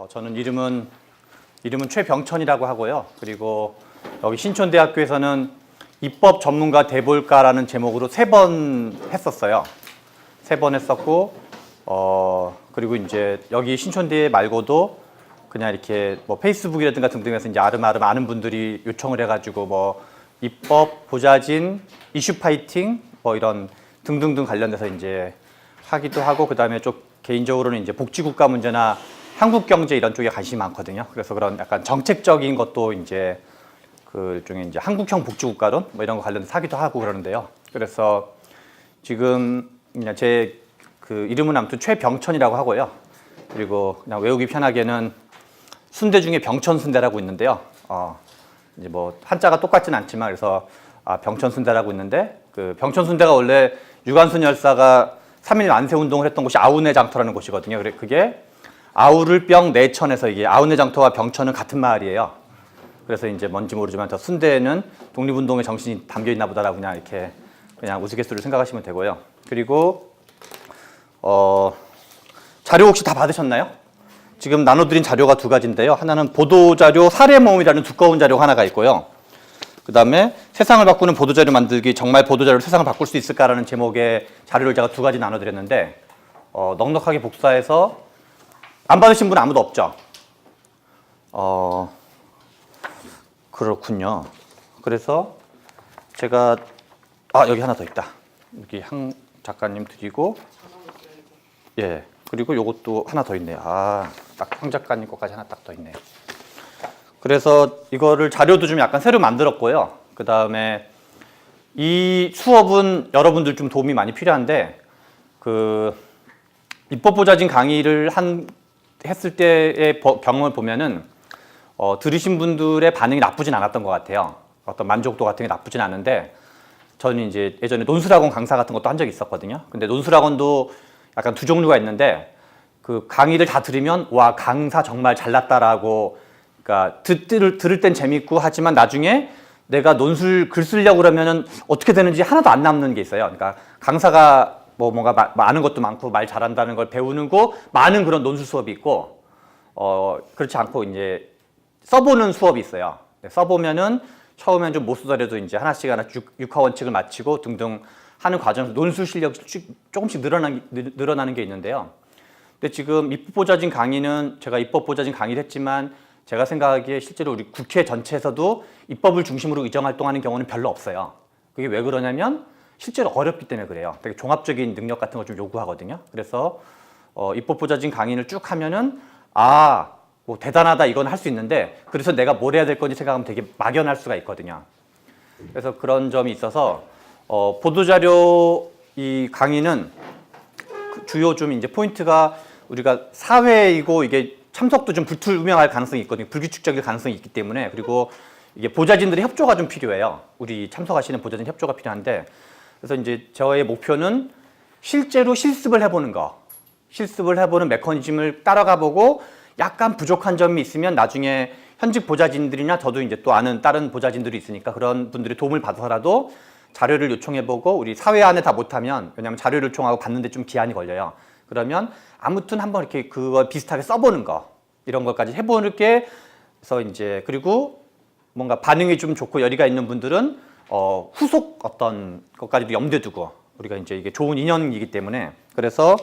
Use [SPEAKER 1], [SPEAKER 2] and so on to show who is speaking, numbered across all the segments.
[SPEAKER 1] 저는 이름은 최병천이라고 하고요. 그리고 여기 신촌대학교에서는 입법 전문가 돼볼까라는 제목으로 3번 했었어요. 3번 했었고, 그리고 이제 여기 신촌대 말고도 그냥 이렇게 뭐 페이스북이라든가 등등에서 이제 아름아름 아는 분들이 요청을 해가지고 뭐 입법, 보좌진, 이슈 파이팅 뭐 이런 등등등 관련돼서 이제 하기도 하고, 그 다음에 좀 개인적으로는 이제 복지국가 문제나 한국 경제 이런 쪽에 관심이 많거든요. 그래서 그런 약간 정책적인 것도 이제 그 일종의 이제 한국형 복지국가론 뭐 이런 거 관련해서 하기도 하고 그러는데요. 그래서 지금 그냥 제 그 이름은 아무튼 최병천이라고 하고요. 그리고 그냥 외우기 편하게는 순대 중에 병천 순대라고 있는데요. 이제 뭐 한자가 똑같진 않지만 그래서 병천 순대라고 있는데, 그 병천 순대가 원래 유관순 열사가 3.1 만세 운동을 했던 곳이 아우네 장터라는 곳이거든요. 그게 아우를 병 내천에서 이게 아우네 장터와 병천은 같은 마을이에요. 그래서 이제 뭔지 모르지만 저 순대에는 독립운동의 정신이 담겨 있나 보다라고 그냥 이렇게 그냥 우스갯소리를 생각하시면 되고요. 그리고 자료 혹시 다 받으셨나요? 지금 나눠드린 자료가 2가지인데요. 하나는 보도자료 사례모음이라는 두꺼운 자료가 하나가 있고요. 그 다음에 세상을 바꾸는 보도자료 만들기, 정말 보도자료로 세상을 바꿀 수 있을까라는 제목의 자료를 제가 2가지 나눠드렸는데, 넉넉하게 복사해서 안 받으신 분 아무도 없죠? 그렇군요. 그래서 제가 여기 하나 더 있다. 여기 향 작가님 드리고, 예, 그리고 요것도 하나 더 있네요. 딱 황 작가님 것까지 하나 딱 더 있네요. 그래서 이거를 자료도 좀 약간 새로 만들었고요. 그 다음에 이 수업은 여러분들 좀 도움이 많이 필요한데, 그 입법보좌진 강의를 했을 때의 경험을 보면은 들으신 분들의 반응이 나쁘진 않았던 것 같아요. 어떤 만족도 같은 게 나쁘진 않은데, 저는 이제 예전에 논술학원 강사 같은 것도 한 적이 있었거든요. 근데 논술학원도 약간 2 종류가 있는데, 그 강의를 다 들으면 와, 강사 정말 잘났다라고, 그러니까 들을 땐 재밌고 하지만 나중에 내가 논술 글 쓰려고 그러면은 어떻게 되는지 하나도 안 남는 게 있어요. 그러니까 강사가 뭔가 아는 것도 많고 말 잘한다는 걸 배우는 거 많은 그런 논술 수업이 있고, 그렇지 않고 이제 써보는 수업이 있어요. 써보면은 처음엔 좀 못 쓰더라도 이제 하나씩 육하 원칙을 마치고 등등 하는 과정에서 논술 실력이 조금씩 늘어나는 게 있는데요. 근데 지금 입법보좌진 강의는 제가 입법보좌진 강의를 했지만 제가 생각하기에 실제로 우리 국회 전체에서도 입법을 중심으로 의정활동하는 경우는 별로 없어요. 그게 왜 그러냐면 실제로 어렵기 때문에 그래요. 되게 종합적인 능력 같은 걸 좀 요구하거든요. 그래서 입법보좌진 강의를 쭉 하면은 뭐 대단하다, 이건 할 수 있는데, 그래서 내가 뭘 해야 될 건지 생각하면 되게 막연할 수가 있거든요. 그래서 그런 점이 있어서 보도자료 이 강의는 주요 좀 이제 포인트가 우리가 사회이고 이게 참석도 좀 불투명할 가능성이 있거든요. 불규칙적일 가능성이 있기 때문에. 그리고 이게 보좌진들의 협조가 좀 필요해요. 우리 참석하시는 보좌진 협조가 필요한데, 그래서 이제 저의 목표는 실제로 실습을 해보는 거, 실습을 해보는 메커니즘을 따라가 보고 약간 부족한 점이 있으면 나중에 현직 보좌진들이나 저도 이제 또 아는 다른 보좌진들이 있으니까 그런 분들의 도움을 받아서라도 자료를 요청해보고, 우리 사회 안에 다 못하면, 왜냐하면 자료를 요청하고 받는데 좀 기한이 걸려요. 그러면 아무튼 한번 이렇게 그거 비슷하게 써보는 거, 이런 것까지 해보는 게, 그래서 이제 그리고 뭔가 반응이 좀 좋고 열의가 있는 분들은 후속 어떤 것까지도 염두에 두고, 우리가 이제 이게 좋은 인연이기 때문에 그래서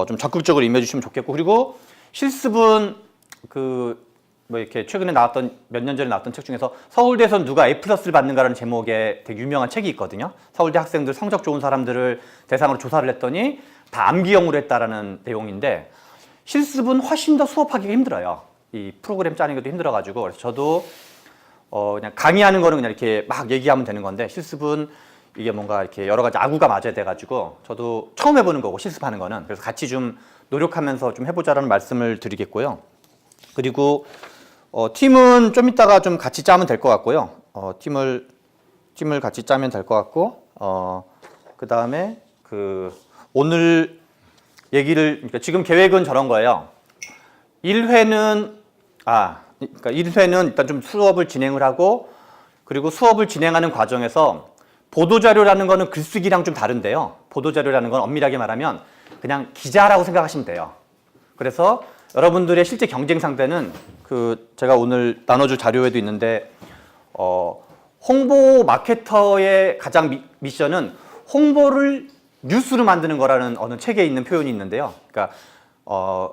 [SPEAKER 1] 좀 적극적으로 임해주시면 좋겠고, 그리고 실습은 뭐 이렇게 최근에 나왔던, 몇 년 전에 나왔던 책 중에서 서울대에서 누가 A+를 받는가라는 제목의 되게 유명한 책이 있거든요. 서울대 학생들 성적 좋은 사람들을 대상으로 조사를 했더니 다 암기형으로 했다라는 내용인데, 실습은 훨씬 더 수업하기가 힘들어요. 이 프로그램 짜는 것도 힘들어가지고. 그래서 저도 그냥 강의하는 거는 그냥 이렇게 막 얘기하면 되는 건데, 실습은 이게 뭔가 이렇게 여러 가지 아구가 맞아야 돼가지고 저도 처음 해보는 거고, 실습하는 거는. 그래서 같이 좀 노력하면서 좀 해보자라는 말씀을 드리겠고요. 그리고 팀은 좀 이따가 좀 같이 짜면 될 것 같고요. 팀을 같이 짜면 될 것 같고, 그 다음에 오늘 그러니까 지금 계획은 저런 거예요. 1회는 일단 좀 수업을 진행을 하고, 그리고 수업을 진행하는 과정에서 보도자료라는 거는 글쓰기랑 좀 다른데요. 보도자료라는 건 엄밀하게 말하면 그냥 기자라고 생각하시면 돼요. 그래서 여러분들의 실제 경쟁 상대는 제가 오늘 나눠줄 자료에도 있는데 홍보 마케터의 가장 미션은 홍보를 뉴스로 만드는 거라는 어느 책에 있는 표현이 있는데요. 그러니까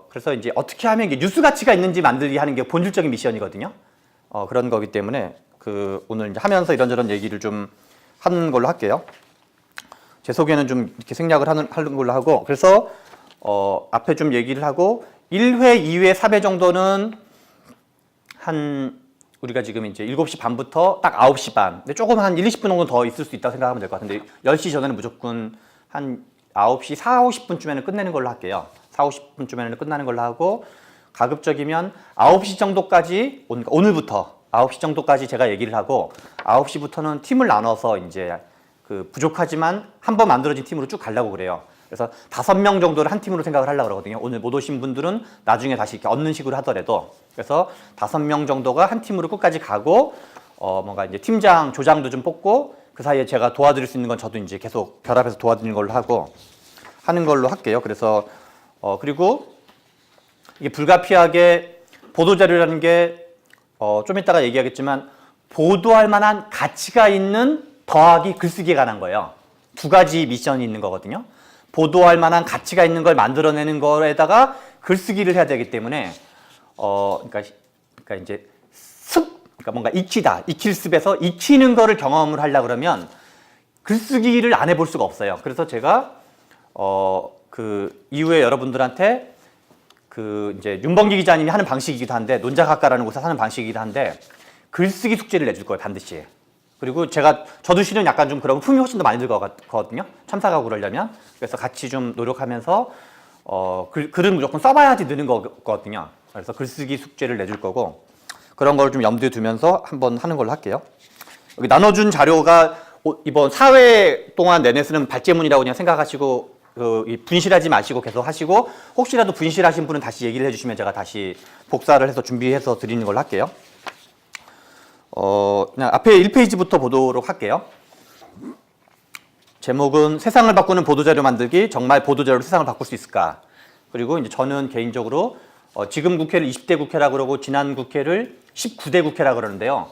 [SPEAKER 1] 그래서 이제 어떻게 하면 이게 뉴스 가치가 있는지 만들기 하는 게 본질적인 미션이거든요. 그런 거기 때문에 오늘 이제 하면서 이런저런 얘기를 좀 하는 걸로 할게요. 제 소개는 좀 이렇게 생략을 하는 걸로 하고, 그래서 앞에 좀 얘기를 하고 1회, 2회, 3회 정도는 우리가 지금 이제 7시 반부터 딱 9시 반. 근데 조금 한 1, 20분 정도 더 있을 수 있다고 생각하면 될 것 같은데 10시 전에는 무조건 한 9시 4, 50분쯤에는 끝내는 걸로 할게요. 4, 50분쯤에는 끝나는 걸로 하고, 가급적이면 9시 정도까지, 오늘부터 9시 정도까지 제가 얘기를 하고 9시부터는 팀을 나눠서 이제 부족하지만 한 번 만들어진 팀으로 쭉 가려고 그래요. 그래서 5명 정도를 한 팀으로 생각을 하려고 그러거든요. 오늘 못 오신 분들은 나중에 다시 이렇게 얻는 식으로 하더라도, 그래서 5명 정도가 한 팀으로 끝까지 가고 뭔가 이제 팀장, 조장도 좀 뽑고, 그 사이에 제가 도와드릴 수 있는 건 저도 이제 계속 결합해서 도와드리는 걸로 하는 걸로 할게요. 그래서 그리고 이게 불가피하게 보도자료라는 게 좀 이따가 얘기하겠지만 보도할 만한 가치가 있는 더하기 글쓰기에 관한 거예요. 두 가지 미션이 있는 거거든요. 보도할 만한 가치가 있는 걸 만들어내는 거에다가 글쓰기를 해야 되기 때문에 그러니까 이제 그러니까 뭔가 익힐 습에서 익히는 거를 경험을 하려고 그러면 글쓰기를 안 해볼 수가 없어요. 그래서 제가 이후에 여러분들한테 이제 윤범기 기자님이 하는 방식이기도 한데, 논자각가라는 곳에서 하는 방식이기도 한데 글쓰기 숙제를 내줄 거예요, 반드시. 그리고 저도 실은 약간 좀 그런 품이 훨씬 더 많이 들거든요. 참사가고 그러려면. 그래서 같이 좀 노력하면서 글은 무조건 써봐야지 느는 거거든요. 그래서 글쓰기 숙제를 내줄 거고, 그런 걸 좀 염두에 두면서 한번 하는 걸로 할게요. 여기 나눠준 자료가 이번 4회 동안 내내 쓰는 발제문이라고 그냥 생각하시고 분실하지 마시고 계속 하시고, 혹시라도 분실하신 분은 다시 얘기를 해주시면 제가 다시 복사를 해서 준비해서 드리는 걸로 할게요. 그냥 앞에 1페이지부터 보도록 할게요. 제목은 세상을 바꾸는 보도자료 만들기, 정말 보도자료로 세상을 바꿀 수 있을까? 그리고 이제 저는 개인적으로 지금 국회를 20대 국회라고 그러고 지난 국회를 19대 국회라고 그러는데요.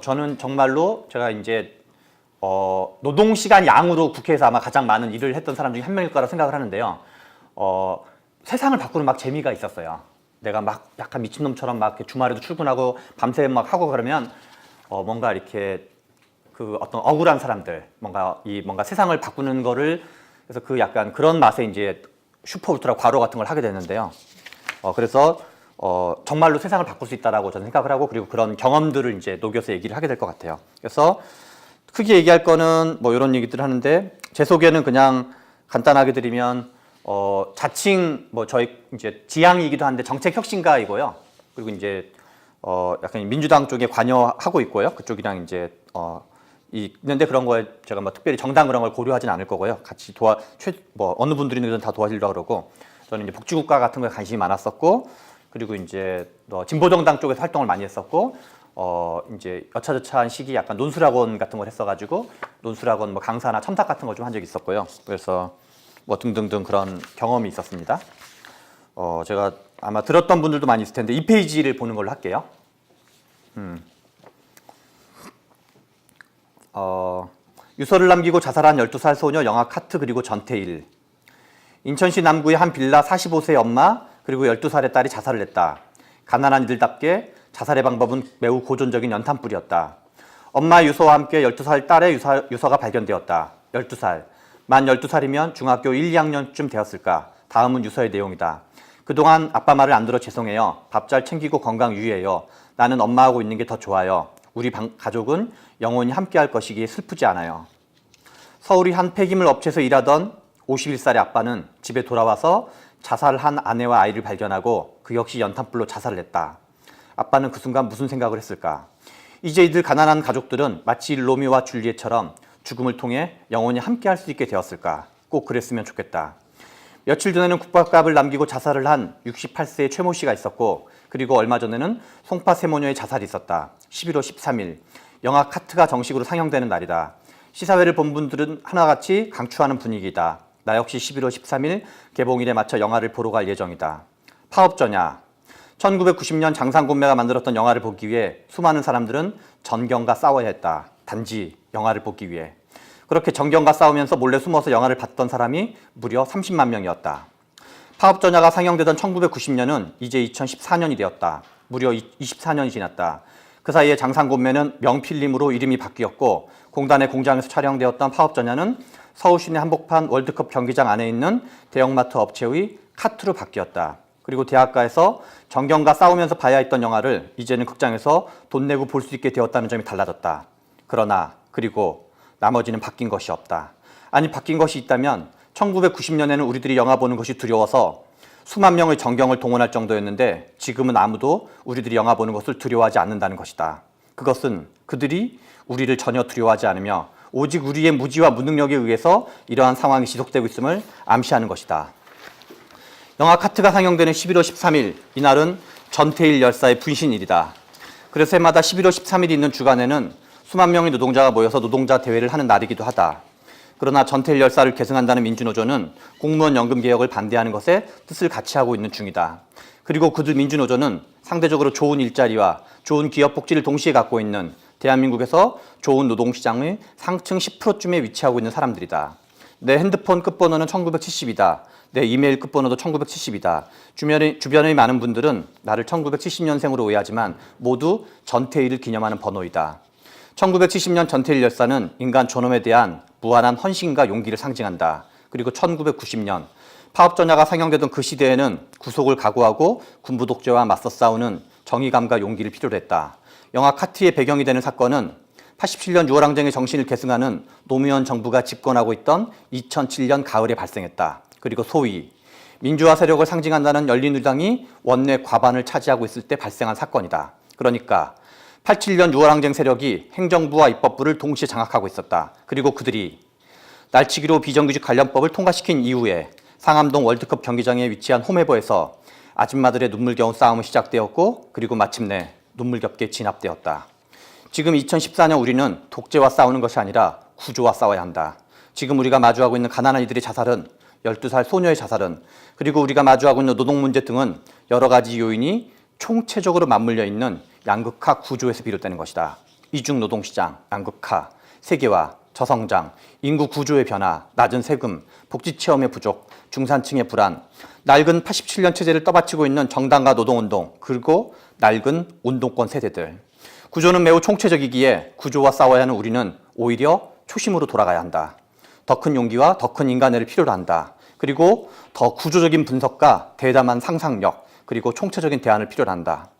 [SPEAKER 1] 저는 정말로 제가 이제 노동시간 양으로 국회에서 아마 가장 많은 일을 했던 사람 중에 한 명일 거라 생각을 하는데요. 세상을 바꾸는 막 재미가 있었어요. 내가 막 약간 미친놈처럼 막 주말에도 출근하고 밤새 막 하고 그러면 뭔가 이렇게 어떤 억울한 사람들, 뭔가 세상을 바꾸는 거를, 그래서 약간 그런 맛에 이제 슈퍼울트라 과로 같은 걸 하게 되는데요. 그래서 정말로 세상을 바꿀 수 있다라고 저는 생각을 하고, 그리고 그런 경험들을 이제 녹여서 얘기를 하게 될 것 같아요. 그래서 크게 얘기할 거는 뭐 이런 얘기들 하는데, 제 소개는 그냥 간단하게 드리면 자칭 저희 이제 지향이기도 한데 정책 혁신가이고요. 그리고 이제 약간 민주당 쪽에 관여하고 있고요. 그쪽이랑 이제 있는데, 그런 거에 제가 특별히 정당 그런 걸 고려하진 않을 거고요. 같이 어느 분들이든 다 도와주려고 그러고, 저는 이제 복지국가 같은 거에 관심이 많았었고, 그리고 이제 진보정당 쪽에서 활동을 많이 했었고, 이제 여차저차한 시기 약간 논술학원 같은 걸 했어가지고 논술학원 강사나 첨삭 같은 걸 좀 한 적이 있었고요. 그래서 등등등 그런 경험이 있었습니다. 제가 아마 들었던 분들도 많이 있을 텐데 2페이지를 보는 걸로 할게요. 유서를 남기고 자살한 12살 소녀 영아 카트 그리고 전태일. 인천시 남구의 한 빌라 45세 엄마 그리고 12살의 딸이 자살을 했다. 가난한 이들답게 자살의 방법은 매우 고전적인 연탄불이었다. 엄마 유서와 함께 12살 딸의 유서가 발견되었다. 12살. 만 12살이면 중학교 1, 2학년쯤 되었을까. 다음은 유서의 내용이다. 그동안 아빠 말을 안 들어 죄송해요. 밥 잘 챙기고 건강 유의해요. 나는 엄마하고 있는 게 더 좋아요. 우리 가족은 영원히 함께할 것이기에 슬프지 않아요. 서울의 한 폐기물 업체에서 일하던 51살의 아빠는 집에 돌아와서 자살한 아내와 아이를 발견하고 그 역시 연탄불로 자살을 했다. 아빠는 그 순간 무슨 생각을 했을까? 이제 이들 가난한 가족들은 마치 로미오와 줄리엣처럼 죽음을 통해 영원히 함께할 수 있게 되었을까? 꼭 그랬으면 좋겠다. 며칠 전에는 국밥값을 남기고 자살을 한 68세의 최모 씨가 있었고, 그리고 얼마 전에는 송파 세모녀의 자살이 있었다. 11월 13일, 영화 카트가 정식으로 상영되는 날이다. 시사회를 본 분들은 하나같이 강추하는 분위기다. 나 역시 11월 13일 개봉일에 맞춰 영화를 보러 갈 예정이다. 파업저냐. 1990년 장상곤매가 만들었던 영화를 보기 위해 수많은 사람들은 전경과 싸워야 했다. 단지 영화를 보기 위해. 그렇게 전경과 싸우면서 몰래 숨어서 영화를 봤던 사람이 무려 30만 명이었다. 파업전야가 상영되던 1990년은 이제 2014년이 되었다. 무려 24년이 지났다. 그 사이에 장상곤매는 명필림으로 이름이 바뀌었고 공단의 공장에서 촬영되었던 파업전야는 서울 시내 한복판 월드컵 경기장 안에 있는 대형마트 업체의 카트로 바뀌었다. 그리고 대학가에서 전경과 싸우면서 봐야 했던 영화를 이제는 극장에서 돈 내고 볼 수 있게 되었다는 점이 달라졌다. 그러나 그리고 나머지는 바뀐 것이 없다. 아니 바뀐 것이 있다면 1990년에는 우리들이 영화 보는 것이 두려워서 수만 명의 전경을 동원할 정도였는데 지금은 아무도 우리들이 영화 보는 것을 두려워하지 않는다는 것이다. 그것은 그들이 우리를 전혀 두려워하지 않으며 오직 우리의 무지와 무능력에 의해서 이러한 상황이 지속되고 있음을 암시하는 것이다. 영화 카트가 상영되는 11월 13일, 이날은 전태일 열사의 분신일이다. 그래서 해마다 11월 13일이 있는 주간에는 수만 명의 노동자가 모여서 노동자 대회를 하는 날이기도 하다. 그러나 전태일 열사를 계승한다는 민주노조는 공무원 연금 개혁을 반대하는 것에 뜻을 같이 하고 있는 중이다. 그리고 그들 민주노조는 상대적으로 좋은 일자리와 좋은 기업 복지를 동시에 갖고 있는 대한민국에서 좋은 노동시장의 상층 10%쯤에 위치하고 있는 사람들이다. 내 핸드폰 끝번호는 1970이다. 내 이메일 끝번호도 1970이다. 주변의 많은 분들은 나를 1970년생으로 오해하지만 모두 전태일을 기념하는 번호이다. 1970년 전태일 열사는 인간 존엄에 대한 무한한 헌신과 용기를 상징한다. 그리고 1990년 파업전야가 상영되던 그 시대에는 구속을 각오하고 군부 독재와 맞서 싸우는 정의감과 용기를 필요로 했다. 영화 카트의 배경이 되는 사건은 87년 6월 항쟁의 정신을 계승하는 노무현 정부가 집권하고 있던 2007년 가을에 발생했다. 그리고 소위 민주화 세력을 상징한다는 열린우리당이 원내 과반을 차지하고 있을 때 발생한 사건이다. 그러니까 87년 6월 항쟁 세력이 행정부와 입법부를 동시에 장악하고 있었다. 그리고 그들이 날치기로 비정규직 관련법을 통과시킨 이후에 상암동 월드컵 경기장에 위치한 홈에버에서 아줌마들의 눈물겨운 싸움은 시작되었고 그리고 마침내 눈물겹게 진압되었다. 지금 2014년 우리는 독재와 싸우는 것이 아니라 구조와 싸워야 한다. 지금 우리가 마주하고 있는 가난한 이들의 자살은 12살 소녀의 자살은 그리고 우리가 마주하고 있는 노동 문제 등은 여러 가지 요인이 총체적으로 맞물려 있는 양극화 구조에서 비롯되는 것이다. 이중 노동시장, 양극화, 세계화, 저성장, 인구 구조의 변화, 낮은 세금, 복지 체험의 부족, 중산층의 불안, 낡은 87년 체제를 떠받치고 있는 정당과 노동운동, 그리고 낡은 운동권 세대들. 구조는 매우 총체적이기에 구조와 싸워야 하는 우리는 오히려 초심으로 돌아가야 한다. 더 큰 용기와 더 큰 인간애를 필요로 한다. 그리고 더 구조적인 분석과 대담한 상상력, 그리고 총체적인 대안을 필요로 한다.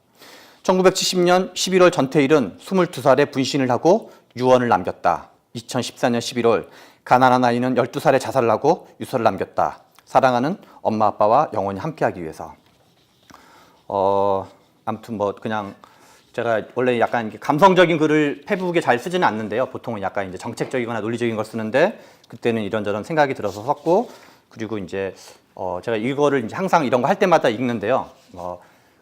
[SPEAKER 1] 1970년 11월 전태일은 22살에 분신을 하고 유언을 남겼다. 2014년 11월 가난한 아이는 12살에 자살을 하고 유서를 남겼다. 사랑하는 엄마 아빠와 영원히 함께하기 위해서. 아무튼 뭐 그냥 제가 원래 약간 감성적인 글을 페북에 잘 쓰지는 않는데요. 보통은 약간 이제 정책적이거나 논리적인 걸 쓰는데 그때는 이런저런 생각이 들어서 썼고 그리고 이제 제가 이거를 이제 항상 이런 거 할 때마다 읽는데요.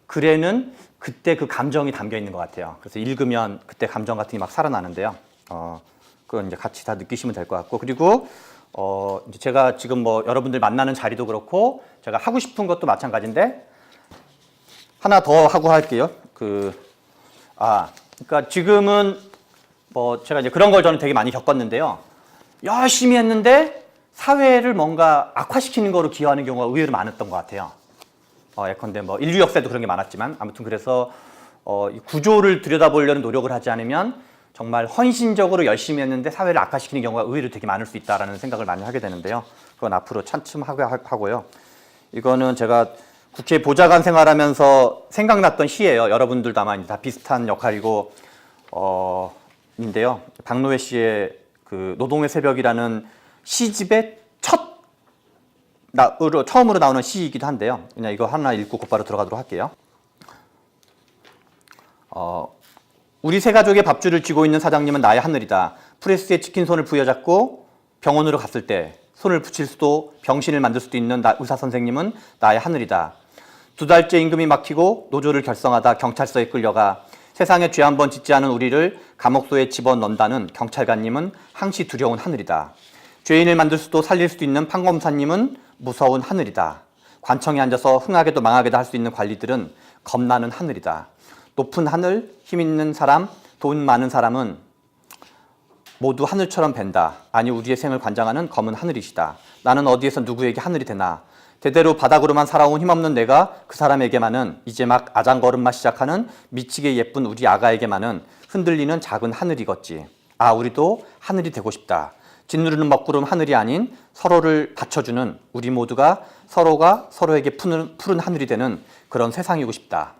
[SPEAKER 1] 글에는 그때 그 감정이 담겨 있는 것 같아요. 그래서 읽으면 그때 감정 같은 게 막 살아나는데요. 그건 이제 같이 다 느끼시면 될 것 같고 그리고 이제 제가 지금 뭐 여러분들 만나는 자리도 그렇고 제가 하고 싶은 것도 마찬가지인데 하나 더 하고 할게요. 그러니까 지금은 뭐 제가 이제 그런 걸 저는 되게 많이 겪었는데요. 열심히 했는데 사회를 뭔가 악화시키는 거로 기여하는 경우가 의외로 많았던 것 같아요. 예컨대 뭐 인류 역사에도 그런 게 많았지만 아무튼 그래서 이 구조를 들여다보려는 노력을 하지 않으면 정말 헌신적으로 열심히 했는데 사회를 악화시키는 경우가 의외로 되게 많을 수 있다라는 생각을 많이 하게 되는데요. 그건 앞으로 차츰 하고요. 이거는 제가 국회 보좌관 생활하면서 생각났던 시예요. 여러분들도 아마 다 비슷한 역할이고 인데요. 박노해 씨의 그 노동의 새벽이라는 시집의 처음으로 나오는 시이기도 한데요. 그냥 이거 하나 읽고 곧바로 들어가도록 할게요. 우리 세 가족의 밥줄을 쥐고 있는 사장님은 나의 하늘이다. 프레스에 찍힌 손을 부여잡고 병원으로 갔을 때 손을 붙일 수도 병신을 만들 수도 있는 의사 선생님은 나의 하늘이다. 2달째 임금이 막히고 노조를 결성하다 경찰서에 끌려가 세상에 죄 한 번 짓지 않은 우리를 감옥소에 집어넣는다는 경찰관님은 항시 두려운 하늘이다. 죄인을 만들 수도 살릴 수도 있는 판검사님은 무서운 하늘이다. 관청에 앉아서 흥하게도 망하게도 할 수 있는 관리들은 겁나는 하늘이다. 높은 하늘, 힘 있는 사람, 돈 많은 사람은 모두 하늘처럼 벤다. 아니 우리의 생을 관장하는 검은 하늘이시다. 나는 어디에서 누구에게 하늘이 되나. 대대로 바닥으로만 살아온 힘없는 내가 그 사람에게만은 이제 막 아장거름만 시작하는 미치게 예쁜 우리 아가에게만은 흔들리는 작은 하늘이겠지. 아 우리도 하늘이 되고 싶다. 짓누르는 먹구름 하늘이 아닌 서로를 받쳐주는 우리 모두가 서로가 서로에게 푸른 하늘이 되는 그런 세상이고 싶다.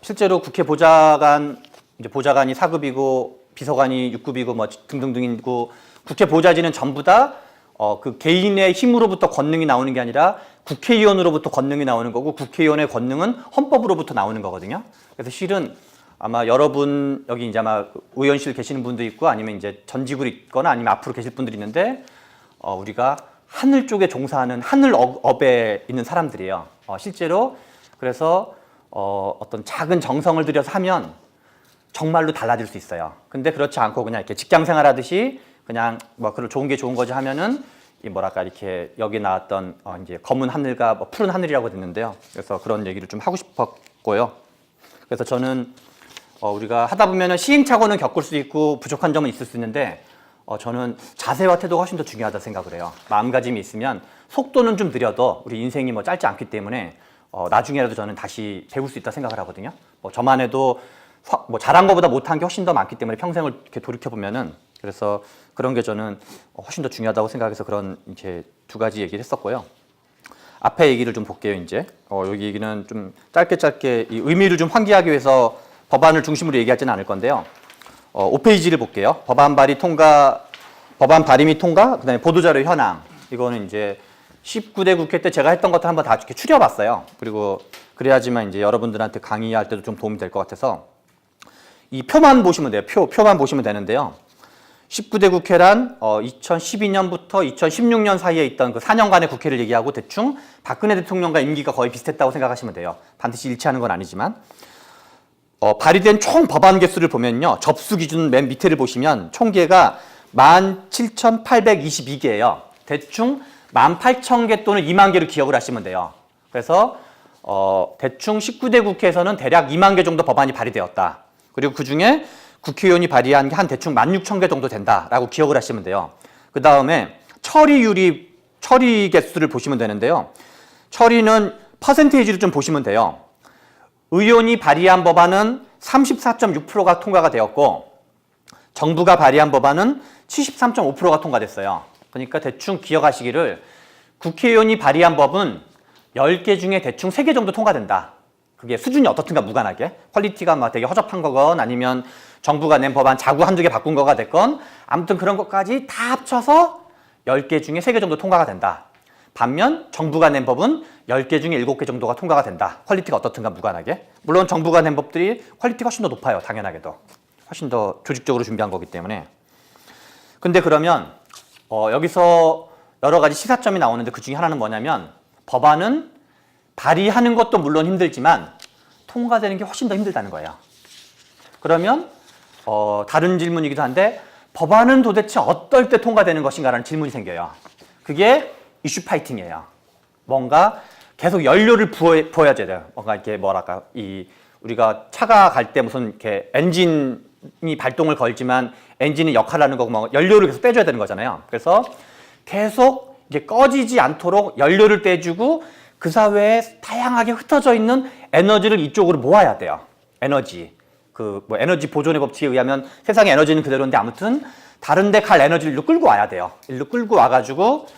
[SPEAKER 1] 실제로 국회 보좌관, 이제 보좌관이 4급이고 비서관이 6급이고 뭐 등등등이고 국회 보좌진은 전부 다 그 개인의 힘으로부터 권능이 나오는 게 아니라 국회의원으로부터 권능이 나오는 거고 국회의원의 권능은 헌법으로부터 나오는 거거든요. 그래서 실은 아마 여러분 여기 이제 아마 의원실 계시는 분도 있고 아니면 이제 전직으로 있거나 아니면 앞으로 계실 분들이 있는데 우리가 하늘 쪽에 종사하는 하늘업에 있는 사람들이에요. 실제로 그래서 어떤 작은 정성을 들여서 하면 정말로 달라질 수 있어요. 근데 그렇지 않고 그냥 이렇게 직장 생활하듯이 그냥 뭐 그런 좋은 게 좋은 거지 하면은 이 뭐랄까 이렇게 여기 나왔던 이제 검은 하늘과 뭐 푸른 하늘이라고 됐는데요. 그래서 그런 얘기를 좀 하고 싶었고요. 그래서 저는 우리가 하다 보면은 시행착오는 겪을 수 있고 부족한 점은 있을 수 있는데 저는 자세와 태도가 훨씬 더 중요하다 생각을 해요. 마음가짐이 있으면 속도는 좀 느려도 우리 인생이 뭐 짧지 않기 때문에 나중에라도 저는 다시 배울 수 있다 생각을 하거든요. 뭐 저만 해도 뭐 잘한 것보다 못한 게 훨씬 더 많기 때문에 평생을 이렇게 돌이켜 보면은 그래서 그런 게 저는 훨씬 더 중요하다고 생각해서 그런 이렇게 두 가지 얘기를 했었고요. 앞에 얘기를 좀 볼게요. 이제 여기 얘기는 좀 짧게 이 의미를 좀 환기하기 위해서 법안을 중심으로 얘기하지는 않을 건데요. 5페이지를 볼게요. 법안 발의 통과, 법안 발의 통과, 그다음에 보도자료 현황. 이거는 이제 19대 국회 때 제가 했던 것들 한번 다 이렇게 추려봤어요. 그리고 그래야지만 이제 여러분들한테 강의할 때도 좀 도움이 될 것 같아서 이 표만 보시면 돼요. 표만 보시면 되는데요. 19대 국회란 2012년부터 2016년 사이에 있던 그 4년간의 국회를 얘기하고 대충 박근혜 대통령과 임기가 거의 비슷했다고 생각하시면 돼요. 반드시 일치하는 건 아니지만 발의된 총 법안 개수를 보면요. 접수 기준 맨 밑에를 보시면 총 개가 17,822개예요. 대충 18,000개 또는 2만 개를 기억을 하시면 돼요. 그래서 대충 19대 국회에서는 대략 2만 개 정도 법안이 발의되었다. 그리고 그중에 국회의원이 발의한 게 한 대충 16,000개 정도 된다라고 기억을 하시면 돼요. 그 다음에 처리 개수를 보시면 되는데요. 처리는 퍼센테이지를 좀 보시면 돼요. 의원이 발의한 법안은 34.6%가 통과가 되었고 정부가 발의한 법안은 73.5%가 통과됐어요. 그러니까 대충 기억하시기를 국회의원이 발의한 법은 10개 중에 대충 3개 정도 통과된다. 그게 수준이 어떻든가 무관하게 퀄리티가 막 되게 허접한 거건 아니면 정부가 낸 법안 자구 한두 개 바꾼 거가 됐건 아무튼 그런 것까지 다 합쳐서 10개 중에 3개 정도 통과가 된다. 반면 정부가 낸 법은 10개 중에 7개 정도가 통과가 된다. 퀄리티가 어떻든가 무관하게. 물론 정부가 낸 법들이 퀄리티가 훨씬 더 높아요. 당연하게도. 훨씬 더 조직적으로 준비한 거기 때문에. 근데 그러면 여기서 여러 가지 시사점이 나오는데 그 중에 하나는 뭐냐면 법안은 발의하는 것도 물론 힘들지만 통과되는 게 훨씬 더 힘들다는 거예요. 그러면 다른 질문이기도 한데 법안은 도대체 어떨 때 통과되는 것인가라는 질문이 생겨요. 그게 이슈 파이팅이에요. 뭔가 계속 연료를 부어야 돼요. 뭔가 이렇게 뭐랄까 우리가 차가 갈 때 무슨 이렇게 엔진이 발동을 걸지만 엔진이 역할을 하는 거고 뭐 연료를 계속 빼줘야 되는 거잖아요. 그래서 계속 이제 꺼지지 않도록 연료를 떼주고 그 사회에 다양하게 흩어져 있는 에너지를 이쪽으로 모아야 돼요. 에너지. 에너지 보존의 법칙에 의하면 세상의 에너지는 그대로인데 아무튼 다른 데 갈 에너지를 일로 끌고 와야 돼요. 일로 끌고 와가지고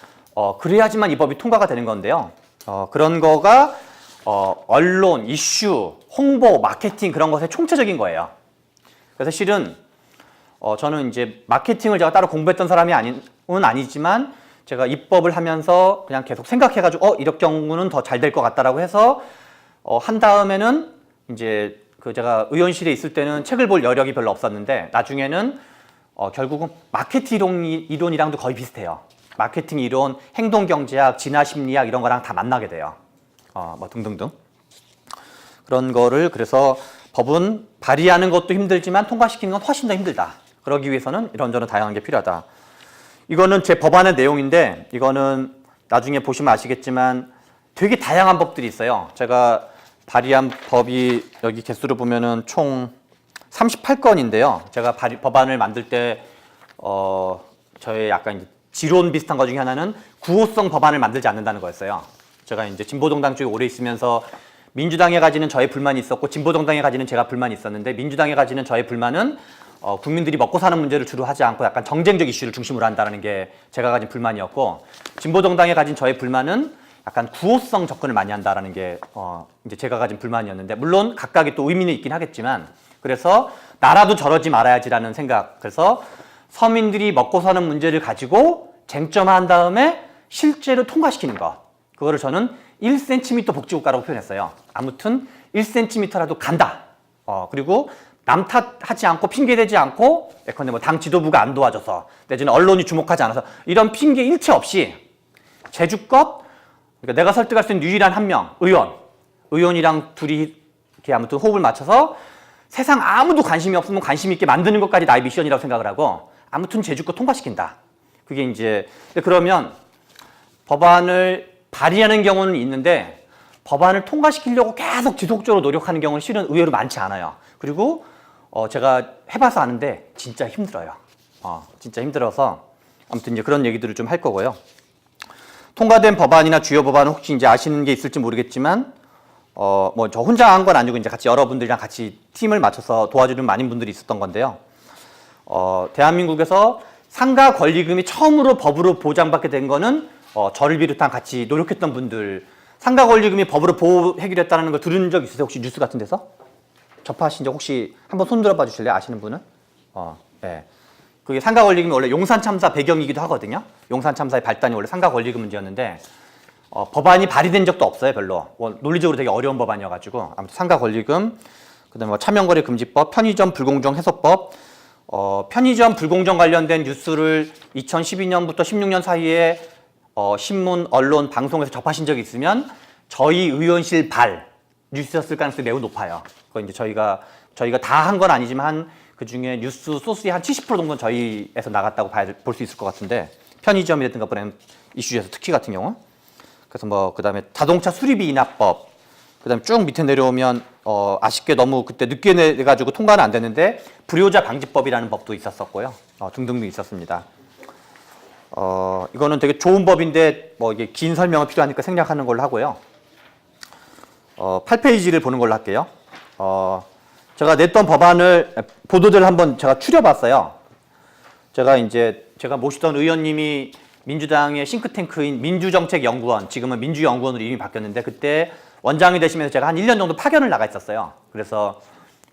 [SPEAKER 1] 그래야지만 이 법이 통과가 되는 건데요. 그런 거가 언론, 이슈, 홍보, 마케팅 그런 것의 총체적인 거예요. 그래서 실은 저는 이제 마케팅을 제가 따로 공부했던 사람이 아니지만 제가 입법을 하면서 그냥 계속 생각해가지고 이럴 경우는 더 잘 될 것 같다라고 해서 한 다음에는 이제 제가 의원실에 있을 때는 책을 볼 여력이 별로 없었는데 나중에는 결국은 마케팅 이론이랑도 거의 비슷해요. 마케팅 이론, 행동경제학, 진화심리학 이런 거랑 다 만나게 돼요. 뭐 등등등. 그런 거를 그래서 법은 발의하는 것도 힘들지만 통과시키는 건 훨씬 더 힘들다. 그러기 위해서는 이런저런 다양한 게 필요하다. 이거는 제 법안의 내용인데 이거는 나중에 보시면 아시겠지만 되게 다양한 법들이 있어요. 제가 발의한 법이 여기 개수를 보면은 총 38건인데요. 제가 법안을 만들 때 저의 약간 이제 지론 비슷한 것 중에 하나는 구호성 법안을 만들지 않는다는 거였어요. 제가 이제 진보정당 쪽에 오래 있으면서 민주당에 가지는 저의 불만이 있었고 진보정당에 가지는 제가 불만이 있었는데 민주당에 가지는 저의 불만은 국민들이 먹고 사는 문제를 주로 하지 않고 약간 정쟁적 이슈를 중심으로 한다는 게 제가 가진 불만이었고 진보정당에 가진 저의 불만은 약간 구호성 접근을 많이 한다는 게 이제 제가 가진 불만이었는데 물론 각각의 또 의미는 있긴 하겠지만 그래서 나라도 저러지 말아야지라는 생각 그래서 서민들이 먹고 사는 문제를 가지고 쟁점화한 다음에 실제로 통과시키는 것 그거를 저는 1cm 복지국가라고 표현했어요. 아무튼 1cm라도 간다. 그리고 남 탓하지 않고 핑계대지 않고 예컨대 뭐 당 지도부가 안 도와줘서 내지는 언론이 주목하지 않아서 이런 핑계 일체 없이 제주껏 그러니까 내가 설득할 수 있는 유일한 한 명 의원이랑 둘이 이렇게 아무튼 호흡을 맞춰서 세상 아무도 관심이 없으면 관심 있게 만드는 것까지 나의 미션이라고 생각을 하고 아무튼 제주껏 통과시킨다. 그게 이제 그러면 법안을 발의하는 경우는 있는데 법안을 통과시키려고 계속 지속적으로 노력하는 경우는 실은 의외로 많지 않아요. 그리고 제가 해봐서 아는데 진짜 힘들어요. 진짜 힘들어서 아무튼 이제 그런 얘기들을 좀 할 거고요. 통과된 법안이나 주요 법안은 혹시 이제 아시는 게 있을지 모르겠지만 뭐 저 혼자 한 건 아니고 이제 같이 여러분들이랑 같이 팀을 맞춰서 도와주는 많은 분들이 있었던 건데요. 대한민국에서 상가 권리금이 처음으로 법으로 보장받게 된 거는 저를 비롯한 같이 노력했던 분들 상가 권리금이 법으로 보호 해결했다는 걸 들은 적 있으세요? 혹시 뉴스 같은 데서? 접하신 적 혹시 한번 손 들어봐 주실래요? 아시는 분은? 네. 그게 상가 권리금이 원래 용산 참사 배경이기도 하거든요. 용산 참사의 발단이 원래 상가 권리금 문제였는데 법안이 발의된 적도 없어요, 별로. 논리적으로 되게 어려운 법안이어가지고 아무튼 상가 권리금, 그다음에 뭐 차명거래 금지법, 편의점 불공정 해소법, 편의점 불공정 관련된 뉴스를 2012년부터 16년 사이에 신문, 언론, 방송에서 접하신 적이 있으면 저희 의원실 뉴스였을 가능성이 매우 높아요. 그거 이제 저희가 다 한 건 아니지만 그 중에 뉴스 소스의 한 70% 정도는 저희에서 나갔다고 볼 수 있을 것 같은데 편의점이라든가 브랜드 이슈에서 특히 같은 경우. 그래서 뭐 그다음에 자동차 수리비 인하법, 그다음에 쭉 밑에 내려오면 아쉽게 너무 그때 늦게 내가지고 통과는 안 됐는데 불효자 방지법이라는 법도 있었었고요. 등등등 있었습니다. 이거는 되게 좋은 법인데 뭐 이게 긴 설명이 필요하니까 생략하는 걸로 하고요. 8페이지를 보는 걸로 할게요. 제가 냈던 법안을 보도자를 한번 제가 추려봤어요. 제가 모시던 의원님이 민주당의 싱크탱크인 민주정책연구원, 지금은 민주연구원으로 이름이 바뀌었는데 그때 원장이 되시면서 제가 한 1년 정도 파견을 나가 있었어요. 그래서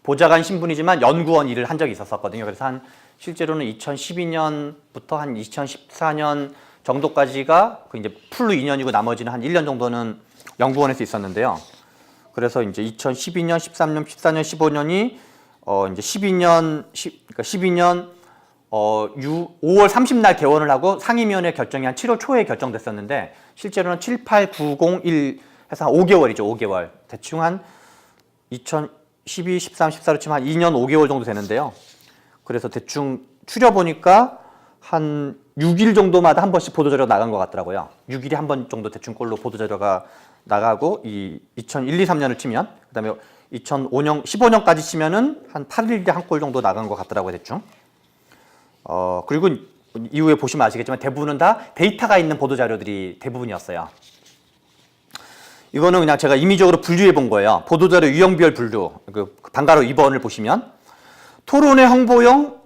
[SPEAKER 1] 보좌관 신분이지만 연구원 일을 한 적이 있었거든요. 그래서 실제로는 2012년부터 한 2014년 정도까지가 이제 풀로 2년이고 나머지는 한 1년 정도는 연구원에서 있었는데요. 그래서 이제 2012년, 13년, 14년, 15년이 이제 12년 5월 30날 개원을 하고 상임위원회 결정이 한 7월 초에 결정됐었는데 실제로는 7, 8, 9, 0, 1 해서 한 5개월이죠. 5개월. 대충 한 2012, 13, 14로 치면 한 2년 5개월 정도 되는데요. 그래서 대충 추려보니까 한 6일 정도마다 한 번씩 보도자료가 나간 것 같더라고요. 6일에 한 번 정도 대충 꼴로 보도자료가 나가고 이 2001, 2, 3년을 치면 그다음에 2005년, 15년까지 치면은 한 8일에 한 꼴 정도 나간 것 같더라고요. 대충. 그리고 이후에 보시면 아시겠지만 대부분은 다 데이터가 있는 보도자료들이 대부분이었어요. 이거는 그냥 제가 임의적으로 분류해 본 거예요. 보도자료 유형별 분류. 방가로 2번을 보시면 토론회 홍보용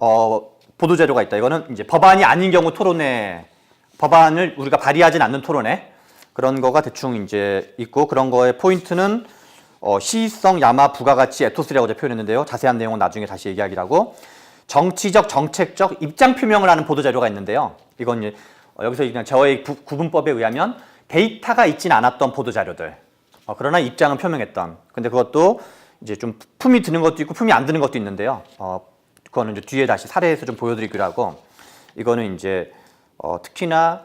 [SPEAKER 1] 보도자료가 있다. 이거는 이제 법안이 아닌 경우 토론회, 법안을 우리가 발의하진 않는 토론회 그런 거가 대충 이제 있고 그런 거의 포인트는 시의성, 야마, 부가가치, 에토스라고 제가 표현했는데요. 자세한 내용은 나중에 다시 얘기하기로 하고 정치적, 정책적 입장 표명을 하는 보도자료가 있는데요. 이건 이제 여기서 그냥 저의 구분법에 의하면 데이터가 있진 않았던 보도자료들. 그러나 입장은 표명했던. 근데 그것도 이제 좀 품이 드는 것도 있고 품이 안 드는 것도 있는데요. 그거는 이제 뒤에 다시 사례에서 좀 보여드리기로 하고 이거는 이제 특히나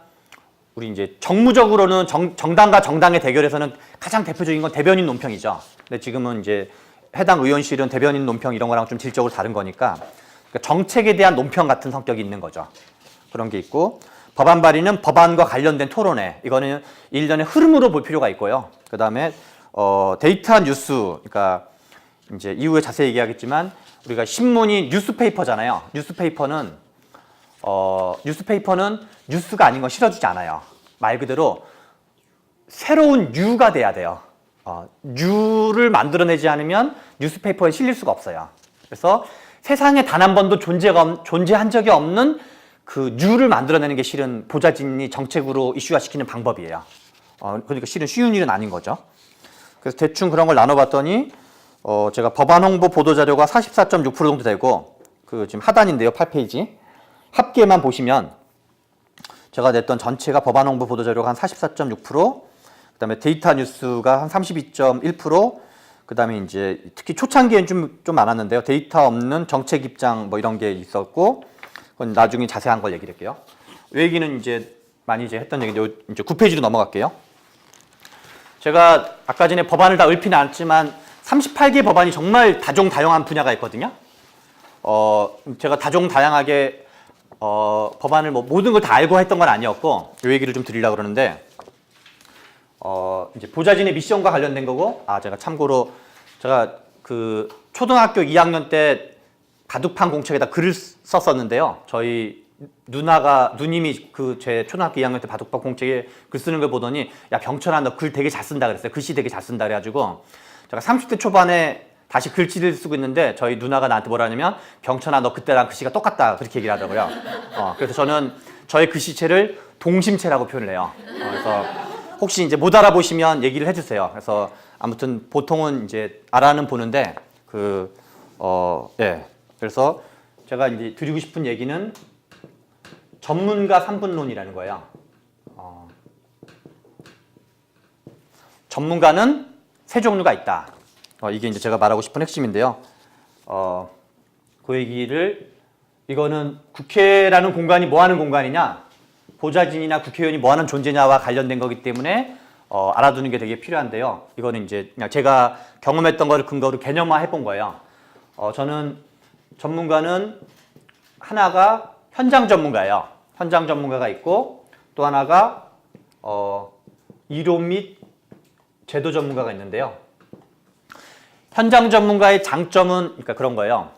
[SPEAKER 1] 우리 이제 정무적으로는 정당과 정당의 대결에서는 가장 대표적인 건 대변인 논평이죠. 근데 지금은 이제 해당 의원실은 대변인 논평 이런 거랑 좀 질적으로 다른 거니까 정책에 대한 논평 같은 성격이 있는 거죠. 그런 게 있고 법안 발의는 법안과 관련된 토론회. 이거는 일련의 흐름으로 볼 필요가 있고요. 그 다음에 데이터 뉴스, 그러니까 이제 이후에 자세히 얘기하겠지만 우리가 신문이 뉴스페이퍼잖아요. 뉴스페이퍼는 뉴스가 아닌 건 실어주지 않아요. 말 그대로 새로운 뉴가 돼야 돼요. 뉴를 만들어내지 않으면 뉴스페이퍼에 실릴 수가 없어요. 그래서 세상에 단 한 번도 존재한 적이 없는 그 뉴를 만들어내는 게 실은 보좌진이 정책으로 이슈화시키는 방법이에요. 그러니까 실은 쉬운 일은 아닌 거죠. 그래서 대충 그런 걸 나눠봤더니 제가 법안 홍보 보도자료가 44.6% 정도 되고 그 지금 하단인데요. 8페이지. 합계만 보시면 제가 냈던 전체가 법안 홍보 보도자료가 한 44.6%, 그 다음에 데이터 뉴스가 한 32.1%, 그 다음에 이제 특히 초창기엔 좀 많았는데요. 데이터 없는 정책 입장 뭐 이런 게 있었고, 그건 나중에 자세한 걸 얘기를 할게요. 이 얘기는 이제 많이 이제 했던 얘기인데, 이제 9페이지로 넘어갈게요. 제가 아까 전에 법안을 다 읊지는 않았지만 38개 법안이 정말 다종다용한 분야가 있거든요. 제가 다종다양하게 법안을 뭐 모든 걸 다 알고 했던 건 아니었고, 이 얘기를 좀 드리려고 그러는데, 이제 보좌진의 미션과 관련된 거고, 제가 참고로 제가 그 초등학교 2학년 때 바둑판 공책에다 글을 썼었는데요. 저희 누님이 그 제 초등학교 2학년 때 바둑판 공책에 글 쓰는 걸 보더니, 야 병철아 너 글 되게 잘 쓴다 그랬어요. 글씨 되게 잘 쓴다 그래가지고 제가 30대 초반에 다시 글씨를 쓰고 있는데 저희 누나가 나한테 뭐라 하냐면, 병철아 너 그때랑 글씨가 똑같다 그렇게 얘기를 하더라고요. 그래서 저는 저의 글씨체를 동심체라고 표현을 해요. 그래서 혹시 이제 못 알아보시면 얘기를 해주세요. 그래서 아무튼 보통은 이제 알아는 보는데 예. 그래서 제가 이제 드리고 싶은 얘기는 전문가 3분론이라는 거예요. 전문가는 세 종류가 있다. 이게 이제 제가 말하고 싶은 핵심인데요. 그 얘기를, 이거는 국회라는 공간이 뭐 하는 공간이냐, 보좌진이나 국회의원이 뭐 하는 존재냐와 관련된 거기 때문에 알아두는 게 되게 필요한데요. 이거는 이제 그냥 제가 경험했던 거를 근거로 개념화 해본 거예요. 저는 전문가는 하나가 현장 전문가예요. 현장 전문가가 있고, 또 하나가 이론 및 제도 전문가가 있는데요. 현장 전문가의 장점은 그러니까 그런 거예요.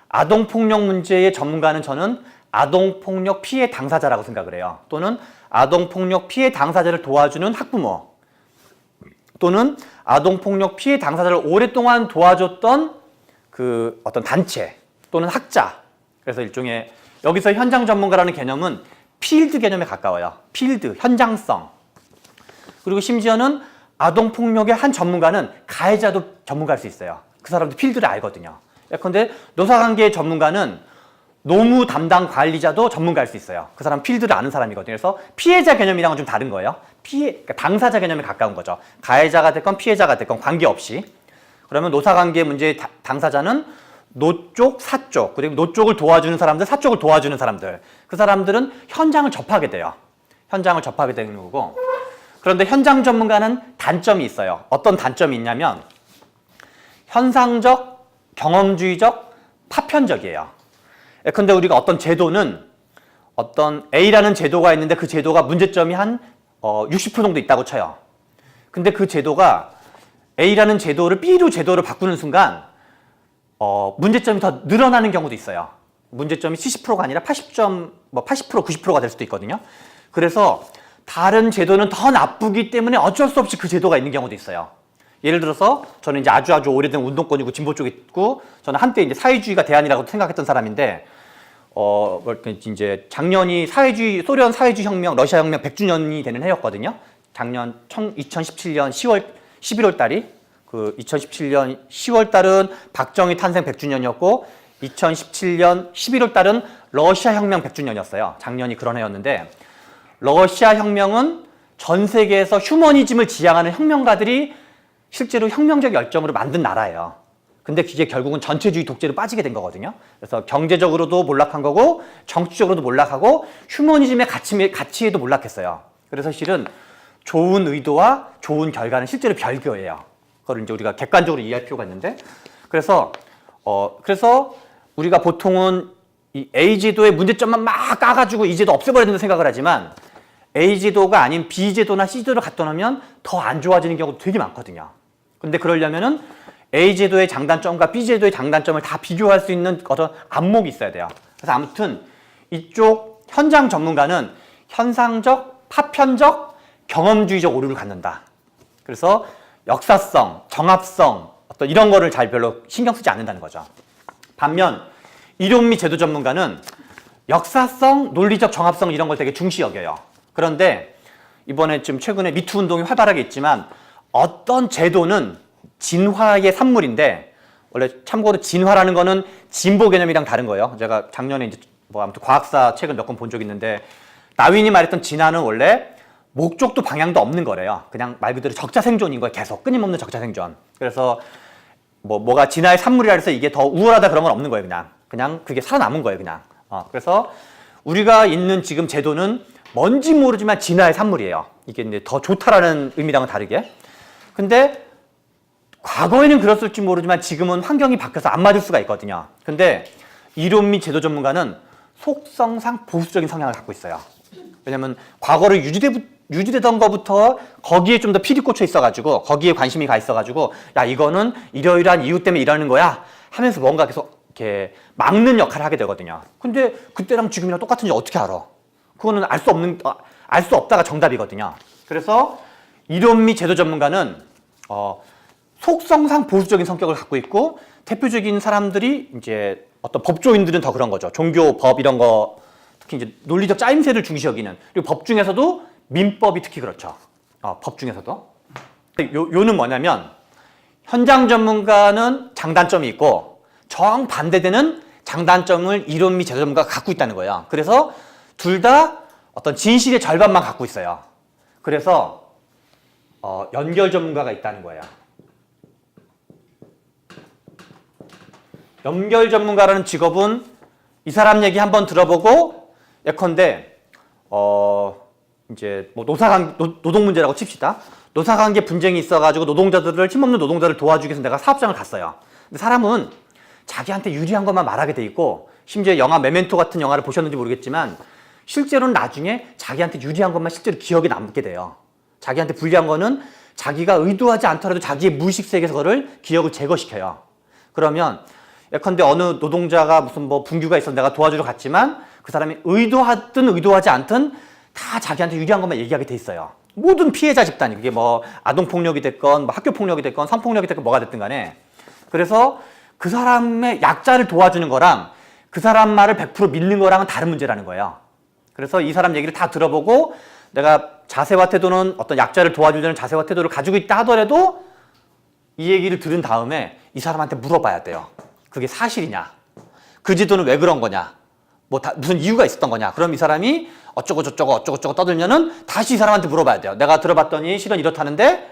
[SPEAKER 1] 아동폭력 문제의 전문가는 저는 아동폭력 피해 당사자라고 생각을 해요. 또는 아동폭력 피해 당사자를 도와주는 학부모, 또는 아동폭력 피해 당사자를 오랫동안 도와줬던 그 어떤 단체 또는 학자. 그래서 일종의 여기서 현장 전문가라는 개념은 필드 개념에 가까워요. 필드, 현장성. 그리고 심지어는 아동폭력의 한 전문가는 가해자도 전문가일 수 있어요. 그 사람도 필드를 알거든요. 예컨대 노사관계 전문가는 노무 담당 관리자도 전문가일 수 있어요. 그 사람 필드를 아는 사람이거든요. 그래서 피해자 개념이랑은 좀 다른 거예요. 그러니까 당사자 개념에 가까운 거죠. 가해자가 됐건 피해자가 됐건 관계없이. 그러면 노사관계 문제의 당사자는 노 쪽, 사 쪽, 그리고 노 쪽을 도와주는 사람들, 사 쪽을 도와주는 사람들. 그 사람들은 현장을 접하게 돼요. 현장을 접하게 되는 거고. 그런데 현장 전문가는 단점이 있어요. 어떤 단점이 있냐면 현상적, 경험주의적, 파편적이에요. 근데 우리가 어떤 제도는 어떤 A라는 제도가 있는데 그 제도가 문제점이 한 60% 정도 있다고 쳐요. 근데 그 제도가 A라는 제도를 B로 제도를 바꾸는 순간 문제점이 더 늘어나는 경우도 있어요. 문제점이 70%가 아니라 80%, 90%가 될 수도 있거든요. 그래서 다른 제도는 더 나쁘기 때문에 어쩔 수 없이 그 제도가 있는 경우도 있어요. 예를 들어서 저는 이제 아주 오래된 운동권이고 진보 쪽에 있고, 저는 한때 이제 사회주의가 대안이라고 생각했던 사람인데, 이제 작년이 소련 사회주의 혁명, 러시아 혁명 100주년이 되는 해였거든요. 작년 2017년 11월 달이, 그 2017년 10월 달은 박정희 탄생 100주년이었고, 2017년 11월 달은 러시아 혁명 100주년이었어요. 작년이 그런 해였는데, 러시아 혁명은 전 세계에서 휴머니즘을 지향하는 혁명가들이 실제로 혁명적 열정으로 만든 나라예요. 근데 그게 결국은 전체주의 독재로 빠지게 된 거거든요. 그래서 경제적으로도 몰락한 거고, 정치적으로도 몰락하고, 휴머니즘의 가치에도 몰락했어요. 그래서 실은 좋은 의도와 좋은 결과는 실제로 별개예요. 그걸 이제 우리가 객관적으로 이해할 필요가 있는데, 그래서 우리가 보통은 이 A제도의 문제점만 막 까가지고 이 제도 없애버려야 된다고 생각을 하지만 A제도가 아닌 B제도나 C제도를 갖다 놓으면 더 안 좋아지는 경우도 되게 많거든요. 근데 그러려면은 A제도의 장단점과 B제도의 장단점을 다 비교할 수 있는 어떤 안목이 있어야 돼요. 그래서 아무튼 이쪽 현장 전문가는 현상적, 파편적, 경험주의적 오류를 갖는다. 그래서 역사성, 정합성, 어떤 이런 거를 잘 별로 신경 쓰지 않는다는 거죠. 반면 이론 및 제도 전문가는 역사성, 논리적 정합성 이런 걸 되게 중시 여겨요. 그런데 이번에 지금 최근에 미투 운동이 활발하게 있지만 어떤 제도는 진화의 산물인데 원래 참고로 진화라는 거는 진보 개념이랑 다른 거예요. 제가 작년에 이제 뭐 아무튼 과학사 책을 몇 권 본 적이 있는데 다윈이 말했던 진화는 원래 목적도 방향도 없는 거래요. 그냥 말 그대로 적자생존인 거예요. 계속 끊임없는 적자생존. 그래서 뭐가 진화의 산물이라 해서 이게 더 우월하다 그런 건 없는 거예요. 그냥 그게 살아남은 거예요. 그냥. 그래서 우리가 있는 지금 제도는 뭔지 모르지만 진화의 산물이에요. 이게 이제 더 좋다라는 의미랑은 다르게. 근데 과거에는 그랬을지 모르지만 지금은 환경이 바뀌어서 안 맞을 수가 있거든요. 근데 이론 및 제도 전문가는 속성상 보수적인 성향을 갖고 있어요. 왜냐면 과거를 유지되던 거부터 거기에 좀 더 필이 꽂혀 있어가지고 거기에 관심이 가 있어가지고 야 이거는 이러이러한 이유 때문에 이러는 거야 하면서 뭔가 계속 이렇게 막는 역할을 하게 되거든요. 근데 그때랑 지금이랑 똑같은지 어떻게 알아? 그거는 알 수 없다가 정답이거든요. 그래서 이론 및 제도 전문가는 속성상 보수적인 성격을 갖고 있고 대표적인 사람들이 이제 어떤 법조인들은 더 그런 거죠. 종교, 법 이런 거 특히 이제 논리적 짜임새를 중시 여기는 그리고 법 중에서도 민법이 특히 그렇죠. 법 중에서도 요는 뭐냐면 현장 전문가는 장단점이 있고 정반대되는 장단점을 이론 및 제도 전문가가 갖고 있다는 거예요. 그래서 둘 다 어떤 진실의 절반만 갖고 있어요. 그래서 연결 전문가가 있다는 거예요. 연결 전문가라는 직업은 이 사람 얘기 한번 들어보고 예컨대 이제 뭐 노동 문제라고 칩시다. 노사관계 분쟁이 있어가지고 노동자들을 힘없는 노동자를 도와주기 위해서 내가 사업장을 갔어요. 근데 사람은 자기한테 유리한 것만 말하게 돼 있고 심지어 영화 메멘토 같은 영화를 보셨는지 모르겠지만 실제로는 나중에 자기한테 유리한 것만 실제로 기억에 남게 돼요. 자기한테 불리한 거는 자기가 의도하지 않더라도 자기의 무의식 세계에서 그거를 기억을 제거시켜요. 그러면 예컨대 어느 노동자가 무슨 뭐 분규가 있어서 내가 도와주러 갔지만 그 사람이 의도하든 의도하지 않든 다 자기한테 유리한 것만 얘기하게 돼 있어요. 모든 피해자 집단이 그게 뭐 아동폭력이 됐건 뭐 학교폭력이 됐건 성폭력이 됐건 뭐가 됐든 간에 그래서 그 사람의 약자를 도와주는 거랑 그 사람 말을 100% 믿는 거랑은 다른 문제라는 거예요. 그래서 이 사람 얘기를 다 들어보고 내가 자세와 태도는 어떤 약자를 도와주려는 자세와 태도를 가지고 있다 하더라도 이 얘기를 들은 다음에 이 사람한테 물어봐야 돼요. 그게 사실이냐? 그 지도는 왜 그런 거냐? 무슨 이유가 있었던 거냐? 그럼 이 사람이 어쩌고 떠들면은 다시 이 사람한테 물어봐야 돼요. 내가 들어봤더니 실은 이렇다는데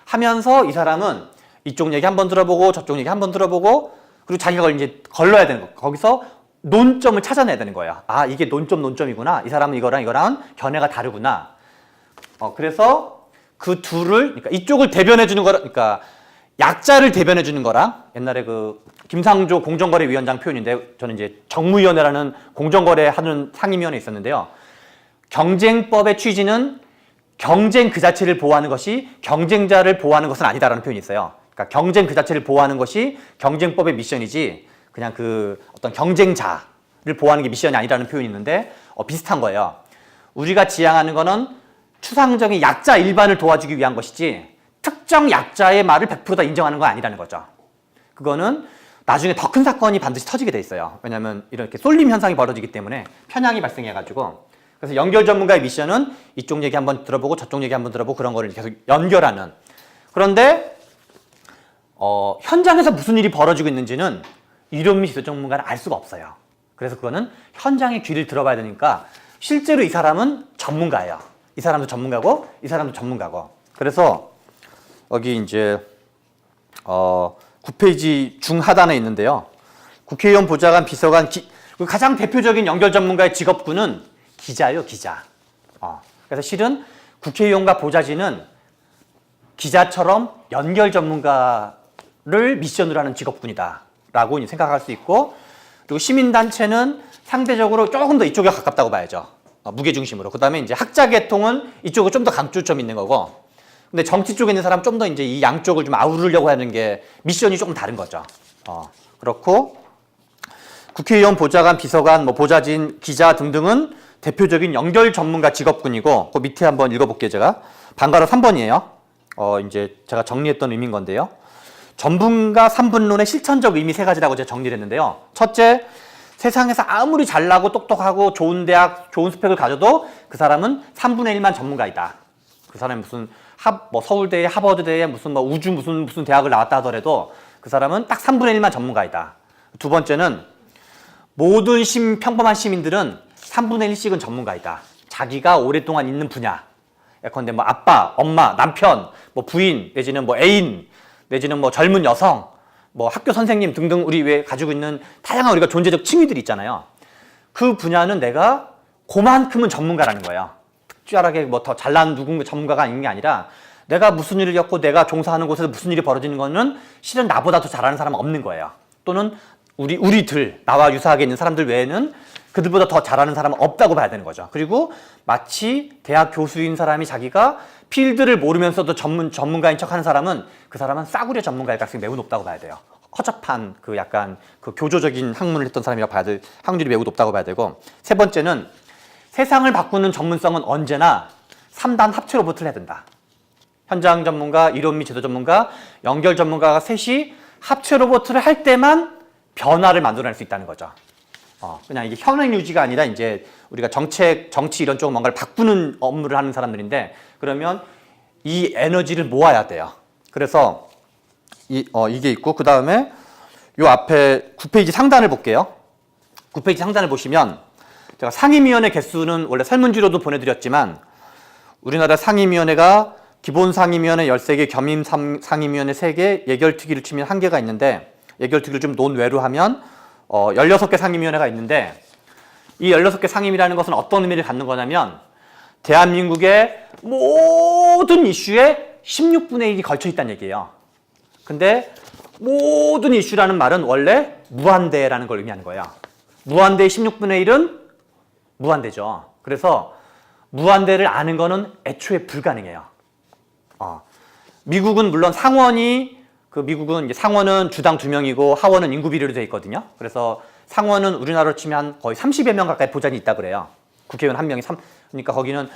[SPEAKER 1] 하면서 이 사람은 이쪽 얘기 한번 들어보고 저쪽 얘기 한번 들어보고 그리고 자기가 그걸 이제 걸러야 되는 거. 거기서 논점을 찾아내야 되는 거예요. 아, 이게 논점이구나. 이 사람은 이거랑 견해가 다르구나. 그래서 그 둘을, 그러니까 이쪽을 대변해 주는 거랑, 그러니까 약자를 대변해 주는 거랑 옛날에 그 김상조 공정거래위원장 표현인데 저는 이제 정무위원회라는 공정거래 하는 상임위원회 있었는데요. 경쟁법의 취지는 경쟁 그 자체를 보호하는 것이 경쟁자를 보호하는 것은 아니다라는 표현이 있어요. 그러니까 경쟁 그 자체를 보호하는 것이 경쟁법의 미션이지 그냥 그 어떤 경쟁자를 보호하는 게 미션이 아니라는 표현이 있는데 비슷한 거예요. 우리가 지향하는 거는 추상적인 약자 일반을 도와주기 위한 것이지 특정 약자의 말을 100%다 인정하는 건 아니라는 거죠. 그거는 나중에 더 큰 사건이 반드시 터지게 돼 있어요. 왜냐하면 이렇게 쏠림 현상이 벌어지기 때문에 편향이 발생해가지고 그래서 연결 전문가의 미션은 이쪽 얘기 한번 들어보고 저쪽 얘기 한번 들어보고 그런 거를 계속 연결하는. 그런데 현장에서 무슨 일이 벌어지고 있는지는 이론 및 지도 전문가는 알 수가 없어요. 그래서 그거는 현장의 귀를 들어봐야 되니까 실제로 이 사람은 전문가예요. 이 사람도 전문가고 이 사람도 전문가고. 그래서 여기 이제 9페이지 중하단에 있는데요. 국회의원 보좌관 비서관 가장 대표적인 연결 전문가의 직업군은 기자예요, 기자. 그래서 실은 국회의원과 보좌진은 기자처럼 연결 전문가를 미션으로 하는 직업군이다라고 생각할 수 있고, 그리고 시민단체는 상대적으로 조금 더 이쪽에 가깝다고 봐야죠. 무게중심으로. 그 다음에 이제 학자 계통은 이쪽으로 좀 더 강조점이 있는 거고, 근데 정치 쪽에 있는 사람 좀 더 이제 이 양쪽을 좀 아우르려고 하는 게 미션이 조금 다른 거죠. 그렇고, 국회의원, 보좌관, 비서관, 뭐 보좌진, 기자 등등은 대표적인 연결 전문가 직업군이고, 그 밑에 한번 읽어볼게요, 제가. 반가로 3번이에요. 이제 제가 정리했던 의미인 건데요. 전문가 3분론의 실천적 의미 3가지라고 제가 정리를 했는데요. 첫째, 세상에서 아무리 잘나고 똑똑하고 좋은 대학, 좋은 스펙을 가져도 그 사람은 3분의 1만 전문가이다. 그 사람이 무슨 뭐 서울대에, 하버드대에 무슨 뭐 우주 무슨 대학을 나왔다 하더라도 그 사람은 딱 3분의 1만 전문가이다. 두 번째는 모든 평범한 시민들은 3분의 1씩은 전문가이다. 자기가 오랫동안 있는 분야. 예컨대 뭐 아빠, 엄마, 남편, 뭐 부인, 내지는 뭐 애인, 내지는 뭐 젊은 여성, 뭐 학교 선생님 등등 우리 왜 가지고 있는 다양한 우리가 존재적 칭의들이 있잖아요. 그 분야는 내가 그만큼은 전문가라는 거예요. 특별하게 뭐 더 잘난 누군가 전문가가 있는 게 아니라 내가 무슨 일을 겪고 내가 종사하는 곳에서 무슨 일이 벌어지는 거는 실은 나보다 더 잘하는 사람은 없는 거예요. 또는 우리들, 나와 유사하게 있는 사람들 외에는 그들보다 더 잘하는 사람은 없다고 봐야 되는 거죠. 그리고 마치 대학 교수인 사람이 자기가 필드를 모르면서도 전문가인 척 하는 사람은 그 사람은 싸구려 전문가일 가능성이 매우 높다고 봐야 돼요. 허접한 그 약간 그 교조적인 학문을 했던 사람이라고 봐야 될 확률이 매우 높다고 봐야 되고, 세 번째는 세상을 바꾸는 전문성은 언제나 3단 합체로부터 해야 된다. 현장 전문가, 이론 및 제도 전문가, 연결 전문가가 셋이 합체 로봇을 할 때만 변화를 만들어낼 수 있다는 거죠. 그냥 이게 현행 유지가 아니라 이제 우리가 정치 이런 쪽 뭔가를 바꾸는 업무를 하는 사람들인데, 그러면 이 에너지를 모아야 돼요. 그래서 이게 있고, 그 다음에 요 앞에 9페이지 상단을 볼게요. 9페이지 상단을 보시면 제가 상임위원회 개수는 원래 설문지로도 보내드렸지만, 우리나라 상임위원회가 기본 상임위원회 13개, 겸임 상임위원회 3개, 예결특위를 치면 1개가 있는데, 예결특위를 좀 논외로 하면 16개 상임위원회가 있는데, 이 16개 상임이라는 것은 어떤 의미를 갖는 거냐면 대한민국의 모든 이슈에 16분의 1이 걸쳐 있다는 얘기예요. 근데 모든 이슈라는 말은 원래 무한대라는 걸 의미하는 거예요. 무한대의 16분의 1은 무한대죠. 그래서 무한대를 아는 거는 애초에 불가능해요. 미국은 물론 미국은 이제 상원은 주당 2명이고 하원은 인구 비례로 되어 있거든요. 그래서 상원은 우리나라로 치면 거의 30여 명 가까이 보좌진이 있다 그래요. 국회의원 1명이 그러니까 거기는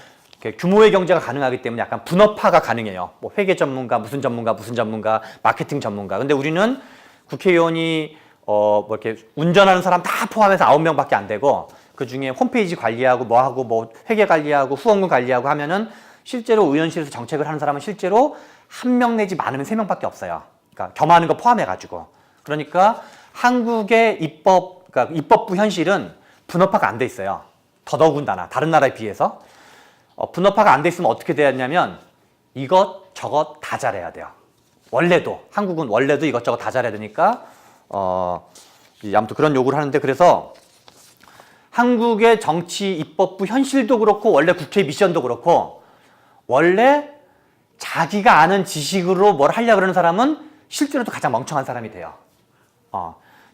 [SPEAKER 1] 규모의 경제가 가능하기 때문에 약간 분업화가 가능해요. 뭐 회계 전문가, 무슨 전문가, 마케팅 전문가. 근데 우리는 국회의원이 뭐 이렇게 운전하는 사람 다 포함해서 9명밖에 안 되고, 그 중에 홈페이지 관리하고 뭐 회계 관리하고 후원금 관리하고 하면은 실제로 의원실에서 정책을 하는 사람은 실제로 1명 내지 많으면 3명밖에 없어요. 그러니까 겸하는 거 포함해가지고. 그러니까 한국의 그러니까 입법부 현실은 분업화가 안 돼 있어요. 더더군다나 다른 나라에 비해서. 분업화가 안 돼 있으면 어떻게 되었냐면 이것저것 다 잘해야 돼요. 한국은 원래도 이것저것 다 잘해야 되니까 아무튼 그런 요구를 하는데, 그래서 한국의 정치 입법부 현실도 그렇고 원래 국회 미션도 그렇고, 원래 자기가 아는 지식으로 뭘 하려고 그러는 사람은 실제로도 가장 멍청한 사람이 돼요.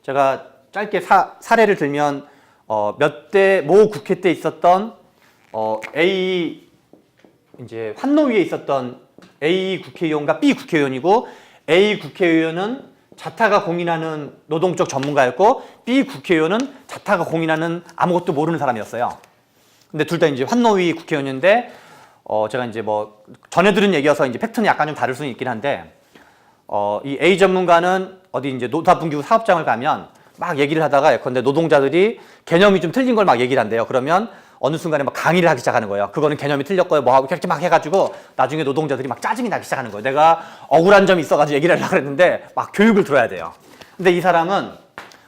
[SPEAKER 1] 제가 짧게 사례를 들면 모 국회 때 있었던 이제 환노위에 있었던 A 국회의원과 B 국회의원이고, A 국회의원은 자타가 공인하는 노동적 전문가였고, B 국회의원은 자타가 공인하는 아무것도 모르는 사람이었어요. 근데 둘 다 이제 환노위 국회의원인데, 제가 이제 뭐 전에 들은 얘기여서 이제 팩트는 약간 좀 다를 수는 있긴 한데, 이 A 전문가는 어디 이제 노사분기구 사업장을 가면 막 얘기를 하다가 예컨대 노동자들이 개념이 좀 틀린 걸 막 얘기를 한대요. 그러면 어느 순간에 막 강의를 하기 시작하는 거예요. 그거는 개념이 틀렸고요. 뭐 하고 이렇게 막 해가지고 나중에 노동자들이 막 짜증이 나기 시작하는 거예요. 내가 억울한 점이 있어가지고 얘기를 하려고 그랬는데 막 교육을 들어야 돼요. 근데 이 사람은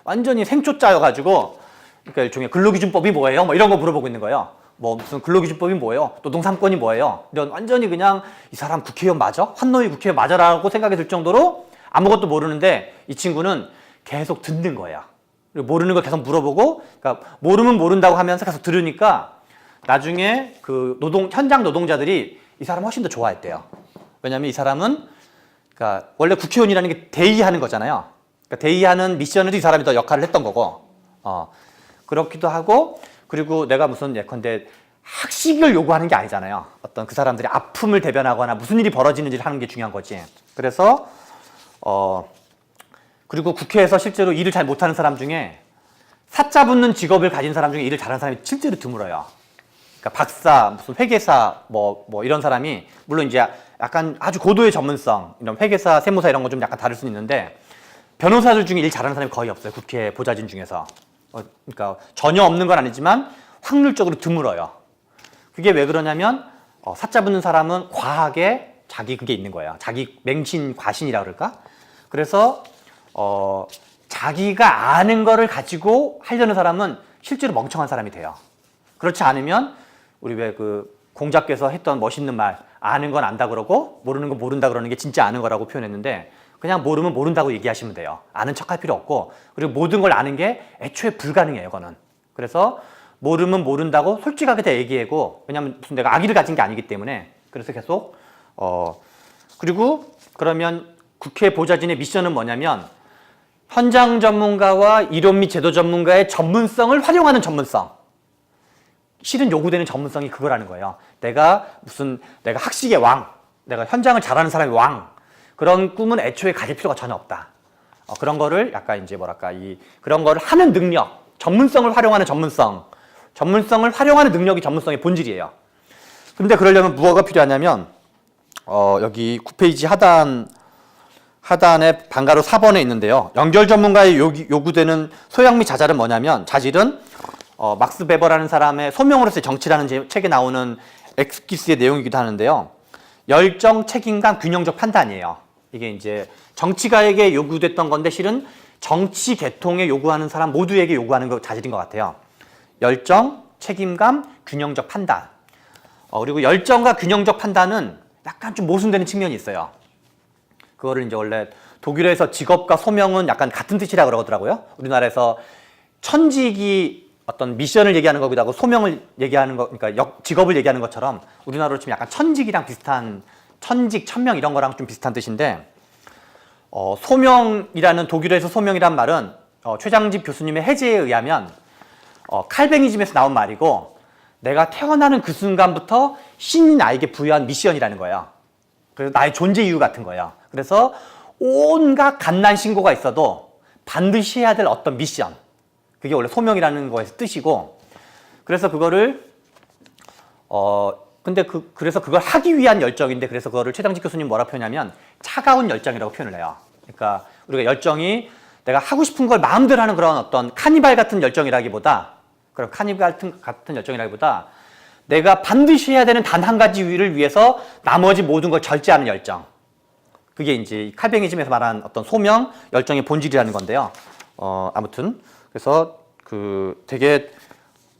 [SPEAKER 1] 완전히 생초짜여가지고, 그러니까 일종의 근로기준법이 뭐예요? 뭐 이런 거 물어보고 있는 거예요. 뭐 무슨 근로기준법이 뭐예요? 노동삼권이 뭐예요? 이런 완전히 그냥 이 사람 국회의원 맞아? 환노위 국회의원 맞아라고 생각이 들 정도로 아무것도 모르는데, 이 친구는 계속 듣는 거예요. 그리고 모르는 걸 계속 물어보고, 그러니까 모르면 모른다고 하면서 계속 들으니까 나중에 그 현장 노동자들이 이 사람 훨씬 더 좋아했대요. 왜냐하면 이 사람은 그러니까 원래 국회의원이라는 게 대의하는 거잖아요. 그러니까 대의하는 미션에도 이 사람이 더 역할을 했던 거고, 그렇기도 하고, 그리고 내가 무슨 예컨대 학식을 요구하는 게 아니잖아요. 어떤 그 사람들이 아픔을 대변하거나 무슨 일이 벌어지는지를 하는 게 중요한 거지. 그래서 그리고 국회에서 실제로 일을 잘 못하는 사람 중에 사자 붙는 직업을 가진 사람 중에 일을 잘하는 사람이 실제로 드물어요. 그러니까 박사, 무슨 회계사, 뭐 이런 사람이 물론 이제 약간 아주 고도의 전문성, 이런 회계사, 세무사 이런 거 좀 약간 다를 수는 있는데 변호사들 중에 일 잘하는 사람이 거의 없어요. 국회 보좌진 중에서. 그러니까 전혀 없는 건 아니지만 확률적으로 드물어요. 그게 왜 그러냐면 사자 붙는 사람은 과하게 자기 그게 있는 거예요. 자기 맹신, 과신이라 그럴까? 그래서 자기가 아는 거를 가지고 하려는 사람은 실제로 멍청한 사람이 돼요. 그렇지 않으면 우리 왜 그 공자께서 했던 멋있는 말, 아는 건 안다 그러고 모르는 건 모른다 그러는 게 진짜 아는 거라고 표현했는데, 그냥 모르면 모른다고 얘기하시면 돼요. 아는 척할 필요 없고, 그리고 모든 걸 아는 게 애초에 불가능해요, 이거는. 그래서 모르면 모른다고 솔직하게 다 얘기하고, 왜냐면 무슨 내가 악의를 가진 게 아니기 때문에. 그래서 계속 그리고 그러면 국회 보좌진의 미션은 뭐냐면 현장 전문가와 이론 및 제도 전문가의 전문성을 활용하는 전문성. 실은 요구되는 전문성이 그거라는 거예요. 내가 학식의 왕, 내가 현장을 잘하는 사람의 왕, 그런 꿈은 애초에 가질 필요가 전혀 없다. 그런 거를 약간 이제 뭐랄까, 그런 거를 하는 능력, 전문성을 활용하는 전문성을 활용하는 능력이 전문성의 본질이에요. 근데 그러려면 뭐가 필요하냐면, 여기 9페이지 하단에 방가로 4번에 있는데요. 연결 전문가의 요구되는 소양 및 자질은 뭐냐면, 자질은 막스 베버라는 사람의 소명으로서의 정치라는 책에 나오는 엑스키스의 내용이기도 하는데요. 열정, 책임감, 균형적 판단이에요. 이게 이제 정치가에게 요구됐던 건데 실은 정치 계통에 요구하는 사람 모두에게 요구하는 거 자질인 것 같아요. 열정, 책임감, 균형적 판단. 그리고 열정과 균형적 판단은 약간 좀 모순되는 측면이 있어요. 그거를 이제 원래 독일에서 직업과 소명은 약간 같은 뜻이라 그러더라고요. 우리나라에서 천직이 어떤 미션을 얘기하는 거기도 하고 소명을 얘기하는 거, 그러니까 직업을 얘기하는 것처럼 우리나라로 치면 약간 천직이랑 비슷한, 천직, 천명 이런 거랑 좀 비슷한 뜻인데, 소명이라는, 독일에서 소명이란 말은 최장집 교수님의 해제에 의하면 칼뱅이즘에서 나온 말이고, 내가 태어나는 그 순간부터 신이 나에게 부여한 미션이라는 거예요. 그래서 나의 존재 이유 같은 거예요. 그래서 온갖 갓난 신고가 있어도 반드시 해야 될 어떤 미션, 그게 원래 소명이라는 거에서 뜻이고, 그래서 그거를 그래서 그걸 하기 위한 열정인데, 그래서 그거를 최장직 교수님 뭐라 표현하냐면 차가운 열정이라고 표현을 해요. 그러니까 우리가 열정이 내가 하고 싶은 걸 마음대로 하는 그런 어떤 카니발 같은 열정이라기보다, 그런 카니발 같은 열정이라기보다 내가 반드시 해야 되는 단 한 가지 일을 위해서 나머지 모든 걸 절제하는 열정. 그게 이제 칼뱅이즘에서 말하는 어떤 소명, 열정의 본질이라는 건데요. 아무튼 그래서 되게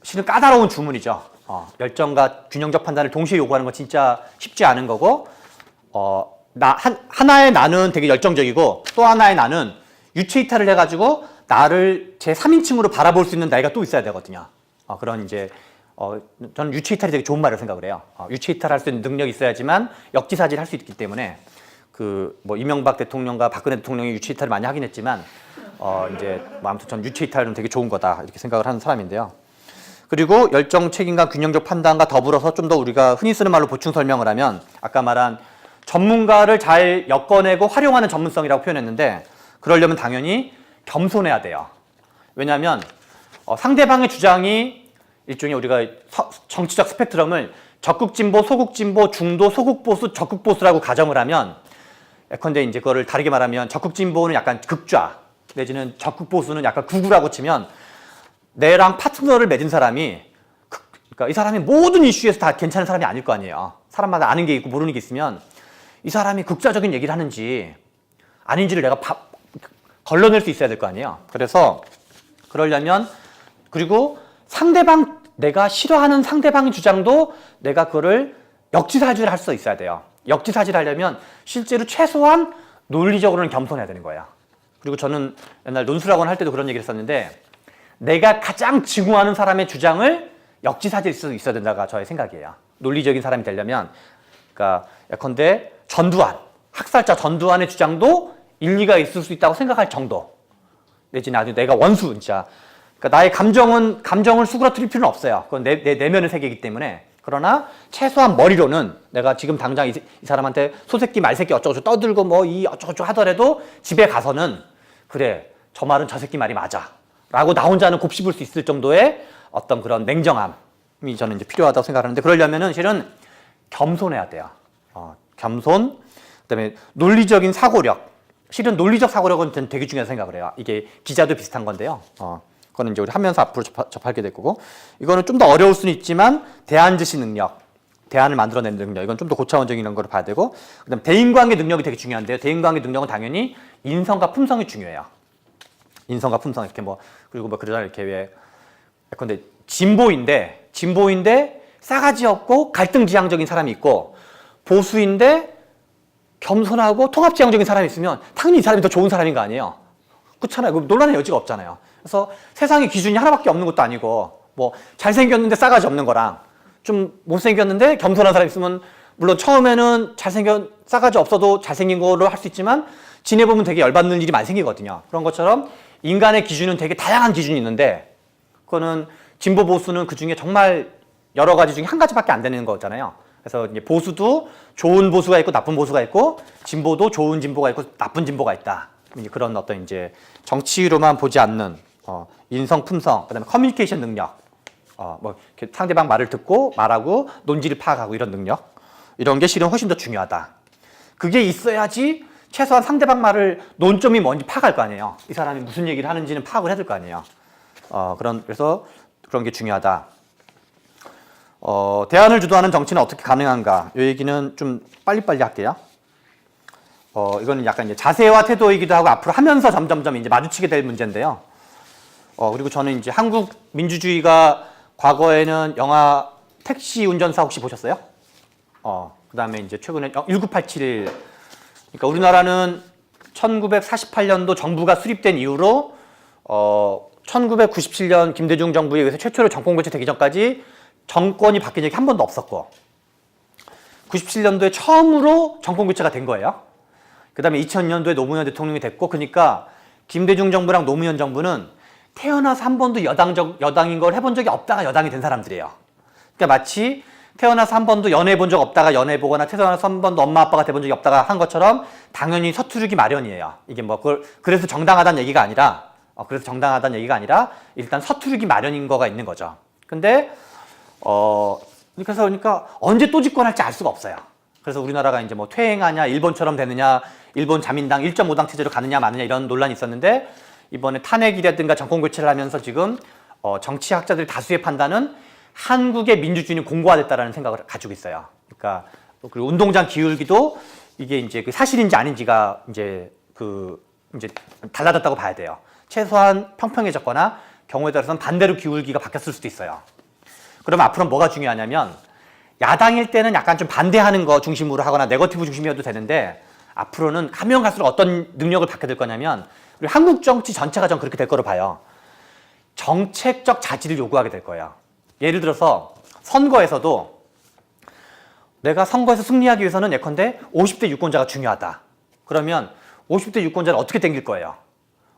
[SPEAKER 1] 실은 까다로운 주문이죠. 열정과 균형적 판단을 동시에 요구하는 건 진짜 쉽지 않은 거고, 하나의 나는 되게 열정적이고 또 하나의 나는 유체이탈을 해가지고 나를 제 3인칭으로 바라볼 수 있는 나이가 또 있어야 되거든요. 그런 이제 저는 유체이탈이 되게 좋은 말이라고 생각을 해요. 유체이탈 할 수 있는 능력이 있어야지만 역지사지를 할 수 있기 때문에, 뭐 이명박 대통령과 박근혜 대통령이 유체이탈을 많이 하긴 했지만 아무튼 전 유체이탈은 되게 좋은 거다 이렇게 생각을 하는 사람인데요. 그리고 열정, 책임감, 균형적 판단과 더불어서 좀 더 우리가 흔히 쓰는 말로 보충 설명을 하면, 아까 말한 전문가를 잘 엮어내고 활용하는 전문성이라고 표현했는데, 그러려면 당연히 겸손해야 돼요. 왜냐하면 상대방의 주장이 일종의 우리가 정치적 스펙트럼을 적극 진보, 소극 진보, 중도, 소극 보수, 적극 보수라고 가정을 하면, 예컨대 이제 그거를 다르게 말하면 적극 진보는 약간 극좌, 내지는 적극 보수는 약간 극우라고 치면, 내랑 파트너를 맺은 사람이 그러니까 이 사람이 모든 이슈에서 다 괜찮은 사람이 아닐 거 아니에요. 사람마다 아는 게 있고 모르는 게 있으면 이 사람이 극좌적인 얘기를 하는지 아닌지를 내가 걸러낼 수 있어야 될 거 아니에요. 그래서 그러려면, 그리고 내가 싫어하는 상대방의 주장도 내가 그거를 역지사지를 할 수 있어야 돼요. 역지사지를 하려면 실제로 최소한 논리적으로는 겸손해야 되는 거예요. 그리고 저는 옛날 논술학원 할 때도 그런 얘기를 했었는데, 내가 가장 증오하는 사람의 주장을 역지사지할 수 있어야 된다가 저의 생각이에요. 논리적인 사람이 되려면. 그러니까 예컨대 전두환, 학살자 전두환의 주장도 일리가 있을 수 있다고 생각할 정도, 내지는 아주 내가 원수, 진짜
[SPEAKER 2] 그러니까 나의 감정을 수그러뜨릴 필요는 없어요. 그건 내 내면의 세계이기 때문에. 그러나 최소한 머리로는 내가 지금 당장 이 사람한테 소새끼 말새끼 어쩌고저쩌고 떠들고 뭐 이 어쩌고저쩌고 하더라도 집에 가서는 그래 저 말은 저 새끼 말이 맞아 라고 나 혼자는 곱씹을 수 있을 정도의 어떤 그런 냉정함이 저는 이제 필요하다고 생각하는데, 그러려면은 실은 겸손해야 돼요. 겸손, 그다음에 논리적인 사고력. 실은 논리적 사고력은 저는 되게 중요하다고 생각을 해요. 이게 기자도 비슷한 건데요. 그거는 이제 우리 하면서 앞으로 접하게 될 거고, 이거는 좀 더 어려울 수는 있지만 대안제시 능력, 대안을 만들어내는 능력, 이건 좀 더 고차원적인 걸 봐야 되고, 그다음에 대인관계 능력이 되게 중요한데요. 대인관계 능력은 당연히 인성과 품성이 중요해요. 인성과 품성 이렇게 뭐 그리고 뭐 그러잖아요. 이렇게 왜 근데 진보인데 싸가지 없고 갈등지향적인 사람이 있고, 보수인데 겸손하고 통합지향적인 사람이 있으면 당연히 이 사람이 더 좋은 사람인 거 아니에요. 그렇잖아요. 논란의 여지가 없잖아요. 그래서 세상에 기준이 하나밖에 없는 것도 아니고, 뭐 잘생겼는데 싸가지 없는 거랑 좀 못생겼는데 겸손한 사람이 있으면 물론 처음에는 싸가지 없어도 잘생긴 거로 할 수 있지만 지내보면 되게 열받는 일이 많이 생기거든요. 그런 것처럼 인간의 기준은 되게 다양한 기준이 있는데, 그거는 진보 보수는 그 중에 정말 여러 가지 중에 한 가지밖에 안 되는 거잖아요. 그래서 이제 보수도 좋은 보수가 있고 나쁜 보수가 있고, 진보도 좋은 진보가 있고 나쁜 진보가 있다. 그런 어떤 이제 정치로만 보지 않는 인성, 품성, 그다음에 커뮤니케이션 능력, 뭐 상대방 말을 듣고 말하고 논지를 파악하고 이런 능력, 이런 게 실은 훨씬 더 중요하다. 그게 있어야지 최소한 상대방 말을 논점이 뭔지 파악할 거 아니에요. 이 사람이 무슨 얘기를 하는지는 파악을 해야 될 거 아니에요. 그래서 그런 게 중요하다. 대안을 주도하는 정치는 어떻게 가능한가? 이 얘기는 좀 빨리빨리 할게요. 이거는 약간 이제 자세와 태도이기도 하고 앞으로 하면서 점점점 이제 마주치게 될 문제인데요. 그리고 저는 이제 한국 민주주의가 과거에는 영화 택시 운전사 혹시 보셨어요? 그 다음에 이제 최근에 1987, 그러니까 우리나라는 1948년도 정부가 수립된 이후로 1997년 김대중 정부에 의해서 최초로 정권 교체되기 전까지 정권이 바뀐 적이 한 번도 없었고, 97년도에 처음으로 정권 교체가 된 거예요. 그 다음에 2000년도에 노무현 대통령이 됐고, 그러니까 김대중 정부랑 노무현 정부는 태어나서 한 번도 여당인 걸 해본 적이 없다가 여당이 된 사람들이에요. 그러니까 마치 태어나서 한 번도 연애 본 적 없다가 연애 보거나 태어나서 한 번도 엄마 아빠가 돼본 적이 없다가 한 것처럼 당연히 서투르기 마련이에요. 이게 뭐 그래서 정당하다는 얘기가 아니라 일단 서투르기 마련인 거가 있는 거죠. 근데 그러니까 언제 또 집권할지 알 수가 없어요. 그래서 우리나라가 이제 뭐 퇴행하냐, 일본처럼 되느냐, 일본 자민당 1.5당 체제로 가느냐 마느냐 이런 논란이 있었는데, 이번에 탄핵이라든가 정권 교체를 하면서 지금 정치학자들 다수의 판단은 한국의 민주주의는 공고화됐다라는 생각을 가지고 있어요. 그러니까 그리고 운동장 기울기도 이게 이제 그 사실인지 아닌지가 이제 달라졌다고 봐야 돼요. 최소한 평평해졌거나 경우에 따라서는 반대로 기울기가 바뀌었을 수도 있어요. 그러면 앞으로 뭐가 중요하냐면, 야당일 때는 약간 좀 반대하는 거 중심으로 하거나 네거티브 중심이어도 되는데, 앞으로는 가면 갈수록 어떤 능력을 갖게 될 거냐면, 우리 한국 정치 전체가 전 그렇게 될 거로 봐요. 정책적 자질을 요구하게 될 거예요. 예를 들어서 선거에서도 내가 선거에서 승리하기 위해서는 예컨대 50대 유권자가 중요하다. 그러면 50대 유권자를 어떻게 땡길 거예요?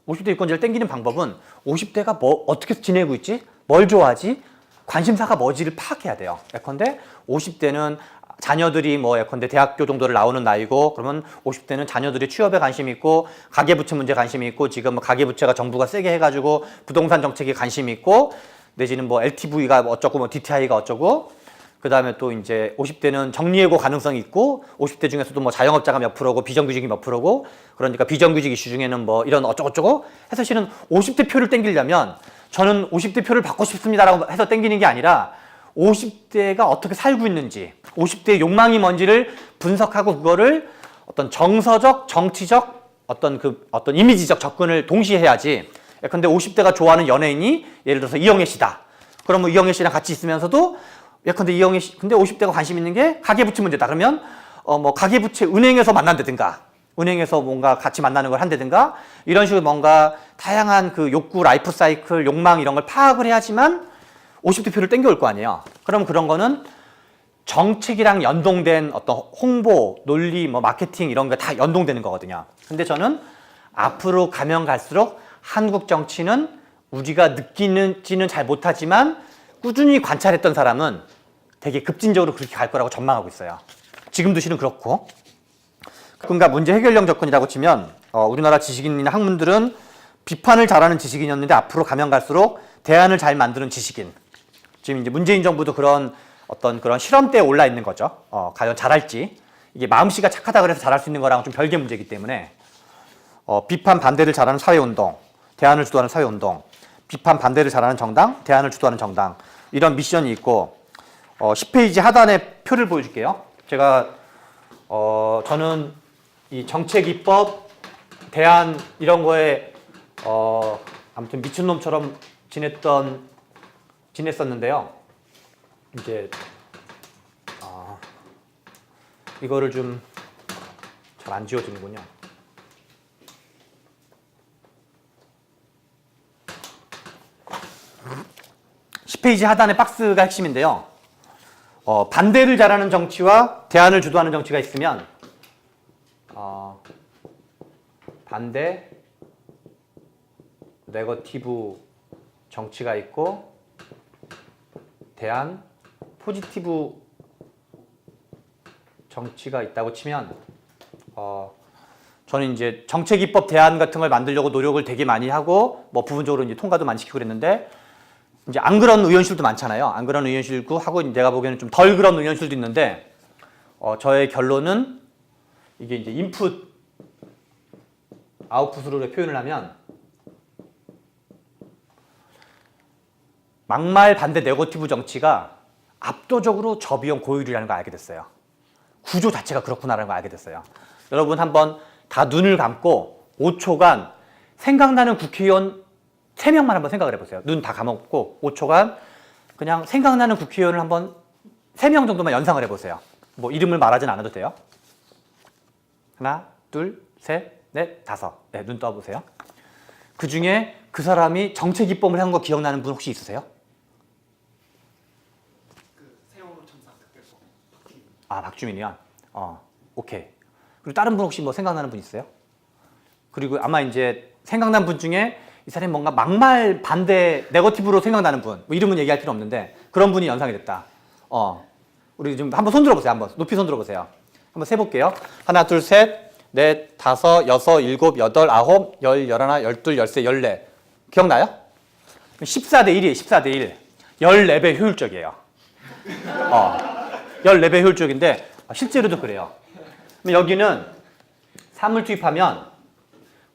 [SPEAKER 2] 50대 유권자를 땡기는 방법은 50대가 어떻게 지내고 있지? 뭘 좋아하지? 관심사가 뭐지를 파악해야 돼요. 예컨대 50대는 자녀들이 뭐 예컨대 대학교 정도를 나오는 나이고, 그러면 50대는 자녀들이 취업에 관심이 있고, 가계부채 문제 관심이 있고, 지금 뭐 가계부채가 정부가 세게 해가지고 부동산 정책에 관심이 있고, 내지는 뭐 LTV가 어쩌고 뭐 DTI가 어쩌고, 그 다음에 또 이제 50대는 정리해고 가능성이 있고, 50대 중에서도 뭐 자영업자가 몇 프로고 비정규직이 몇 프로고, 그러니까 비정규직 이슈 중에는 뭐 이런 어쩌고저쩌고 해서 실은 50대 표를 땡기려면 저는 50대 표를 받고 싶습니다라고 해서 땡기는 게 아니라 50대가 어떻게 살고 있는지, 50대의 욕망이 뭔지를 분석하고 그거를 어떤 정서적, 정치적, 어떤 이미지적 접근을 동시에 해야지. 근데 50대가 좋아하는 연예인이 예를 들어서 이영애 씨다. 그러면 이영애 씨랑 같이 있으면서도 예컨대 이영애 씨, 근데 50대가 관심 있는 게 가계부채 문제다. 그러면 뭐 가계부채 은행에서 만난다든가, 은행에서 뭔가 같이 만나는 걸 한다든가, 이런 식으로 뭔가 다양한 그 욕구, 라이프 사이클, 욕망 이런 걸 파악을 해야지만 50대 표를 땡겨올 거 아니에요. 그럼 그런 거는 정책이랑 연동된 어떤 홍보, 논리, 뭐 마케팅 이런 게 다 연동되는 거거든요. 근데 저는 앞으로 가면 갈수록 한국 정치는 우리가 느끼는지는 잘 못하지만 꾸준히 관찰했던 사람은 되게 급진적으로 그렇게 갈 거라고 전망하고 있어요. 지금도 실은 그렇고. 그러니까 문제 해결형 접근이라고 치면 우리나라 지식인이나 학문들은 비판을 잘하는 지식인이었는데 앞으로 가면 갈수록 대안을 잘 만드는 지식인. 지금 이제 문재인 정부도 그런 어떤 그런 실험대에 올라 있는 거죠. 과연 잘할지. 이게 마음씨가 착하다 그래서 잘할 수 있는 거랑은 좀 별개 문제이기 때문에 비판 반대를 잘하는 사회운동, 대안을 주도하는 사회운동, 비판 반대를 잘하는 정당, 대안을 주도하는 정당 이런 미션이 있고 10페이지 하단에 표를 보여줄게요. 제가 저는 이 정책 입법, 대안 이런 거에 아무튼 미친놈처럼 지냈었는데요. 이제 이거를 좀 잘 안 지워지는군요. 페이지 하단의 박스가 핵심인데요. 반대를 잘하는 정치와 대안을 주도하는 정치가 있으면 반대, 네거티브 정치가 있고 대안, 포지티브 정치가 있다고 치면 저는 이제 정책 입법 대안 같은 걸 만들려고 노력을 되게 많이 하고 뭐 부분적으로 이제 통과도 많이 시키고 그랬는데 이제 안 그런 의원실도 많잖아요. 안 그런 의원실도 하고 내가 보기에는 좀 덜 그런 의원실도 있는데 저의 결론은 이게 이제 인풋 아웃풋으로 표현을 하면 막말 반대 네거티브 정치가 압도적으로 저비용 고율이라는 걸 알게 됐어요. 구조 자체가 그렇구나라는 걸 알게 됐어요. 여러분 한번 다 눈을 감고 5초간 생각나는 국회의원 3명만 한번 생각을 해보세요. 눈 다 감았고 5초간 그냥 생각나는 국회의원을 한번 3명 정도만 연상을 해보세요. 뭐 이름을 말하진 않아도 돼요. 하나, 둘, 셋, 넷, 다섯. 네, 눈 떠보세요. 그 중에 그 사람이 정책 입법을 한 거 기억나는 분 혹시 있으세요?
[SPEAKER 3] 그 세월호 참사 특별법 박주민.
[SPEAKER 2] 아, 박주민이요? 오케이. 그리고 다른 분 혹시 뭐 생각나는 분 있어요? 그리고 아마 이제 생각난 분 중에 이 사람이 뭔가 막말 반대 네거티브로 생각나는 분, 뭐 이름은 얘기할 필요 없는데 그런 분이 연상이 됐다. 우리 좀 한번 손 들어보세요. 한번 높이 손 들어보세요. 한번 세볼게요. 하나, 둘, 셋, 넷, 다섯, 여섯, 일곱, 여덟, 아홉, 열, 열하나, 열둘, 열세, 열네. 기억나요? 14대 1이에요. 14대 1. 14배 효율적이에요. 14배 효율적인데 실제로도 그래요. 여기는 3을 투입하면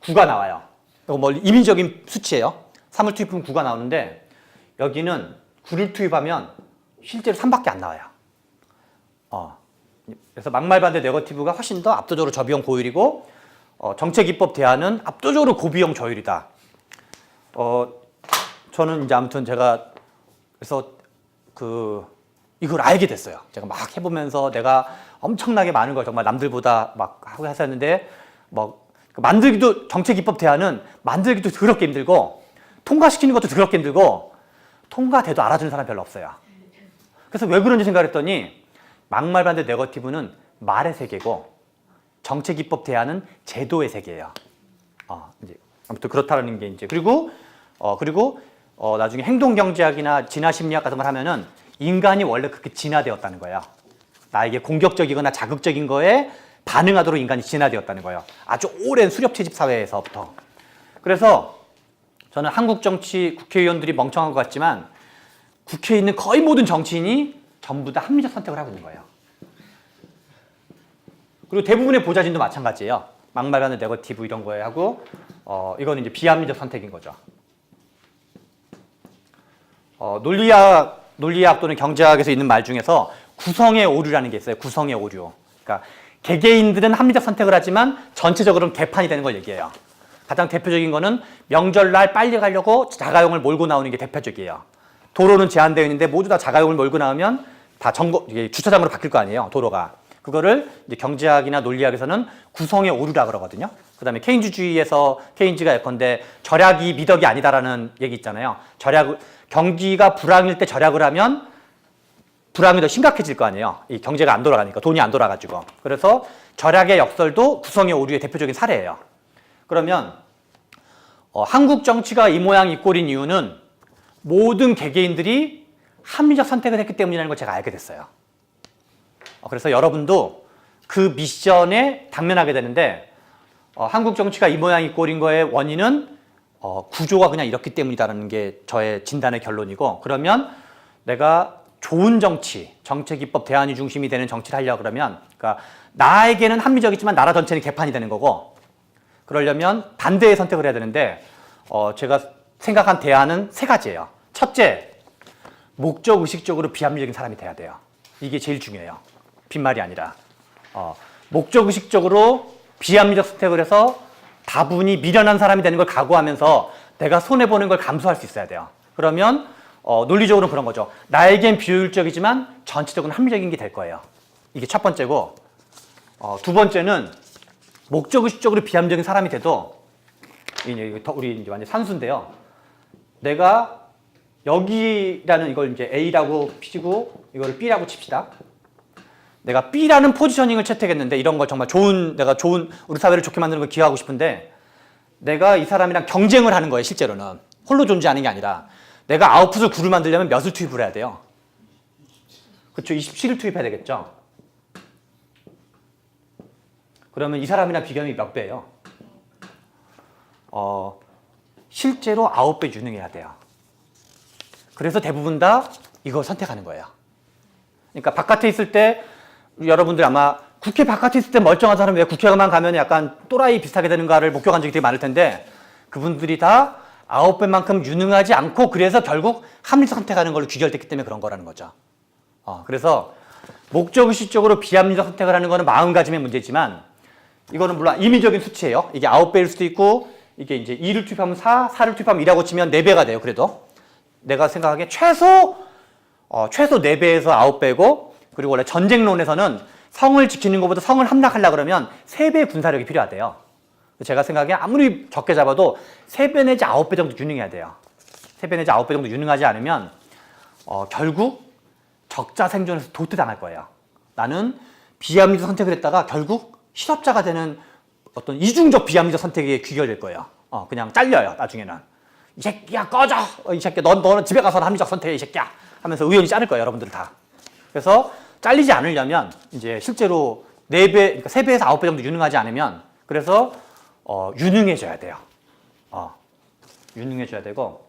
[SPEAKER 2] 9가 나와요. 이거 뭐 임의적인 수치예요. 3을 투입하면 9가 나오는데 여기는 9를 투입하면 실제로 3밖에 안 나와요. 그래서 막말 반대 네거티브가 훨씬 더 압도적으로 저비용 고율이고 정책 입법 대안은 압도적으로 고비용 저율이다. 저는 이제 아무튼 제가 그래서 이걸 알게 됐어요. 제가 막 해보면서 내가 엄청나게 많은 걸 정말 남들보다 막 하고 했었는데 만들기도 정책 입법 대안은 만들기도 더럽게 힘들고 통과시키는 것도 더럽게 힘들고 통과돼도 알아주는 사람 별로 없어요. 그래서 왜 그런지 생각했더니 막말 반대 네거티브는 말의 세계고 정책 입법 대안은 제도의 세계예요. 이제 아무튼 그렇다는 게 이제 그리고 나중에 행동 경제학이나 진화 심리학 같은 걸 하면은 인간이 원래 그렇게 진화되었다는 거예요. 나에게 공격적이거나 자극적인 거에 반응하도록 인간이 진화되었다는 거예요. 아주 오랜 수렵 채집 사회에서부터. 그래서 저는 한국 정치 국회의원들이 멍청한 것 같지만 국회에 있는 거의 모든 정치인이 전부 다 합리적 선택을 하고 있는 거예요. 그리고 대부분의 보좌진도 마찬가지예요. 막말 반대 네거티브 이런 거에 하고 이거는 이제 비합리적 선택인 거죠. 논리학 또는 경제학에서 있는 말 중에서 구성의 오류라는 게 있어요. 구성의 오류. 그러니까 개개인들은 합리적 선택을 하지만 전체적으로는 개판이 되는 걸 얘기해요. 가장 대표적인 거는 명절날 빨리 가려고 자가용을 몰고 나오는 게 대표적이에요. 도로는 제한되어 있는데 모두 다 자가용을 몰고 나오면 다 주차장으로 바뀔 거 아니에요. 도로가. 그거를 이제 경제학이나 논리학에서는 구성의 오류라 그러거든요. 그다음에 케인즈주의에서 케인즈가 예컨대 절약이 미덕이 아니다라는 얘기 있잖아요. 경기가 불황일 때 절약을 하면 불황이 더 심각해질 거 아니에요. 이 경제가 안 돌아가니까 돈이 안 돌아가지고. 그래서 절약의 역설도 구성의 오류의 대표적인 사례예요. 그러면 한국 정치가 이 모양 이 꼴인 이유는 모든 개개인들이 합리적 선택을 했기 때문이라는 걸 제가 알게 됐어요. 그래서 여러분도 그 미션에 당면하게 되는데 한국 정치가 이 모양 이 꼴인 거의 원인은 구조가 그냥 이렇기 때문이다라는 게 저의 진단의 결론이고, 그러면 내가 좋은 정치, 정책 입법 대안이 중심이 되는 정치를 하려고 그러면, 그러니까 나에게는 합리적이지만 나라 전체는 개판이 되는 거고, 그러려면 반대의 선택을 해야 되는데 제가 생각한 대안은 세 가지예요. 첫째, 목적 의식적으로 비합리적인 사람이 돼야 돼요. 이게 제일 중요해요. 빈말이 아니라 목적 의식적으로 비합리적 선택을 해서 다분히 미련한 사람이 되는 걸 각오하면서 내가 손해보는 걸 감수할 수 있어야 돼요. 그러면 논리적으로는 그런 거죠. 나에겐 비효율적이지만 전체적으로 합리적인 게 될 거예요. 이게 첫 번째고, 두 번째는 목적의식적으로 비합리적인 사람이 돼도, 우리 이제 완전 산수인데요. 내가 여기라는 이걸 이제 A라고 피고 이거를 B라고 칩시다. 내가 B라는 포지셔닝을 채택했는데, 이런 걸 정말 내가 좋은 우리 사회를 좋게 만드는 걸 기여하고 싶은데, 내가 이 사람이랑 경쟁을 하는 거예요. 실제로는 홀로 존재하는 게 아니라 내가 아웃풋을 9를 만들려면 몇을 투입을 해야 돼요? 그렇죠. 27을 투입해야 되겠죠. 그러면 이 사람이랑 비교하면 몇 배예요? 실제로 9배 유능해야 돼요. 그래서 대부분 다 이걸 선택하는 거예요. 그러니까 바깥에 있을 때 여러분들 아마 국회 바깥에 있을 때 멀쩡한 사람 왜 국회만 가면 약간 또라이 비슷하게 되는가를 목격한 적이 되게 많을 텐데, 그분들이 다 9배만큼 유능하지 않고 그래서 결국 합리적 선택하는 걸로 귀결됐기 때문에 그런 거라는 거죠. 그래서 목적의식적으로 비합리적 선택을 하는 거는 마음가짐의 문제지만, 이거는 물론 임의적인 수치예요. 이게 9배일 수도 있고, 이게 이제 2를 투입하면 4, 4를 투입하면 2라고 치면 4배가 돼요. 그래도 내가 생각하기에 최소 4배에서 9배고, 그리고 원래 전쟁론에서는 성을 지키는 것보다 성을 함락하려고 그러면 3배의 군사력이 필요하대요. 제가 생각하기에 아무리 적게 잡아도 3배 내지 9배 정도 유능해야 돼요. 3배 내지 9배 정도 유능하지 않으면 결국 적자 생존에서 도태당할 거예요. 나는 비합리적 선택을 했다가 결국 실업자가 되는 어떤 이중적 비합리적 선택에 귀결될 거예요. 그냥 잘려요. 나중에는 이 새끼야 꺼져. 이 새끼야 너는 집에 가서 합리적 선택해 이 새끼야 하면서 의원이 자를 거예요. 여러분들 다. 그래서 잘리지 않으려면 이제 실제로 4배, 그러니까 3배에서 9배 정도 유능하지 않으면, 그래서 유능해져야 돼요. 유능해져야 되고,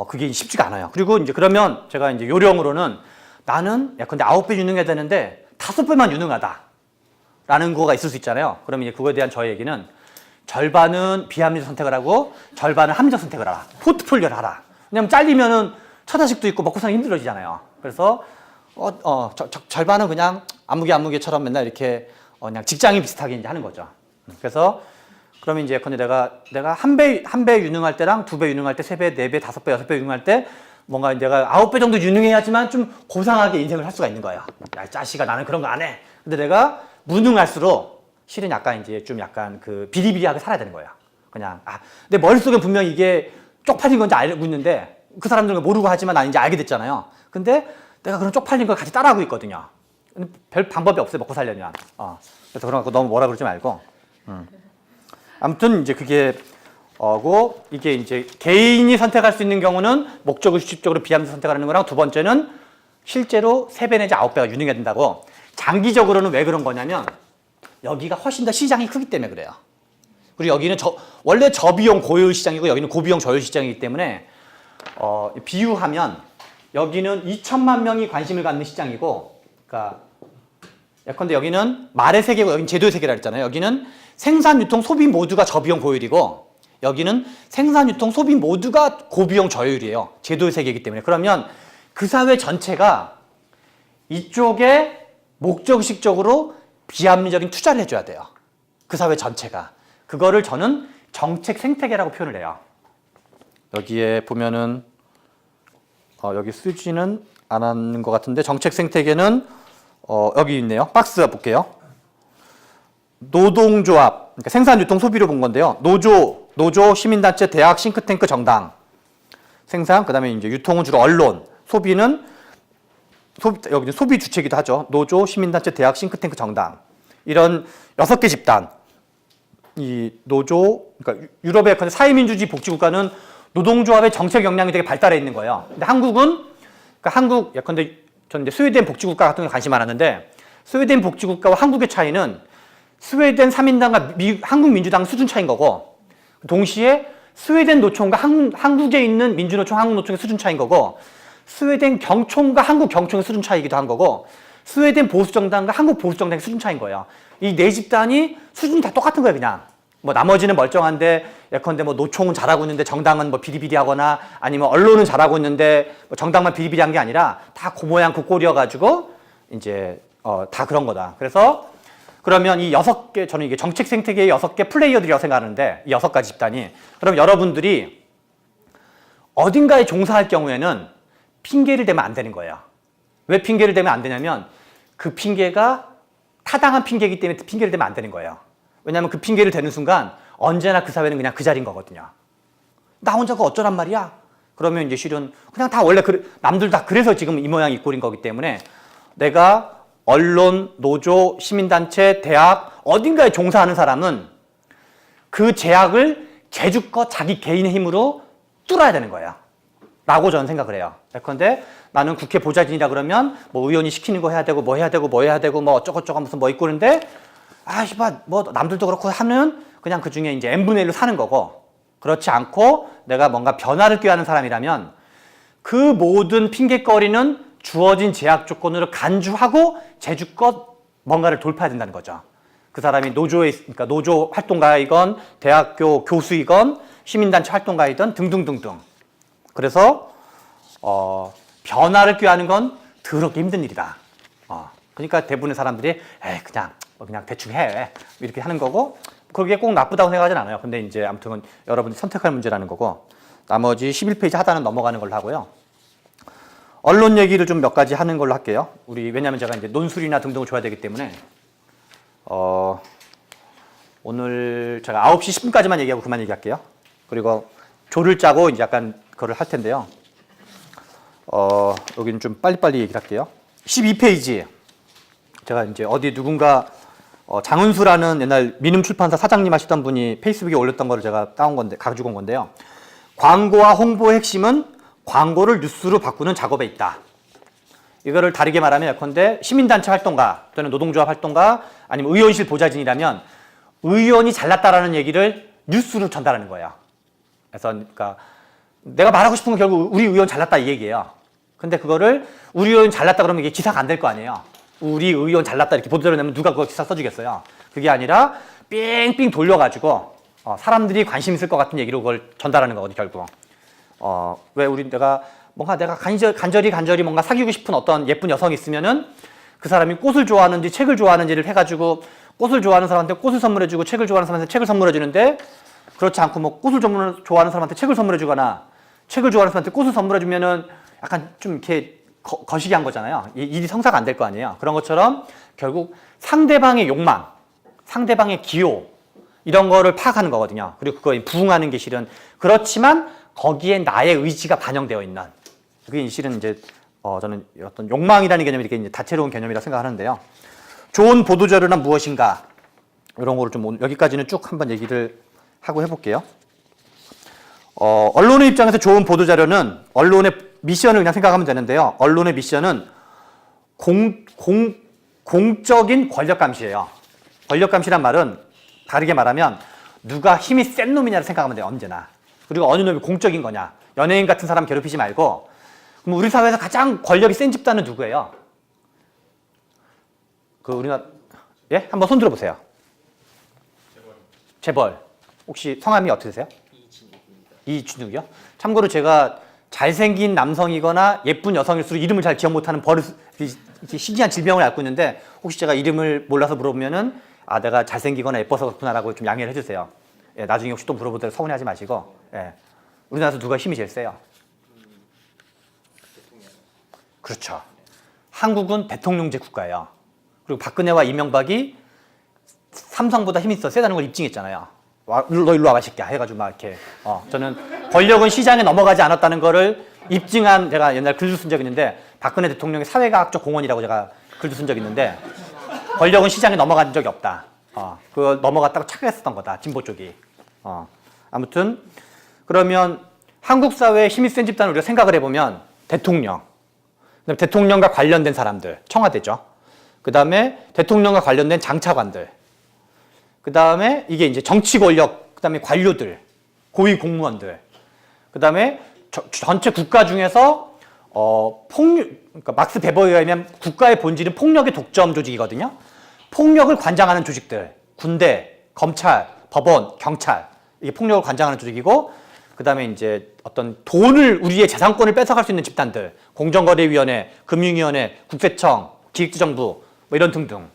[SPEAKER 2] 그게 쉽지가 않아요. 그리고 이제 그러면 제가 이제 요령으로는 나는 예컨대 9배 유능해야 되는데 5배만 유능하다 라는 거가 있을 수 있잖아요. 그러면 이제 그거에 대한 저의 얘기는 절반은 비합리적 선택을 하고 절반은 합리적 선택을 하라. 포트폴리오를 하라. 왜냐면 잘리면은 처자식도 있고 먹고 사기 힘들어지잖아요. 그래서 절반은 그냥 아무개처럼 맨날 이렇게 그냥 직장인 비슷하게 이제 하는 거죠. 그래서 그러면 이제 근데 내가 한 배 유능할 때랑 2배 유능할 때, 3배, 4배, 5배, 6배 유능할 때 뭔가 내가 9배 정도 유능해야지만 좀 고상하게 인생을 할 수가 있는 거야. 야, 이 자식아, 나는 그런 거 안 해. 근데 내가 무능할수록 실은 약간 이제 좀 약간 그 비리비리하게 살아야 되는 거야. 그냥 내 머릿속에 분명히 이게 쪽팔린 건지 알고 있는데 그 사람들은 모르고 하지만 난 이제 알게 됐잖아요. 근데 내가 그런 쪽팔린 걸 같이 따라하고 있거든요. 근데 별 방법이 없어요. 먹고 살려면. 그래서 그런 거 너무 뭐라 그러지 말고. 아무튼 이제 그게 이게 이제 개인이 선택할 수 있는 경우는 목적의식적으로 비합리적 선택을 하는 거랑, 두 번째는 실제로 3배 내지 9배가 유능해야 된다고. 장기적으로는 왜 그런 거냐면 여기가 훨씬 더 시장이 크기 때문에 그래요. 그리고 여기는 원래 저비용 고효율 시장이고 여기는 고비용 저효율 시장이기 때문에 비유하면 여기는 2천만 명이 관심을 갖는 시장이고, 그러니까 예컨대 여기는 말의 세계고 여기는 제도의 세계라 했잖아요. 여기는 생산, 유통, 소비 모두가 저비용 고효율이고 여기는 생산, 유통, 소비 모두가 고비용 저효율이에요. 제도의 세계이기 때문에. 그러면 그 사회 전체가 이쪽에 목적의식적으로 비합리적인 투자를 해줘야 돼요. 그 사회 전체가. 그거를 저는 정책 생태계라고 표현을 해요. 여기에 보면은 여기 쓰지는 않았는 것 같은데, 정책 생태계는 여기 있네요. 박스 볼게요. 노동조합, 그러니까 생산, 유통, 소비로 본 건데요. 노조, 시민단체, 대학, 싱크탱크, 정당. 생산, 그 다음에 이제 유통은 주로 언론, 소비는 여기는 소비 주체이기도 하죠. 노조, 시민단체, 대학, 싱크탱크, 정당. 이런 6개 집단. 이 노조, 그러니까 유럽의 사회민주주의 복지국가는 노동조합의 정책 역량이 되게 발달해 있는 거예요. 근데 한국은, 그러니까 한국, 예컨대 저는 이제 스웨덴 복지국가 같은 게 관심 많았는데, 스웨덴 복지국가와 한국의 차이는 스웨덴 3인당과 한국 민주당 수준 차이인 거고, 동시에 스웨덴 노총과 한국에 있는 민주노총, 한국노총의 수준 차이인 거고, 스웨덴 경총과 한국 경총의 수준 차이기도 한 거고, 스웨덴 보수정당과 한국 보수정당의 수준 차이인 거예요. 이 네 집단이 수준이 다 똑같은 거예요, 그냥. 뭐 나머지는 멀쩡한데 예컨대 뭐 노총은 잘하고 있는데 정당은 뭐 비리비리하거나 아니면 언론은 잘하고 있는데 뭐 정당만 비리비리한 게 아니라 다 그 모양 그 꼴이어가지고 이제 다 그런 거다. 그래서 그러면 이 6개, 저는 이게 정책 생태계의 6개 플레이어들이라고 생각하는데 이 6가지 집단이, 그럼 여러분들이 어딘가에 종사할 경우에는 핑계를 대면 안 되는 거예요. 왜 핑계를 대면 안 되냐면 그 핑계가 타당한 핑계이기 때문에 핑계를 대면 안 되는 거예요. 왜냐하면 그 핑계를 대는 순간 언제나 그 사회는 그냥 그 자리인 거거든요. 나 혼자가 어쩌란 말이야? 그러면 이제 실은 그냥 다 원래 남들 다 그래서 지금 이 모양 이 꼴인 거기 때문에 내가 언론, 노조, 시민단체, 대학 어딘가에 종사하는 사람은 그 제약을 제주껏 자기 개인의 힘으로 뚫어야 되는 거예요. 라고 저는 생각을 해요. 예컨대 나는 국회 보좌진이라 그러면 뭐 의원이 시키는 거 해야 되고 뭐 해야 되고 뭐 해야 되고 뭐 어쩌고저쩌고 무슨 뭐 있고 그런데 씨발 뭐 남들도 그렇고 하면 그냥 그 중에 이제 n분의 1로 사는 거고, 그렇지 않고 내가 뭔가 변화를 꾀하는 사람이라면 그 모든 핑계거리는 주어진 제약 조건으로 간주하고 제주껏 뭔가를 돌파해야 된다는 거죠. 그 사람이 그러니까 노조 활동가이건 대학교 교수이건 시민단체 활동가이든 등등등등. 그래서 변화를 꾀하는 건 더럽게 힘든 일이다. 그러니까 대부분의 사람들이 그냥 대충 해 이렇게 하는 거고, 그게 꼭 나쁘다고 생각하진 않아요. 근데 이제 아무튼 여러분이 선택할 문제라는 거고, 나머지 11페이지 하단은 넘어가는 걸로 하고요. 언론 얘기를 좀 몇 가지 하는 걸로 할게요. 왜냐하면 제가 이제 논술이나 등등을 줘야 되기 때문에 오늘 제가 9시 10분까지만 얘기하고 그만 얘기할게요. 그리고 조를 짜고 이제 약간 그걸 할 텐데요. 여기는 좀 빨리빨리 얘기를 할게요. 12페이지. 제가 이제 어디 누군가 장은수라는 옛날 민음 출판사 사장님 하시던 분이 페이스북에 올렸던 거를 제가 가지고 온 건데요. 광고와 홍보의 핵심은 광고를 뉴스로 바꾸는 작업에 있다. 이거를 다르게 말하면 예컨대 시민단체 활동가 또는 노동조합 활동가 아니면 의원실 보좌진이라면 의원이 잘났다라는 얘기를 뉴스로 전달하는 거예요. 그래서 그러니까 내가 말하고 싶은 건 결국 우리 의원 잘났다 이 얘기예요. 근데 그거를 우리 의원 잘났다 그러면 이게 기사가 안 될 거 아니에요. 우리 의원 잘났다 이렇게 보도자료 내면 누가 그거 기사 써주겠어요. 그게 아니라 삥삥 돌려가지고 사람들이 관심 있을 것 같은 얘기로 그걸 전달하는 거거든요, 결국. 왜 내가 간절히 뭔가 사귀고 싶은 어떤 예쁜 여성이 있으면은 그 사람이 꽃을 좋아하는지 책을 좋아하는지를 해가지고 꽃을 좋아하는 사람한테 꽃을 선물해주고 책을 좋아하는 사람한테 책을 선물해주는데, 그렇지 않고 뭐 꽃을 좋아하는 사람한테 책을 선물해주거나 책을 좋아하는 사람한테 꽃을 선물해주면은 약간 좀 이렇게 거시기한 거잖아요. 일이 성사가 안 될 거 아니에요. 그런 것처럼 결국 상대방의 욕망, 상대방의 기호 이런 거를 파악하는 거거든요. 그리고 그거에 부응하는 게 실은, 그렇지만 거기에 나의 의지가 반영되어 있는, 그게 실은 이제 저는 어떤 욕망이라는 개념이 이렇게 이제 다채로운 개념이라 생각하는데요. 좋은 보도자료란 무엇인가 이런 거를 좀 여기까지는 쭉 한번 얘기를 하고 해볼게요. 언론의 입장에서 좋은 보도자료는 언론의 미션을 그냥 생각하면 되는데요. 언론의 미션은 공적인 권력감시예요. 권력감시란 말은 다르게 말하면 누가 힘이 센 놈이냐를 생각하면 돼요, 언제나. 그리고 어느 놈이 공적인 거냐. 연예인 같은 사람 괴롭히지 말고, 그럼 우리 사회에서 가장 권력이 센 집단은 누구예요? 우리나라, 예? 한번 손 들어보세요. 재벌. 혹시 성함이 어떻게 되세요? 이진욱이요? 참고로 제가 잘생긴 남성이거나 예쁜 여성일수록 이름을 잘 기억 못하는 신기한 질병을 앓고 있는데, 혹시 제가 이름을 몰라서 물어보면은 내가 잘생기거나 예뻐서 그렇구나라고 좀 양해를 해주세요. 예, 나중에 혹시 또 물어보더라도 서운해하지 마시고. 예. 우리나라에서 누가 힘이 제일 세요? 그렇죠. 한국은 대통령제 국가예요. 그리고 박근혜와 이명박이 삼성보다 힘이 세다는 걸 입증했잖아요. 너 일로 와봐 새끼야 해가지고 막 이렇게 저는 권력은 시장에 넘어가지 않았다는 거를 입증한, 제가 옛날 글도 쓴 적이 있는데, 박근혜 대통령의 사회과학적 공헌이라고 제가 글도 쓴 적이 있는데, 권력은 시장에 넘어간 적이 없다. 그걸 넘어갔다고 착각했었던 거다. 진보 쪽이. 아무튼 그러면 한국 사회에 힘이 센 집단을 우리가 생각을 해보면 대통령, 그다음에 대통령과 관련된 사람들, 청와대죠. 그다음에 대통령과 관련된 장차관들, 그다음에 이게 이제 정치 권력, 그다음에 관료들, 고위 공무원들, 그다음에 전체 국가 중에서 그러니까 막스 베버에 의하면 국가의 본질은 폭력의 독점 조직이거든요. 폭력을 관장하는 조직들, 군대, 검찰, 법원, 경찰, 이게 폭력을 관장하는 조직이고, 그다음에 이제 어떤 돈을, 우리의 재산권을 뺏어갈 수 있는 집단들, 공정거래위원회, 금융위원회, 국세청, 기획재정부 뭐 이런 등등,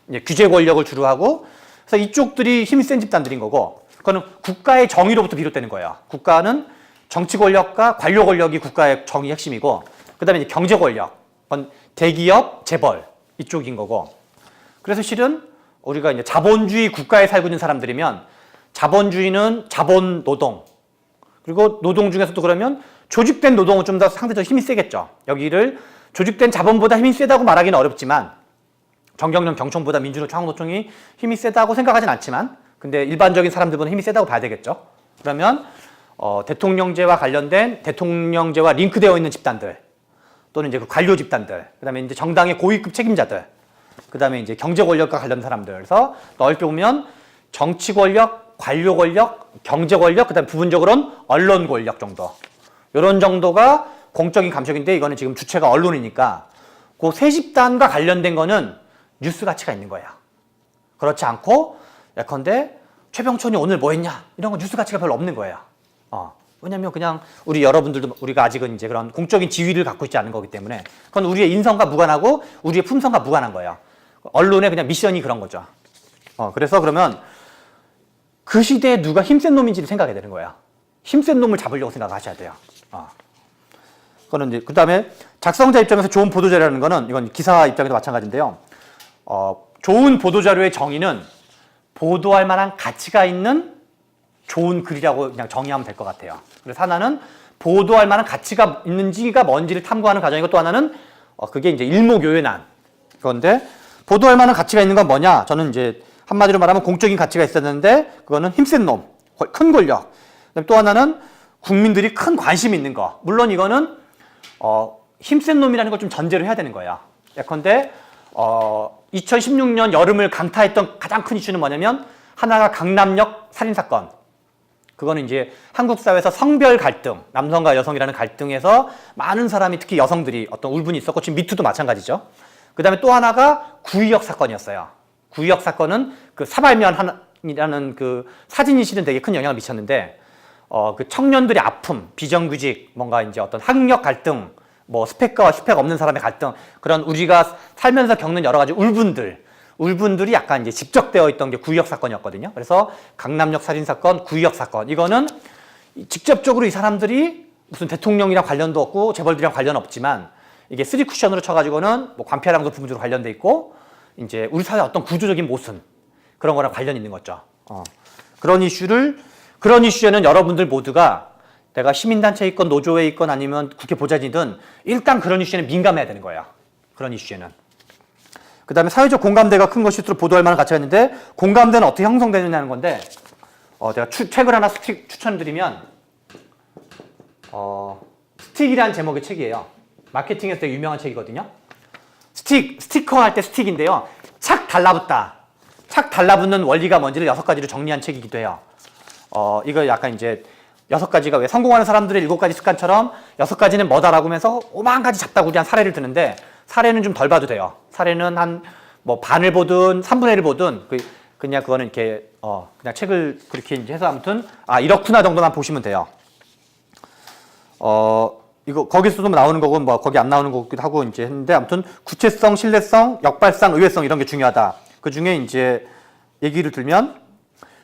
[SPEAKER 2] 이제 규제 권력을 주로 하고, 그래서 이쪽들이 힘이 센 집단들인 거고, 그거는 국가의 정의로부터 비롯되는 거예요. 국가는 정치 권력과 관료 권력이 국가의 정의 핵심이고, 그다음에 이제 경제 권력, 그건 대기업, 재벌 이쪽인 거고. 그래서 실은 우리가 이제 자본주의 국가에 살고 있는 사람들이면 자본주의는 자본 노동, 그리고 노동 중에서도 그러면 조직된 노동은 좀 더 상대적으로 힘이 세겠죠. 여기를 조직된 자본보다 힘이 세다고 말하기는 어렵지만, 정경련 경총보다 민주노총 창업노총이 힘이 세다고 생각하진 않지만, 근데 일반적인 사람들보다 힘이 세다고 봐야 되겠죠. 그러면 대통령제와 관련된, 대통령제와 링크되어 있는 집단들, 또는 이제 그 관료 집단들, 그다음에 이제 정당의 고위급 책임자들, 그다음에 이제 경제 권력과 관련된 사람들. 그래서 넓게 보면 정치 권력, 관료 권력, 경제 권력, 그다음에 부분적으로는 언론 권력 정도. 이런 정도가 공적인 감촉인데, 이거는 지금 주체가 언론이니까 그 세 집단과 관련된 거는 뉴스 가치가 있는 거예요. 그렇지 않고 예컨대 최병촌이 오늘 뭐 했냐 이런 거 뉴스 가치가 별로 없는 거예요. 왜냐면 그냥 우리 여러분들도, 우리가 아직은 이제 그런 공적인 지위를 갖고 있지 않은 거기 때문에 그건 우리의 인성과 무관하고 우리의 품성과 무관한 거예요. 언론의 그냥 미션이 그런 거죠. 그래서 그러면 그 시대에 누가 힘센 놈인지를 생각해야 되는 거예요. 힘센 놈을 잡으려고 생각하셔야 돼요. 그거는 이제 그다음에 작성자 입장에서 좋은 보도 자료라는 거는, 이건 기사 입장에도 마찬가지인데요. 좋은 보도 자료의 정의는 보도할 만한 가치가 있는 좋은 글이라고 그냥 정의하면 될 것 같아요. 그래서 하나는 보도할 만한 가치가 있는지가 뭔지를 탐구하는 과정이고, 또 하나는 그게 이제 일목요연한 그건데, 보도할 만한 가치가 있는 건 뭐냐? 저는 이제 한마디로 말하면 공적인 가치가 있었는데, 그거는 힘센 놈, 큰 권력. 또 하나는 국민들이 큰 관심이 있는 거. 물론 이거는 힘센 놈이라는 걸 좀 전제로 해야 되는 거예요. 예컨대 2016년 여름을 강타했던 가장 큰 이슈는 뭐냐면, 하나가 강남역 살인사건. 그거는 이제 한국 사회에서 성별 갈등, 남성과 여성이라는 갈등에서 많은 사람이, 특히 여성들이 어떤 울분이 있었고, 지금 미투도 마찬가지죠. 그 다음에 또 하나가 구의역 사건이었어요. 구의역 사건은 그 사발면이라는 그 사진이 실은 되게 큰 영향을 미쳤는데, 그 청년들의 아픔, 비정규직, 뭔가 이제 어떤 학력 갈등, 뭐 스펙과 스펙 없는 사람의 갈등, 그런 우리가 살면서 겪는 여러 가지 울분들이 약간 이제 집적되어 있던 게 구의역 사건이었거든요. 그래서 강남역 살인 사건, 구의역 사건, 이거는 직접적으로 이 사람들이 무슨 대통령이랑 관련도 없고 재벌들이랑 관련 없지만, 이게 3쿠션으로 쳐가지고는 뭐 관폐랑도 부분적으로 관련돼 있고, 이제 우리 사회 어떤 구조적인 모순, 그런 거랑 관련이 있는 거죠. 그런 이슈에는 여러분들 모두가, 내가 시민단체에 있건 노조에 있건 아니면 국회 보좌진이든 일단 그런 이슈에는 민감해야 되는 거예요. 그런 이슈에는. 그 다음에 사회적 공감대가 큰 것일수록 보도할 만한 가치가 있는데, 공감대는 어떻게 형성되느냐는 건데, 내가 책을 하나 추천드리면, 스틱이라는 제목의 책이에요. 마케팅에서 되게 유명한 책이거든요. 스티커 할 때 스틱인데요. 착 달라붙다. 착 달라붙는 원리가 뭔지를 6가지로 정리한 책이기도 해요. 이거 약간 이제 6가지가 왜 성공하는 사람들의 7가지 습관처럼 6가지는 뭐다라고 하면서 5만 가지 잡다구리한 사례를 드는데, 사례는 좀 덜 봐도 돼요. 사례는 한 뭐 반을 보든 3분의 1을 보든 그냥 그거는 이렇게 그냥 책을 그렇게 이제 해서 아무튼 이렇구나 정도만 보시면 돼요. 이거 거기서도 나오는 거고 뭐 거기 안 나오는 거기도 하고 이제 했는데, 아무튼 구체성, 신뢰성, 역발상, 의외성 이런 게 중요하다. 그 중에 이제 얘기를 들면,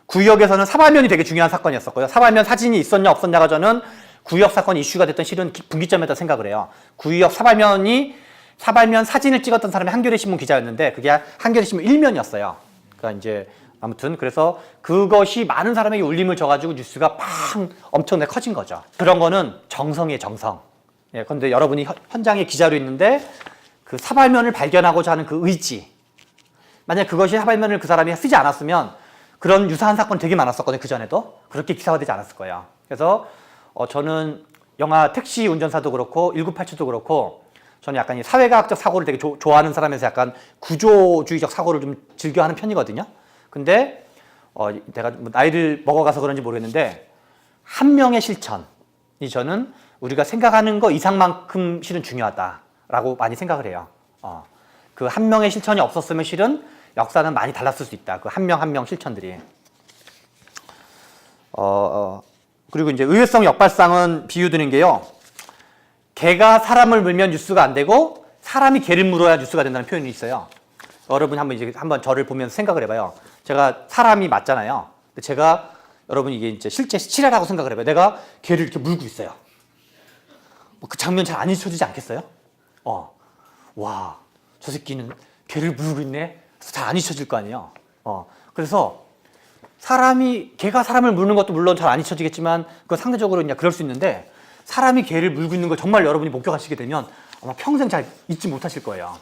[SPEAKER 2] 구의역에서는 사발면이 되게 중요한 사건이었었고요. 사발면 사진이 있었냐 없었냐가 저는 구의역 사건이 이슈가 됐던 실은 분기점이었다 생각을 해요. 구의역 사발면 사진을 찍었던 사람이 한겨레 신문 기자였는데, 그게 한겨레 신문 1면이었어요. 그러니까 이제 아무튼 그래서 그것이 많은 사람에게 울림을 줘가지고 뉴스가 팡 엄청나게 커진 거죠. 그런 거는 정성이에요, 정성. 예, 그런데 여러분이 현장에 기자로 있는데 그 사발면을 발견하고자 하는 그 의지, 만약 그것이 하발면을 그 사람이 쓰지 않았으면 그런 유사한 사건 되게 많았었거든요. 그전에도. 그렇게 기사화되지 않았을 거예요. 그래서 저는 영화 택시 운전사도 그렇고 1987도 그렇고 저는 약간 이 사회과학적 사고를 되게 좋아하는 사람에서 약간 구조주의적 사고를 좀 즐겨하는 편이거든요. 근데 내가 뭐 나이를 먹어가서 그런지 모르겠는데 한 명의 실천이 저는 우리가 생각하는 거 이상만큼 실은 중요하다라고 많이 생각을 해요. 그 한 명의 실천이 없었으면 실은 역사는 많이 달랐을 수 있다. 그 한 명 한 명 실천들이. 그리고 이제 의외성 역발상은 비유 드는 게요. 개가 사람을 물면 뉴스가 안 되고 사람이 개를 물어야 뉴스가 된다는 표현이 있어요. 여러분 한번 저를 보면서 생각을 해봐요. 제가 사람이 맞잖아요. 근데 제가 여러분 이게 이제 실제 실화라고 생각을 해봐요. 내가 개를 이렇게 물고 있어요. 그 장면 잘 안 잊혀지지 않겠어요? 와, 저 새끼는 개를 물고 있네. 잘 안 잊혀질 거 아니에요. 그래서 개가 사람을 물는 것도 물론 잘 안 잊혀지겠지만 그건 상대적으로 그냥 그럴 수 있는데 사람이 개를 물고 있는 걸 정말 여러분이 목격하시게 되면 아마 평생 잘 잊지 못하실 거예요.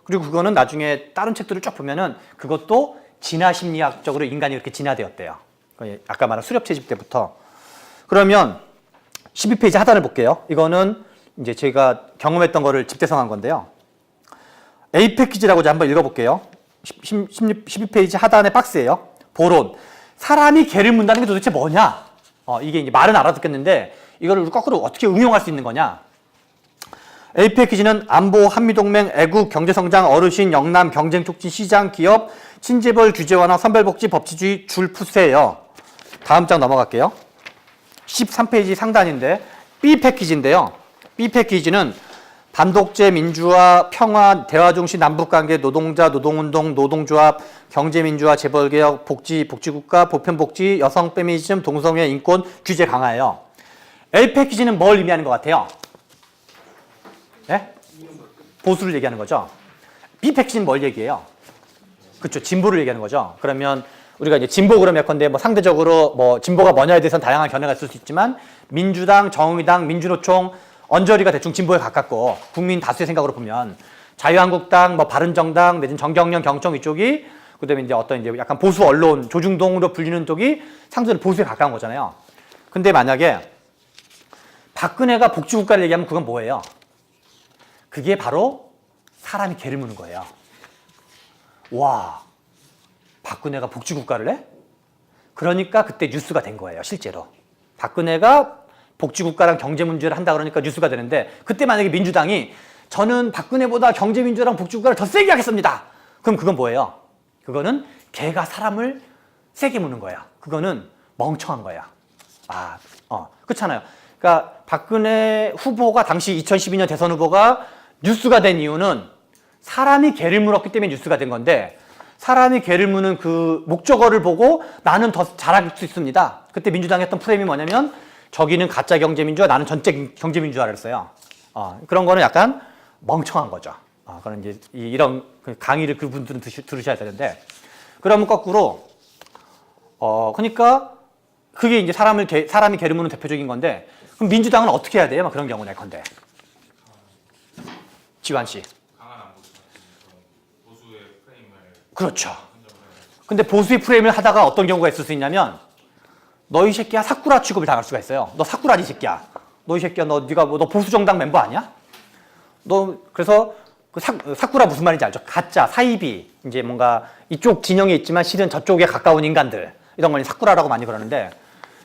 [SPEAKER 2] 그리고 그거는 나중에 다른 책들을 쫙 보면은 그것도 진화 심리학적으로 인간이 그렇게 진화되었대요. 아까 말한 수렵 채집 때부터. 그러면 12페이지 하단을 볼게요. 이거는 이제 제가 경험했던 거를 집대성한 건데요. A 패키지라고 한번 읽어볼게요. 12페이지 하단의 박스예요. 보론. 사람이 개를 문다는 게 도대체 뭐냐? 이게 이제 말은 알아듣겠는데 이거를 우리 거꾸로 어떻게 응용할 수 있는 거냐? A 패키지는 안보, 한미동맹, 애국, 경제성장, 어르신, 영남, 경쟁 촉진, 시장, 기업, 친재벌 규제 완화, 선별복지, 법치주의, 줄 푸세요. 다음 장 넘어갈게요. 13페이지 상단인데 B 패키지인데요. B 패키지는 반독재, 민주화, 평화, 대화 중심 남북관계, 노동자, 노동운동, 노동조합, 경제민주화, 재벌개혁, 복지국가, 보편복지, 여성 페미니즘, 동성애, 인권, 규제 강화예요. A 패키지는 뭘 의미하는 것 같아요? 네? 보수를 얘기하는 거죠. B 패키지는 뭘 얘기해요? 그렇죠. 진보를 얘기하는 거죠. 그러면 우리가 이제 진보 그러면 예컨대 뭐 상대적으로 뭐 진보가 뭐냐에 대해서는 다양한 견해가 있을 수 있지만 민주당, 정의당, 민주노총, 언저리가 대충 진보에 가깝고 국민 다수의 생각으로 보면 자유한국당, 뭐 바른정당, 내지는 정경련, 경청 이쪽이 그다음에 이제 어떤 이제 약간 보수 언론 조중동으로 불리는 쪽이 상대적으로 보수에 가까운 거잖아요. 근데 만약에 박근혜가 복지국가를 얘기하면 그건 뭐예요? 그게 바로 사람이 개를 무는 거예요. 와, 박근혜가 복지국가를 해? 그러니까 그때 뉴스가 된 거예요, 실제로. 박근혜가 복지국가랑 경제문제를 한다 그러니까 뉴스가 되는데 그때 만약에 민주당이 저는 박근혜보다 경제민주랑 복지국가를 더 세게 하겠습니다. 그럼 그건 뭐예요? 그거는 개가 사람을 세게 무는 거야. 그거는 멍청한 거야. 그렇잖아요. 그러니까 박근혜 후보가 당시 2012년 대선 후보가 뉴스가 된 이유는 사람이 개를 물었기 때문에 뉴스가 된 건데 사람이 개를 무는 그 목적어를 보고 나는 더 잘할 수 있습니다. 그때 민주당이 했던 프레임이 뭐냐면 저기는 가짜 경제민주화, 나는 전체 경제민주화를 했어요. 그런 거는 약간 멍청한 거죠. 그런 이제 이런 강의를 그분들은 들으셔야 되는데 그러면 거꾸로 그러니까 그게 이제 사람이 개를 무는 대표적인 건데 그럼 민주당은 어떻게 해야 돼요? 막 그런 경우는 예컨대. 지환 씨.
[SPEAKER 4] 강한 안보 보수의 프레임을
[SPEAKER 2] 그렇죠. 근데 보수의 프레임을 하다가 어떤 경우가 있을 수 있냐면 너 이 새끼야 사쿠라 취급을 당할 수가 있어요. 너 사쿠라지 새끼야. 너 이 새끼야 네가 너 보수 정당 멤버 아니야? 너 그래서 그 사쿠라 무슨 말인지 알죠? 가짜 사이비 이제 뭔가 이쪽 진영에 있지만 실은 저쪽에 가까운 인간들 이런 걸 사쿠라라고 많이 그러는데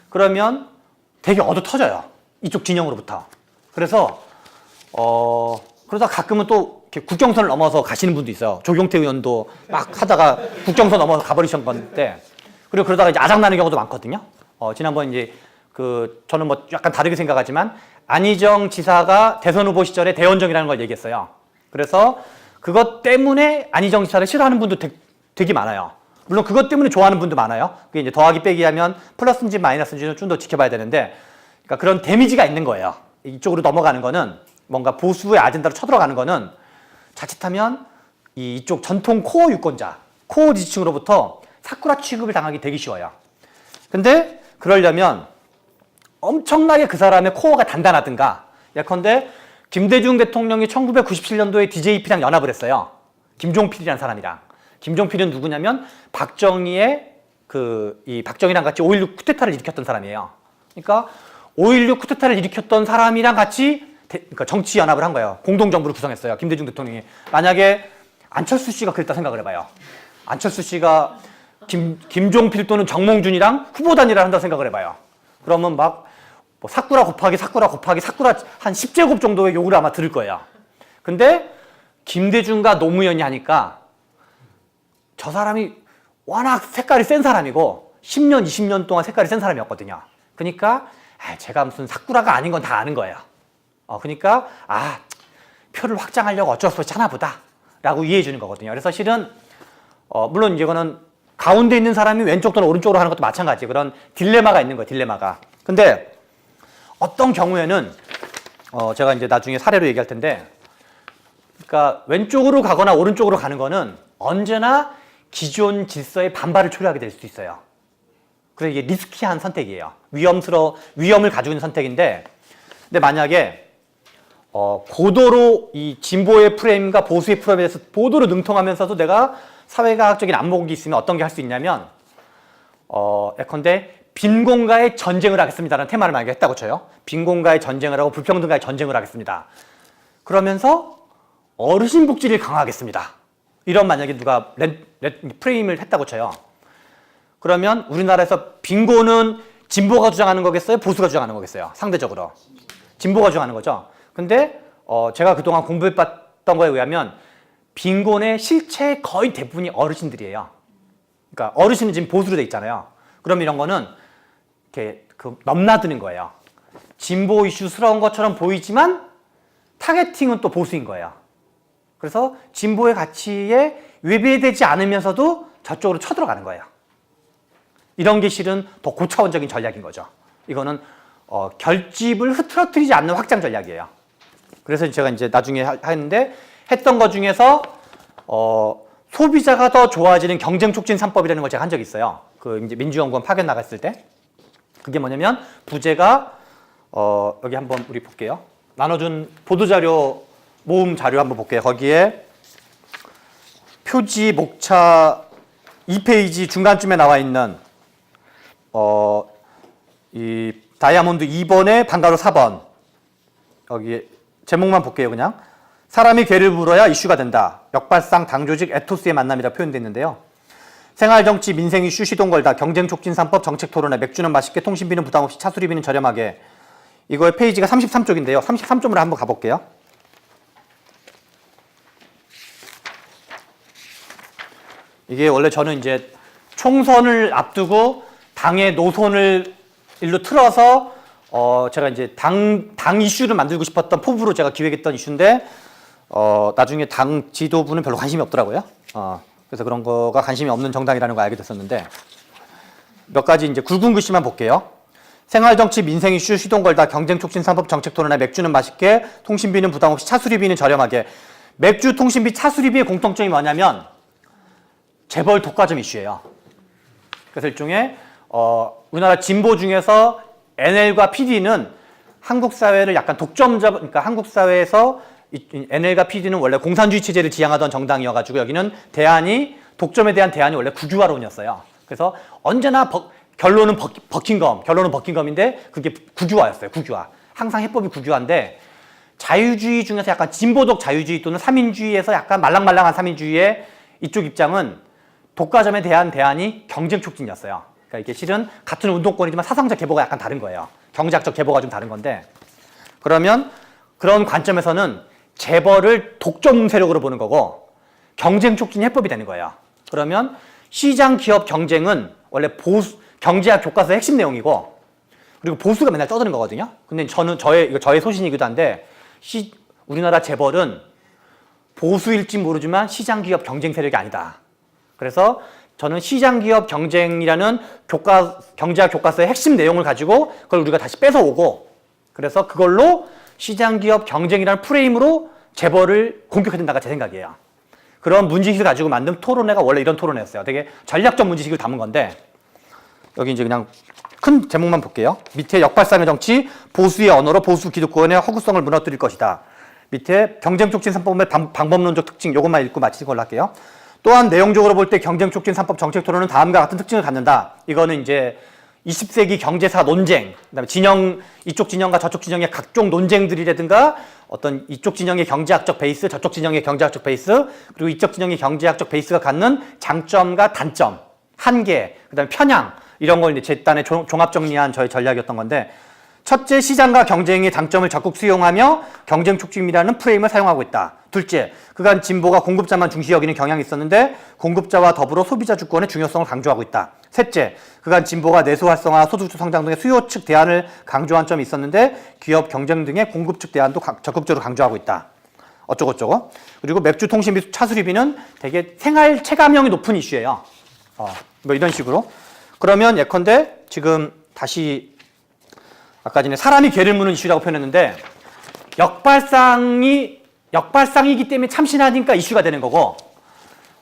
[SPEAKER 2] 그러면 되게 얻어 터져요. 이쪽 진영으로부터. 그래서 그러다 가끔은 또 이렇게 국경선을 넘어서 가시는 분도 있어요. 조경태 의원도 막 하다가 국경선 넘어서 가버리신 건데 그리고 그러다가 이제 아작나는 경우도 많거든요. 지난번 이제 저는 뭐 약간 다르게 생각하지만 안희정 지사가 대선 후보 시절에 대원정이라는 걸 얘기했어요. 그래서 그것 때문에 안희정 지사를 싫어하는 분도 되게 많아요. 물론 그것 때문에 좋아하는 분도 많아요. 그게 이제 더하기 빼기 하면 플러스인지 마이너스인지는 좀 더 지켜봐야 되는데 그러니까 그런 데미지가 있는 거예요. 이쪽으로 넘어가는 거는 뭔가 보수의 아젠다로 쳐들어가는 거는 자칫하면 이쪽 전통 코어 유권자, 코어 지지층으로부터 사쿠라 취급을 당하기 되게 쉬워요. 근데 그러려면 엄청나게 그 사람의 코어가 단단하든가 예컨대 김대중 대통령이 1997년도에 DJP랑 연합을 했어요. 김종필이라는 사람이랑. 김종필은 누구냐면 박정희의 이 박정희랑 같이 5.16 쿠데타를 일으켰던 사람이에요. 그러니까 5.16 쿠데타를 일으켰던 사람이랑 같이 그러니까 정치 연합을 한 거예요. 공동정부를 구성했어요. 김대중 대통령이. 만약에 안철수 씨가 그랬다 생각을 해봐요. 안철수 씨가 김종필 또는 정몽준이랑 후보 단일화를 한다고 생각을 해봐요. 그러면 막 뭐 사쿠라 곱하기 사쿠라 한 10제곱 정도의 욕을 아마 들을 거예요. 근데 김대중과 노무현이 하니까 저 사람이 워낙 색깔이 센 사람이고 10년, 20년 동안 색깔이 센 사람이었거든요. 그러니까 제가 무슨 사쿠라가 아닌 건 다 아는 거예요. 그러니까 표를 확장하려고 어쩔 수 없이 하나 보다 라고 이해해 주는 거거든요. 그래서 실은 물론 이거는 가운데 있는 사람이 왼쪽 또는 오른쪽으로 하는 것도 마찬가지예요. 그런 딜레마가 있는 거예요. 딜레마가. 근데 어떤 경우에는 제가 이제 나중에 사례로 얘기할 텐데 그러니까 왼쪽으로 가거나 오른쪽으로 가는 거는 언제나 기존 질서의 반발을 초래하게 될 수도 있어요. 그래서 이게 리스키한 선택이에요. 위험을 가지고 있는 선택인데 근데 만약에 고도로 이 진보의 프레임과 보수의 프레임에 대해서 고도로 능통하면서도 내가 사회과학적인 안목이 있으면 어떤 게 할 수 있냐면 예컨대 빈곤과의 전쟁을 하겠습니다라는 테마를 만약에 했다고 쳐요. 빈곤과의 전쟁을 하고 불평등과의 전쟁을 하겠습니다. 그러면서 어르신 복지를 강화하겠습니다. 이런 만약에 누가 프레임을 했다고 쳐요. 그러면 우리나라에서 빈곤은 진보가 주장하는 거겠어요? 보수가 주장하는 거겠어요? 상대적으로. 진보가 주장하는 거죠. 근데 제가 그동안 공부해봤던 거에 의하면 빈곤의 실체 거의 대부분이 어르신들이에요. 그러니까 어르신은 지금 보수로 돼 있잖아요. 그럼 이런 거는 이렇게 넘나드는 거예요. 진보 이슈스러운 것처럼 보이지만 타겟팅은 또 보수인 거예요. 그래서 진보의 가치에 외배되지 않으면서도 저쪽으로 쳐들어가는 거예요. 이런 게 실은 더 고차원적인 전략인 거죠. 이거는 결집을 흐트러뜨리지 않는 확장 전략이에요. 그래서 제가 이제 나중에 하는데 했던 것 중에서 소비자가 더 좋아지는 경쟁 촉진 3법이라는 걸 제가 한 적이 있어요. 이제 민주연구원 파견 나갔을 때 그게 뭐냐면 부제가 여기 한번 우리 볼게요. 나눠준 보도자료 모음 자료 한번 볼게요. 거기에 표지 목차 2페이지 중간쯤에 나와 있는 이 다이아몬드 2번에 방가로 4번 여기 제목만 볼게요. 그냥 사람이 괴를 물어야 이슈가 된다. 역발상 당조직 에토스의 만남이라 표현되어 있는데요. 생활정치, 민생 이슈 시동 걸다. 경쟁 촉진 3법 정책 토론회. 맥주는 맛있게 통신비는 부담 없이 차수리비는 저렴하게. 이거의 페이지가 33쪽인데요. 33쪽으로 한번 가볼게요. 이게 원래 저는 이제 총선을 앞두고 당의 노선을 일로 틀어서 제가 이제 당 이슈를 만들고 싶었던 포부로 제가 기획했던 이슈인데 나중에 당 지도부는 별로 관심이 없더라고요. 그래서 그런 거가 관심이 없는 정당이라는 걸 알게 됐었는데 몇 가지 이제 굵은 글씨만 볼게요. 생활정치, 민생 이슈 시동 걸다. 경쟁 촉진 3법 정책 토론회. 맥주는 맛있게 통신비는 부담 없이 차수리비는 저렴하게. 맥주, 통신비, 차수리비의 공통점이 뭐냐면 재벌 독과점 이슈예요. 그래서 일종의 우리나라 진보 중에서 NL과 PD는 한국 사회를 약간 그러니까 한국 사회에서 NL과 PD는 원래 공산주의 체제를 지향하던 정당이어가지고 여기는 독점에 대한 대안이 원래 국유화론이었어요. 그래서 언제나 결론은 버킹검인데 그게 국유화였어요. 국유화. 항상 해법이 국유화인데 자유주의 중에서 약간 진보적 자유주의 또는 삼인주의에서 약간 말랑말랑한 삼인주의의 이쪽 입장은 독과점에 대한 대안이 경쟁 촉진이었어요. 그러니까 이게 실은 같은 운동권이지만 사상적 계보가 약간 다른 거예요. 경제학적 계보가 좀 다른 건데 그러면 그런 관점에서는 재벌을 독점 세력으로 보는 거고 경쟁 촉진 해법이 되는 거예요. 그러면 시장 기업 경쟁은 원래 경제학 교과서의 핵심 내용이고 그리고 보수가 맨날 떠드는 거거든요. 근데 저의 소신이기도 한데 우리나라 재벌은 보수일지 모르지만 시장 기업 경쟁 세력이 아니다. 그래서 저는 시장 기업 경쟁이라는 경제학 교과서의 핵심 내용을 가지고 그걸 우리가 다시 뺏어오고 그래서 그걸로 시장 기업 경쟁이라는 프레임으로 재벌을 공격해야 된다가 제 생각이에요. 그런 문제의식을 가지고 만든 토론회가 원래 이런 토론회였어요. 되게 전략적 문제의식을 담은 건데 여기 이제 그냥 큰 제목만 볼게요. 밑에 역발상의 정치, 보수의 언어로 보수 기득권의 허구성을 무너뜨릴 것이다. 밑에 경쟁 촉진 3법의 방법론적 특징 요것만 읽고 마치는 걸로 할게요. 또한 내용적으로 볼 때 경쟁 촉진 3법 정책 토론은 다음과 같은 특징을 갖는다. 이거는 이제 20세기 경제사 논쟁, 그다음에 이쪽 진영과 저쪽 진영의 각종 논쟁들이라든가 어떤 이쪽 진영의 경제학적 베이스, 저쪽 진영의 경제학적 베이스, 그리고 이쪽 진영의 경제학적 베이스가 갖는 장점과 단점, 한계, 그다음에 편향 이런 걸 이제 제 딴에 종합 정리한 저의 전략이었던 건데, 첫째, 시장과 경쟁의 장점을 적극 수용하며 경쟁 촉진이라는 프레임을 사용하고 있다. 둘째, 그간 진보가 공급자만 중시 여기는 경향이 있었는데 공급자와 더불어 소비자 주권의 중요성을 강조하고 있다. 셋째, 그간 진보가 내수 활성화, 소득주 성장 등의 수요 측 대안을 강조한 점이 있었는데 기업 경쟁 등의 공급 측 대안도 적극적으로 강조하고 있다. 어쩌고저쩌고. 그리고 맥주, 통신 및 차 수리비는 되게 생활 체감형이 높은 이슈예요. 뭐 이런 식으로. 그러면 예컨대 지금 다시 아까 전에 사람이 개를 무는 이슈라고 표현했는데 역발상이기 때문에 참신하니까 이슈가 되는 거고,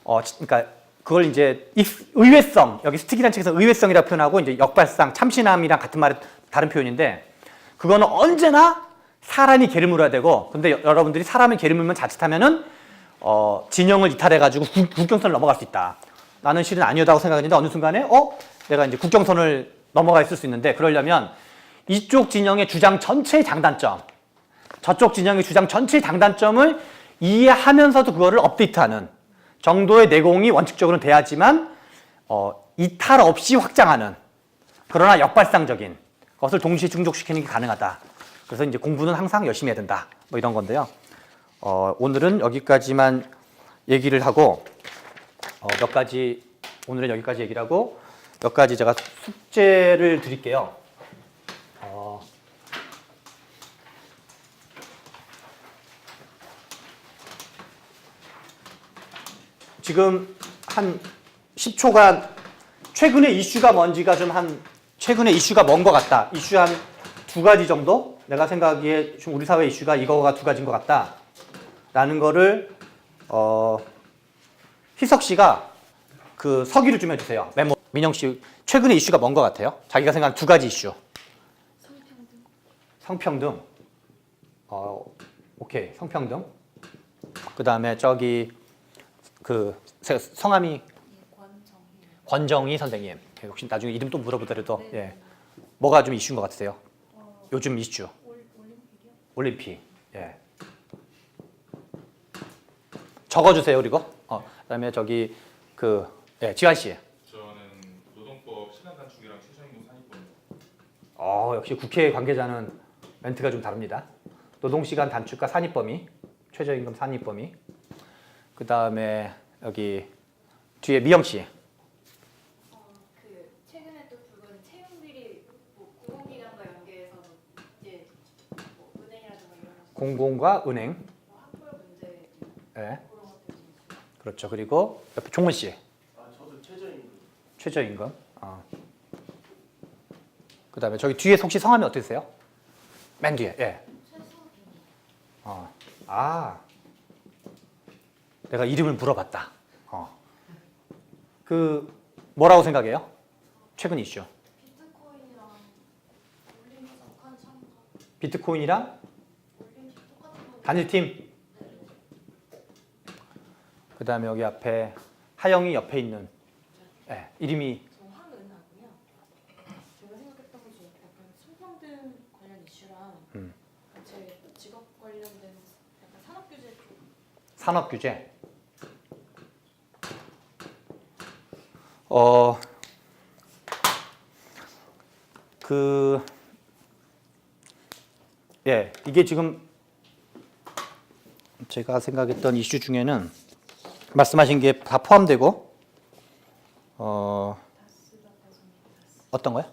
[SPEAKER 2] 그러니까 그걸 이제 의외성, 여기 스틱이라는 책에서 의외성이라고 표현하고 이제 역발상, 참신함이랑 같은 말의 다른 표현인데, 그거는 언제나 사람이 개를 물어야 되고, 근데 여러분들이 사람이 개를 물면 자칫하면은 진영을 이탈해가지고 국경선을 넘어갈 수 있다. 나는 실은 아니었다고 생각했는데 어느 순간에 내가 이제 국경선을 넘어가 있을 수 있는데, 그러려면 이쪽 진영의 주장 전체의 장단점, 저쪽 진영의 주장 전체의 장단점을 이해하면서도 그거를 업데이트하는 정도의 내공이 원칙적으로는 돼야지만 이탈 없이 확장하는, 그러나 역발상적인 것을 동시에 충족시키는 게 가능하다. 그래서 이제 공부는 항상 열심히 해야 된다. 뭐 이런 건데요. 오늘은 여기까지만 얘기를 하고 오늘은 여기까지 얘기를 하고 몇 가지 제가 숙제를 드릴게요. 지금 한 10초간 최근에 이슈가 뭔지가 최근에 이슈가 뭔 것 같다. 이슈 한 2가지 정도? 내가 생각하기에 좀 우리 사회 이슈가 이거가 2가지인 것 같다. 라는 거를, 희석 씨가 그 서기를 좀 해주세요. 메모. 민영 씨, 최근에 이슈가 뭔 것 같아요? 자기가 생각하는 2가지 이슈. 성평등. 오케이. 성평등. 그 다음에 저기, 성함이 권정희 선생님. 혹시 나중에 이름 또 물어보더라도 예. 뭐가 좀 이슈인 것 같으세요? 요즘 이슈. 올림픽. 예. 적어주세요. 그리고 그다음에 저기 지환 씨.
[SPEAKER 4] 저는 노동법 시간 단축이랑 최저임금 산입법.
[SPEAKER 2] 역시 국회 관계자는 멘트가 좀 다릅니다. 노동시간 단축과 산입범위, 최저임금 산입범위. 그 다음에 여기 뒤에 미영 씨.
[SPEAKER 5] 최근에 또 그건 채용비리 공공기관과 연계해서 이제 은행이라든가 이런
[SPEAKER 2] 공공과 은행.
[SPEAKER 5] 학벌 문제
[SPEAKER 2] 예.
[SPEAKER 5] 그런 것들.
[SPEAKER 2] 그렇죠. 그리고 옆에 종문 씨.
[SPEAKER 3] 저도 최저임금.
[SPEAKER 2] 최저임금. 그 다음에 저기 뒤에 혹시 성함이 어떻게 되세요? 맨 뒤에. 예. 내가 이름을 물어봤다. 뭐라고 생각해요? 최근 이슈.
[SPEAKER 5] 비트코인이랑 올림픽 북한 참가.
[SPEAKER 2] 비트코인이랑
[SPEAKER 5] 올림픽 똑같은 거.
[SPEAKER 2] 단일팀. 그 다음에 여기 앞에 하영이 옆에 있는 이름이
[SPEAKER 6] 저 황은하고요. 제가 생각했던 게 약간 성평등 관련 이슈랑 제 직업 관련된 약간 산업규제 쪽.
[SPEAKER 2] 산업규제. 이게 지금 제가 생각했던 이슈 중에는 말씀하신 게 다 포함되고, 어떤 거요?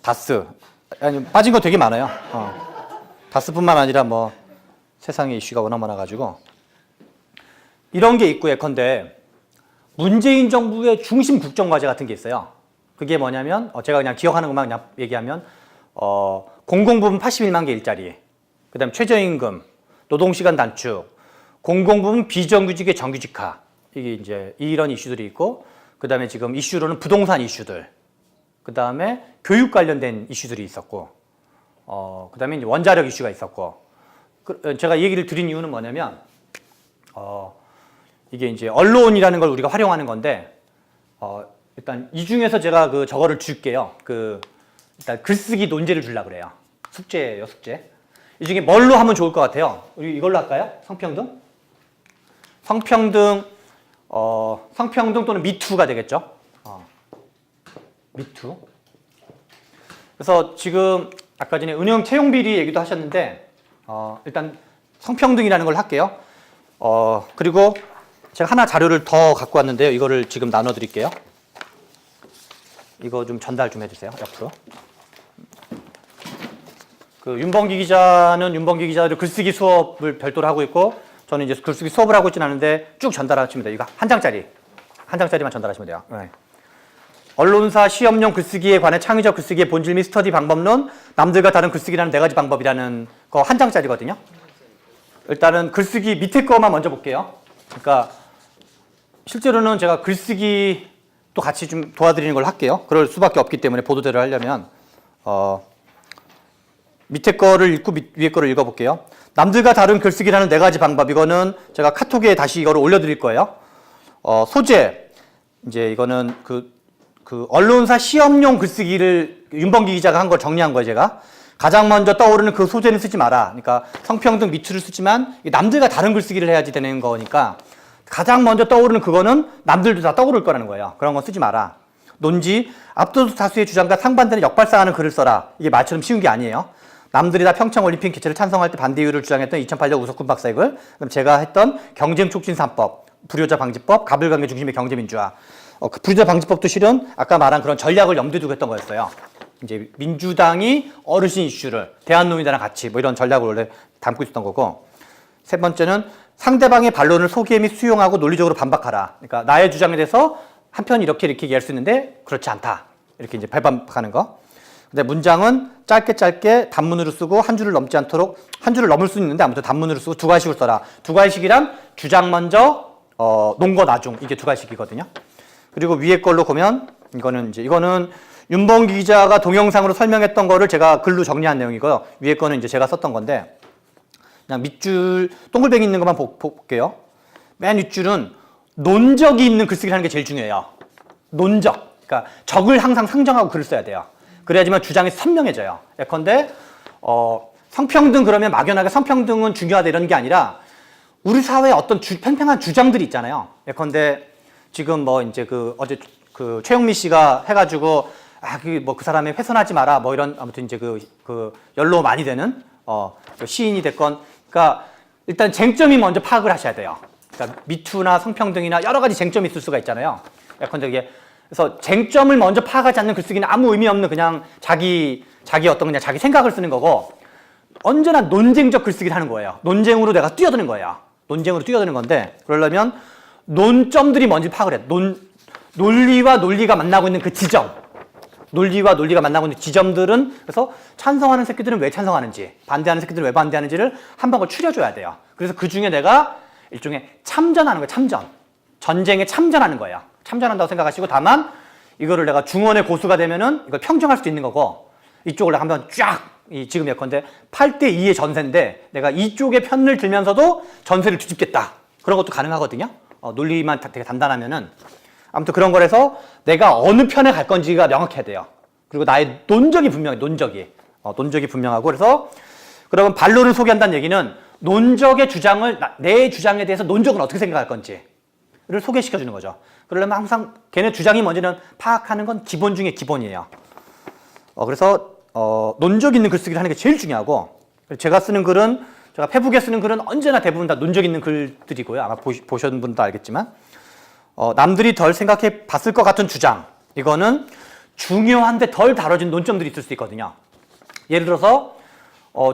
[SPEAKER 2] 다스. 아니, 빠진 거 되게 많아요. 다스뿐만 아니라 뭐 세상에 이슈가 워낙 많아가지고. 이런 게 있고, 예컨대 문재인 정부의 중심 국정과제 같은 게 있어요. 그게 뭐냐면 제가 그냥 기억하는 것만 그냥 얘기하면 공공부문 81만 개 일자리, 그 다음에 최저임금, 노동시간 단축, 공공부문 비정규직의 정규직화, 이게 이제 이런 이슈들이 있고, 그 다음에 지금 이슈로는 부동산 이슈들, 그 다음에 교육 관련된 이슈들이 있었고, 그 다음에 이제 원자력 이슈가 있었고, 제가 이 얘기를 드린 이유는 뭐냐면 이게 이제 언론이라는 걸 우리가 활용하는 건데 일단 이 중에서 제가 저거를 줄게요. 일단 글쓰기 논제를 주려고 그래요. 숙제예요, 숙제. 이 중에 뭘로 하면 좋을 것 같아요? 우리 이걸로 할까요? 성평등? 성평등 또는 미투가 되겠죠? 미투. 그래서 지금 아까 전에 은영 채용 비리 얘기도 하셨는데 일단 성평등이라는 걸 할게요. 그리고 제가 하나 자료를 더 갖고 왔는데요. 이거를 지금 나눠 드릴게요. 이거 좀 전달 좀 해주세요. 옆으로. 윤범기 기자는 윤범기 기자들 글쓰기 수업을 별도로 하고 있고 저는 이제 글쓰기 수업을 하고 있지는 않은데 쭉 전달하시면 돼요. 이거 한 장짜리만 전달하시면 돼요. 네. 언론사 시험용 글쓰기에 관해 창의적 글쓰기의 본질 및 스터디 방법론, 남들과 다른 글쓰기라는 4가지 방법이라는 거 한 장짜리거든요. 일단은 글쓰기 밑에 거만 먼저 볼게요. 그러니까 실제로는 제가 글쓰기도 같이 좀 도와드리는 걸 할게요. 그럴 수밖에 없기 때문에 보도대로 하려면 밑에 거를 읽고 위에 거를 읽어볼게요. 남들과 다른 글쓰기라는 4가지 방법. 이거는 제가 카톡에 다시 이거를 올려드릴 거예요. 소재. 이제 이거는 언론사 시험용 글쓰기를 윤범기 기자가 한 걸 정리한 거예요, 제가. 가장 먼저 떠오르는 그 소재는 쓰지 마라. 그러니까 성평등 미투를 쓰지만 남들과 다른 글쓰기를 해야지 되는 거니까 가장 먼저 떠오르는 그거는 남들도 다 떠오를 거라는 거예요. 그런 건 쓰지 마라. 논지, 압도적 다수의 주장과 상반되는 역발상하는 글을 써라. 이게 말처럼 쉬운 게 아니에요. 남들이 다 평창올림픽 개최를 찬성할 때 반대 이유를 주장했던 2008년 우석훈 박사의 글, 그럼 제가 했던 경쟁 촉진 3법, 불효자 방지법, 가불관계 중심의 경제민주화. 그 불효자 방지법도 실은 아까 말한 그런 전략을 염두에 두고 했던 거였어요. 이제 민주당이 어르신 이슈를 대한노민당이랑 같이 뭐 이런 전략을 원래 담고 있었던 거고, 세 번째는 상대방의 반론을 소개 및 수용하고 논리적으로 반박하라. 그러니까 나의 주장에 대해서 한편 이렇게 얘기할 수 있는데 그렇지 않다. 이렇게 이제 발반박하는 거. 근데 문장은 짧게 단문으로 쓰고 한 줄을 넘지 않도록, 한 줄을 넘을 수 있는데 아무튼 단문으로 쓰고 2가지식으로 써라. 2가지식이란 주장 먼저, 논거 나중, 이게 2가지식이거든요. 그리고 위에 걸로 보면 이거는 윤범기 기자가 동영상으로 설명했던 거를 제가 글로 정리한 내용이고요. 위에 거는 이제 제가 썼던 건데, 그냥 밑줄 동글뱅이 있는 것만 볼게요. 맨 윗줄은 논적이 있는 글쓰기를 하는 게 제일 중요해요. 논적. 그러니까 적을 항상 상정하고 글을 써야 돼요. 그래야지만 주장이 선명해져요. 예컨대 성평등 그러면 막연하게 성평등은 중요하다 이런 게 아니라 우리 사회에 어떤 팽팽한 주장들이 있잖아요. 예컨대 지금 뭐 이제 어제 최영미 씨가 해가지고 그 사람이 훼손하지 마라 뭐 이런 아무튼 이제 연로 많이 되는 시인이 됐건, 그러니까 일단 쟁점이 먼저 파악을 하셔야 돼요. 그러니까 미투나 성평등이나 여러 가지 쟁점이 있을 수가 있잖아요. 예컨대 이게 그래서 쟁점을 먼저 파악하지 않는 글쓰기는 아무 의미 없는 그냥 자기 생각을 쓰는 거고, 언제나 논쟁적 글쓰기를 하는 거예요. 논쟁으로 내가 뛰어드는 거예요. 논쟁으로 뛰어드는 건데, 그러려면 논점들이 뭔지 파악을 해. 논리와 논리가 만나고 있는 그 지점. 논리와 논리가 만나고 있는 지점들은, 그래서 찬성하는 새끼들은 왜 찬성하는지, 반대하는 새끼들은 왜 반대하는지를 한 방울 추려줘야 돼요. 그래서 그 중에 내가 일종의 참전하는 거예요. 참전. 전쟁에 참전하는 거예요. 참전한다고 생각하시고, 다만 이거를 내가 중원의 고수가 되면은 이걸 평정할 수도 있는 거고, 이쪽을 내가 한번 지금 예컨대 8대2의 전세인데 내가 이쪽의 편을 들면서도 전세를 뒤집겠다. 그런 것도 가능하거든요. 논리만 되게 단단하면은. 아무튼 그런 거라서 내가 어느 편에 갈 건지가 명확해야 돼요. 그리고 나의 논적이 분명해. 논적이 분명하고, 그래서 그러면 반론을 소개한다는 얘기는 논적의 주장을, 내 주장에 대해서 논적은 어떻게 생각할 건지를 소개시켜 주는 거죠. 그러려면 항상 걔네 주장이 뭔지는 파악하는 건 기본 중에 기본이에요. 그래서 논적 있는 글쓰기를 하는 게 제일 중요하고, 제가 페북에 쓰는 글은 언제나 대부분 다 논적 있는 글들이고요. 아마 보신 분도 알겠지만, 남들이 덜 생각해 봤을 것 같은 주장, 이거는 중요한데 덜 다뤄진 논점들이 있을 수 있거든요. 예를 들어서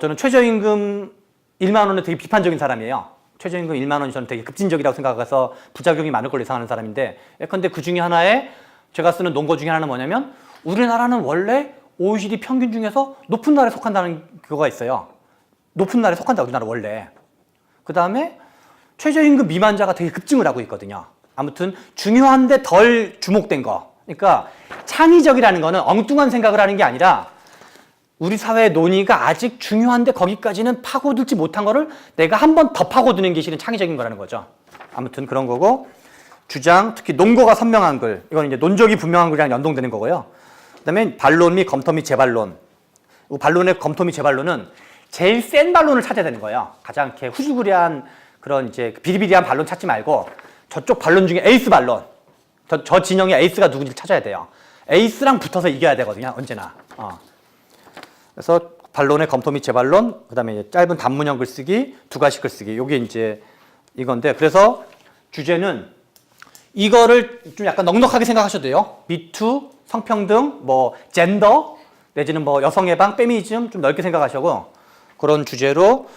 [SPEAKER 2] 저는 최저임금 1만 원에 되게 비판적인 사람이에요. 최저임금 1만 원이 저는 되게 급진적이라고 생각해서 부작용이 많을 걸로 예상하는 사람인데, 예컨대 그 중에 하나에 제가 쓰는 논거 중에 하나는 뭐냐면, 우리나라는 원래 OECD 평균 중에서 높은 나라에 속한다는 그거가 있어요. 높은 나라에 속한다, 우리나라 원래. 그 다음에 최저임금 미만자가 되게 급증을 하고 있거든요. 아무튼 중요한데 덜 주목된 거. 그러니까 창의적이라는 거는 엉뚱한 생각을 하는 게 아니라 우리 사회의 논의가 아직 중요한데 거기까지는 파고들지 못한 거를 내가 한 번 더 파고드는 게 실은 창의적인 거라는 거죠. 아무튼 그런 거고 주장, 특히 논거가 선명한 글, 이건 이제 논적이 분명한 글이랑 연동되는 거고요. 그다음에 반론 및 검토 및 재반론. 반론의 검토 및 재반론은 제일 센 반론을 찾아야 되는 거예요. 가장 이렇게 후줄그레한 그런 이제 비리비리한 반론 찾지 말고 저쪽 반론 중에 에이스 반론, 저 진영의 에이스가 누군지 찾아야 돼요. 에이스랑 붙어서 이겨야 되거든요, 언제나. 그래서 반론의 검토 및 재반론, 그다음에 짧은 단문형 글쓰기, 두 가지 글쓰기. 요게 이제 이건데, 그래서 주제는 이거를 좀 약간 넉넉하게 생각하셔도 돼요. 미투, 성평등, 뭐 젠더, 내지는 뭐 여성 해방, 페미니즘 좀 넓게 생각하시고 그런 주제로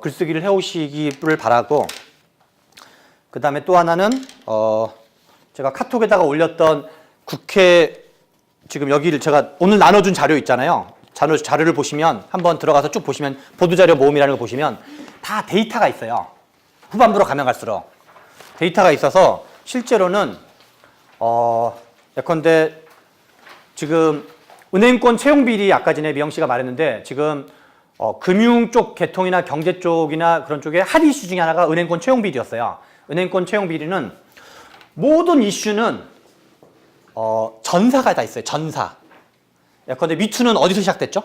[SPEAKER 2] 글쓰기를 해오시기를 바라고, 그 다음에 또 하나는 제가 카톡에다가 올렸던 국회, 지금 여기를 제가 오늘 나눠준 자료 있잖아요. 자료를 보시면 한번 들어가서 쭉 보시면 보도자료 모음이라는 거 보시면 다 데이터가 있어요. 후반부로 가면 갈수록 데이터가 있어서 실제로는 예컨대 지금 은행권 채용 비리 아까 전에 미영 씨가 말했는데 지금 금융 쪽 계통이나 경제 쪽이나 그런 쪽에 핫 이슈 중에 하나가 은행권 채용 비리였어요. 은행권 채용 비리는 모든 이슈는 전사가 다 있어요. 전사. 예컨대 미투는 어디서 시작됐죠?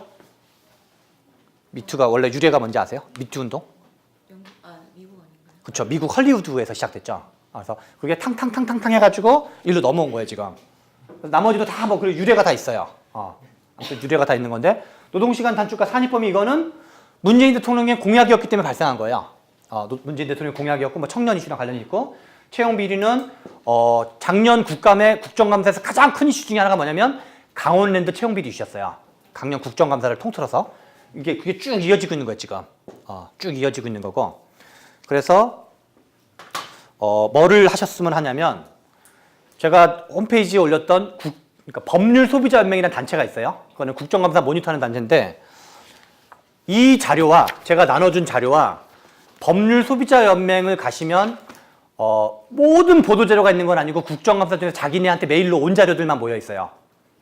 [SPEAKER 2] 미투가 원래 유래가 뭔지 아세요? 미투 운동?
[SPEAKER 6] 미국 아닌가요?
[SPEAKER 2] 그렇죠. 미국 헐리우드에서 시작됐죠. 그래서 그게 탕탕탕탕탕 해가지고 일로 넘어온 거예요 지금. 나머지도 다 뭐 그래 유래가 다 있어요. 아무튼 유래가 다 있는 건데 노동시간 단축과 산입범위 이거는 문재인 대통령의 공약이었기 때문에 발생한 거예요. 문재인 대통령의 공약이었고 뭐 청년 이슈랑 관련이 있고 채용 비리는 작년 국정감사에서 가장 큰 이슈 중에 하나가 뭐냐면 강원랜드 채용 비리 이슈였어요. 작년 국정감사를 통틀어서 그게 쭉 이어지고 있는 거예요 지금. 쭉 이어지고 있는 거고. 그래서 뭐를 하셨으면 하냐면 제가 홈페이지에 올렸던 그러니까 법률 소비자 연맹이라는 단체가 있어요. 그거는 국정감사 모니터하는 단체인데 이 자료와 제가 나눠준 자료와 법률 소비자 연맹을 가시면 모든 보도 자료가 있는 건 아니고 국정감사 중에 자기네한테 메일로 온 자료들만 모여 있어요.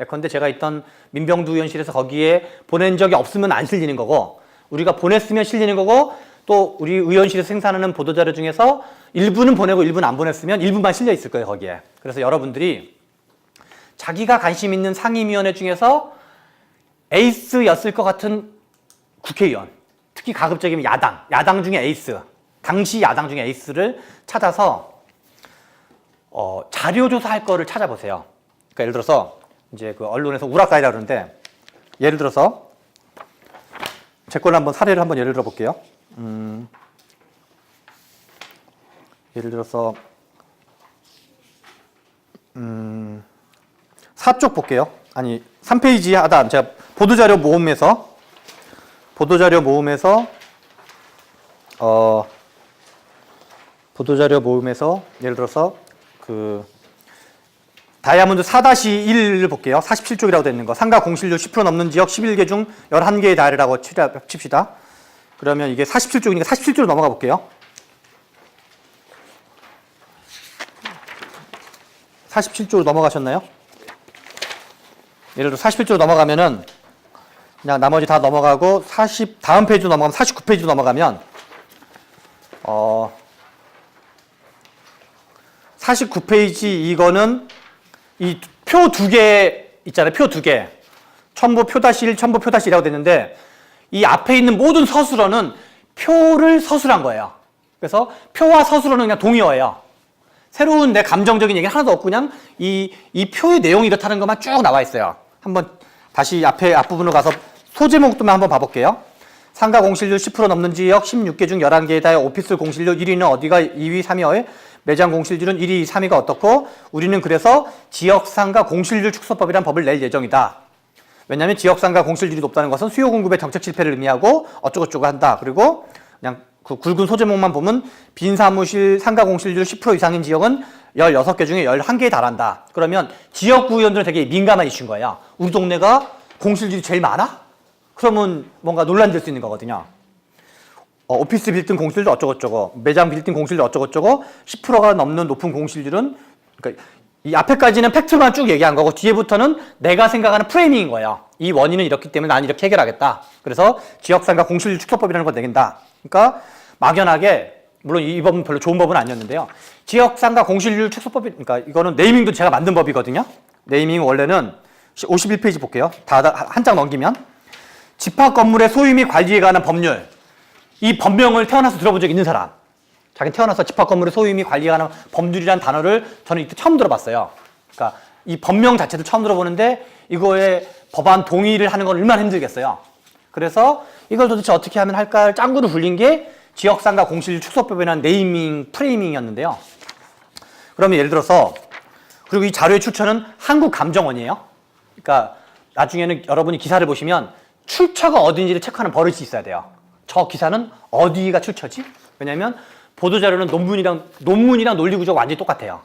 [SPEAKER 2] 예컨대 제가 있던 민병두 의원실에서 거기에 보낸 적이 없으면 안 실리는 거고 우리가 보냈으면 실리는 거고 또 우리 의원실에서 생산하는 보도 자료 중에서 일부는 보내고 일부는 안 보냈으면 일부만 실려 있을 거예요 거기에. 그래서 여러분들이 자기가 관심 있는 상임위원회 중에서 에이스였을 것 같은 국회의원, 특히 가급적이면 야당 중에 에이스, 당시 야당 중에 에이스를 찾아서 자료 조사할 거를 찾아보세요. 그러니까 예를 들어서 이제 그 언론에서 우락가이라 그러는데 예를 들어서 제 걸로 한번 사례를 한번 예를 들어 볼게요. 예를 들어서 4쪽 볼게요. 아니 3페이지 하다 제가 보도자료 모음에서 예를 들어서 그 다이아몬드 4-1을 볼게요. 47쪽이라고 되어 있는 거. 상가 공실률 10% 넘는 지역 11개 중 11개의 다이라고 칩시다. 그러면 이게 47쪽이니까 47쪽으로 넘어가 볼게요. 47쪽으로 넘어가셨나요? 예를 들어 47쪽으로 넘어가면은 그냥 나머지 다 넘어가고 다음 페이지로 넘어가면 49페이지로 넘어가면 49페이지 이거는 이 표 2개 있잖아요. 표 2개. 첨부 표-1, 첨부 표-1이라고 됐는데 이 앞에 있는 모든 서술어는 표를 서술한 거예요. 그래서 표와 서술어는 그냥 동의어예요. 새로운 내 감정적인 얘기 하나도 없고 그냥 이 표의 내용이 이렇다는 것만 쭉 나와 있어요. 한번 다시 앞부분으로 가서 소제목도만 한번 봐볼게요. 상가 공실률 10% 넘는 지역 16개 중 11개에 다해 오피스 공실률 1위는 어디가 2위, 3위어에 매장 공실률은 1위, 3위가 어떻고 우리는 그래서 지역상가 공실률 축소법이란 법을 낼 예정이다. 왜냐하면 지역상가 공실률이 높다는 것은 수요 공급의 정책 실패를 의미하고 어쩌고저쩌고 한다. 그리고 그냥 그 굵은 소제목만 보면 빈 사무실 상가 공실률 10% 이상인 지역은 16개 중에 11개에 달한다. 그러면 지역구 의원들은 되게 민감한 이슈인 거예요. 우리 동네가 공실률이 제일 많아? 그러면 뭔가 논란될 수 있는 거거든요. 오피스 빌딩 공실률 어쩌고저쩌고, 매장 빌딩 공실률 어쩌고저쩌고, 10%가 넘는 높은 공실률은, 그러니까 이 앞에까지는 팩트만 쭉 얘기한 거고, 뒤에부터는 내가 생각하는 프레이밍인 거예요. 이 원인은 이렇기 때문에 난 이렇게 해결하겠다. 그래서 지역상가 공실률 축소법이라는 걸 내긴다. 그러니까 막연하게 물론 이 법은 별로 좋은 법은 아니었는데요. 지역상가 공실률 축소법이, 그러니까 이거는 네이밍도 제가 만든 법이거든요. 네이밍 원래는 51페이지 볼게요. 한 장 넘기면 집합 건물의 소유 및 관리에 관한 법률. 이 법명을 태어나서 들어본 적 있는 사람. 자기 태어나서 집합 건물의 소유 및 관리에 관한 법률이라는 단어를 저는 이때 처음 들어봤어요. 그러니까 이 법명 자체도 처음 들어보는데 이거에 법안 동의를 하는 건 얼마나 힘들겠어요. 그래서 이걸 도대체 어떻게 하면 할까 짱구를 굴린 게 지역상가 공실률 축소법이라는 네이밍 프레이밍이었는데요. 그러면 예를 들어서, 그리고 이 자료의 출처는 한국감정원이에요. 그러니까 나중에는 여러분이 기사를 보시면 출처가 어딘지를 체크하는 버릇이 있어야 돼요. 저 기사는 어디가 출처지? 왜냐하면 보도자료는 논문이랑 논리구조가 완전히 똑같아요.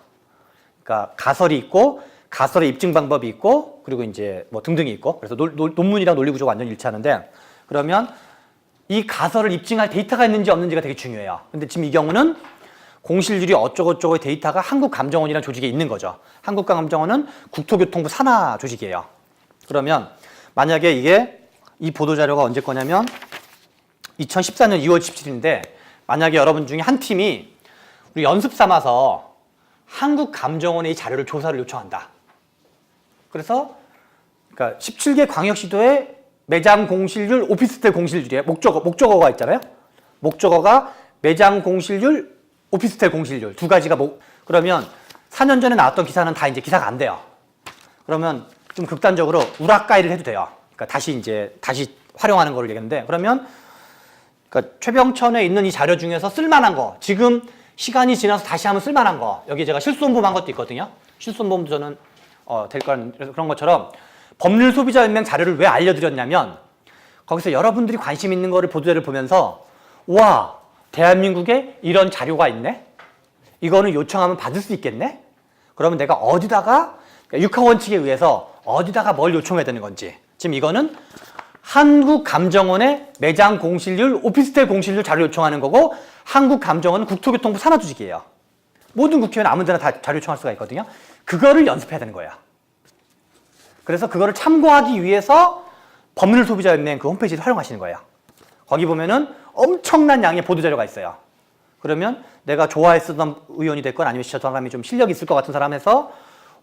[SPEAKER 2] 그러니까 가설이 있고, 가설의 입증 방법이 있고, 그리고 이제 뭐 등등이 있고, 그래서 논문이랑 논리구조가 완전히 일치하는데, 그러면 이 가설을 입증할 데이터가 있는지 없는지가 되게 중요해요. 근데 지금 이 경우는 공실률이 어쩌고저쩌고의 데이터가 한국감정원이라는 조직에 있는 거죠. 한국감정원은 국토교통부 산하 조직이에요. 그러면 만약에 이 보도자료가 언제 거냐면 2014년 2월 17일인데 만약에 여러분 중에 한 팀이 우리 연습 삼아서 한국감정원에 이 자료를 조사를 요청한다. 그래서 그러니까 17개 광역시도의 매장 공실률, 오피스텔 공실률이에요. 목적어가 있잖아요. 목적어가 매장 공실률, 오피스텔 공실률 두 가지가 그러면 4년 전에 나왔던 기사는 다 이제 기사가 안 돼요. 그러면 좀 극단적으로 우라카이를 해도 돼요. 그러니까 다시 활용하는 거를 얘기했는데 그러면 그러니까 최병천에 있는 이 자료 중에서 쓸만한 거, 지금 시간이 지나서 다시 하면 쓸만한 거, 여기 제가 실손보험 한 것도 있거든요. 실손보험도 저는 될 거라는 그런 것처럼 법률 소비자 연맹 자료를 왜 알려드렸냐면 거기서 여러분들이 관심 있는 거를 보도자료를 보면서 와, 대한민국에 이런 자료가 있네? 이거는 요청하면 받을 수 있겠네? 그러면 내가 어디다가 그러니까 6하 원칙에 의해서 어디다가 뭘 요청해야 되는 건지, 지금 이거는 한국감정원의 매장 공실률, 오피스텔 공실률 자료 요청하는 거고, 한국감정원은 국토교통부 산하조직이에요. 모든 국회의원 아무 데나 다 자료 요청할 수가 있거든요. 그거를 연습해야 되는 거예요. 그래서 그거를 참고하기 위해서 법률소비자연맹 그 홈페이지를 활용하시는 거예요. 거기 보면은 엄청난 양의 보도자료가 있어요. 그러면 내가 좋아했었던 의원이 됐건 아니면 저 사람이 좀 실력이 있을 것 같은 사람에서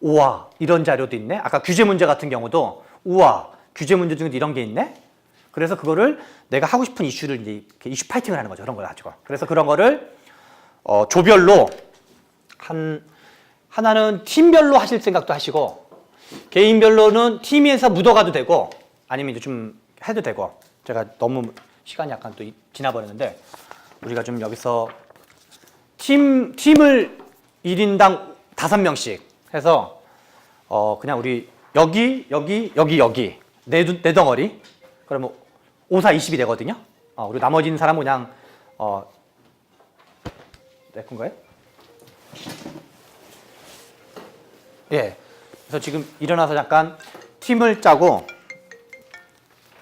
[SPEAKER 2] 우와, 이런 자료도 있네. 아까 규제 문제 같은 경우도 우와, 규제 문제 중에도 이런 게 있네. 그래서 그거를 내가 하고 싶은 이슈를 이제 이슈 파이팅을 하는 거죠. 그런 걸 가지고. 그래서 그런 거를 조별로 하나는 팀별로 하실 생각도 하시고, 개인별로는 팀에서 묻어가도 되고, 아니면 이제 좀 해도 되고. 제가 너무 시간이 약간 또 지나버렸는데, 우리가 좀 여기서 팀을 1인당 5명씩 해서 그냥 우리 여기 네 덩어리, 그러면 5, 4, 20이 되거든요. 그리고 나머지는 사람은 그냥 내 건가요? 예. 그래서 지금 일어나서 잠깐 팀을 짜고,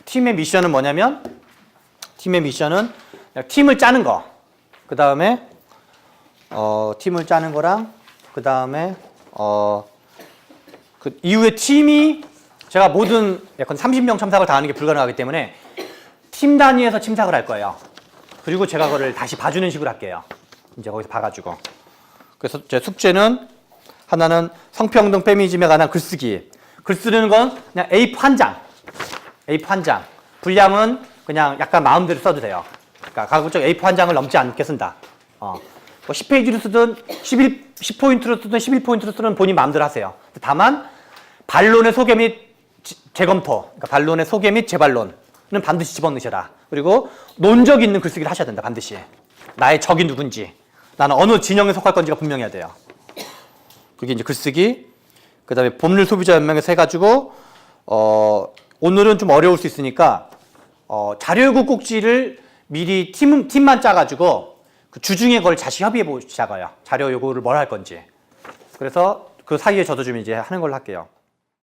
[SPEAKER 2] 팀의 미션은 뭐냐면, 팀의 미션은 그냥 팀을 짜는 거, 그 다음에 팀을 짜는 거랑, 그 다음에 그 이후에 팀이, 제가 모든 약간 30명 참석을 다 하는 게 불가능하기 때문에 팀 단위에서 침삭을 할 거예요. 그리고 제가 그거를 다시 봐주는 식으로 할게요. 이제 거기서 봐가지고. 그래서 제 숙제는 하나는 성평등 페미니즘에 관한 글쓰기. 글 쓰는 건 그냥 A4 한 장. A4 한 장. 분량은 그냥 약간 마음대로 써도 돼요. 그러니까 가급적 A4 한 장을 넘지 않게 쓴다. 뭐 10페이지로 쓰든 10포인트로 쓰든 11포인트로 쓰든 본인 마음대로 하세요. 다만 반론의 소개 및 재검토, 그러니까 반론의 소개 및 재반론은 반드시 집어넣으셔라. 그리고 논적 있는 글쓰기를 하셔야 된다. 반드시. 나의 적이 누군지, 나는 어느 진영에 속할 건지가 분명해야 돼요. 그게 이제 글쓰기. 그 다음에 법률 소비자 연맹에서 해가지고 오늘은 좀 어려울 수 있으니까 자료 요구 꼭지를 미리 팀만 짜가지고 그 주중에 그걸 다시 협의해 보자고요. 자료 요구를 뭘 할 건지. 그래서 그 사이에 저도 좀 이제 하는 걸로 할게요.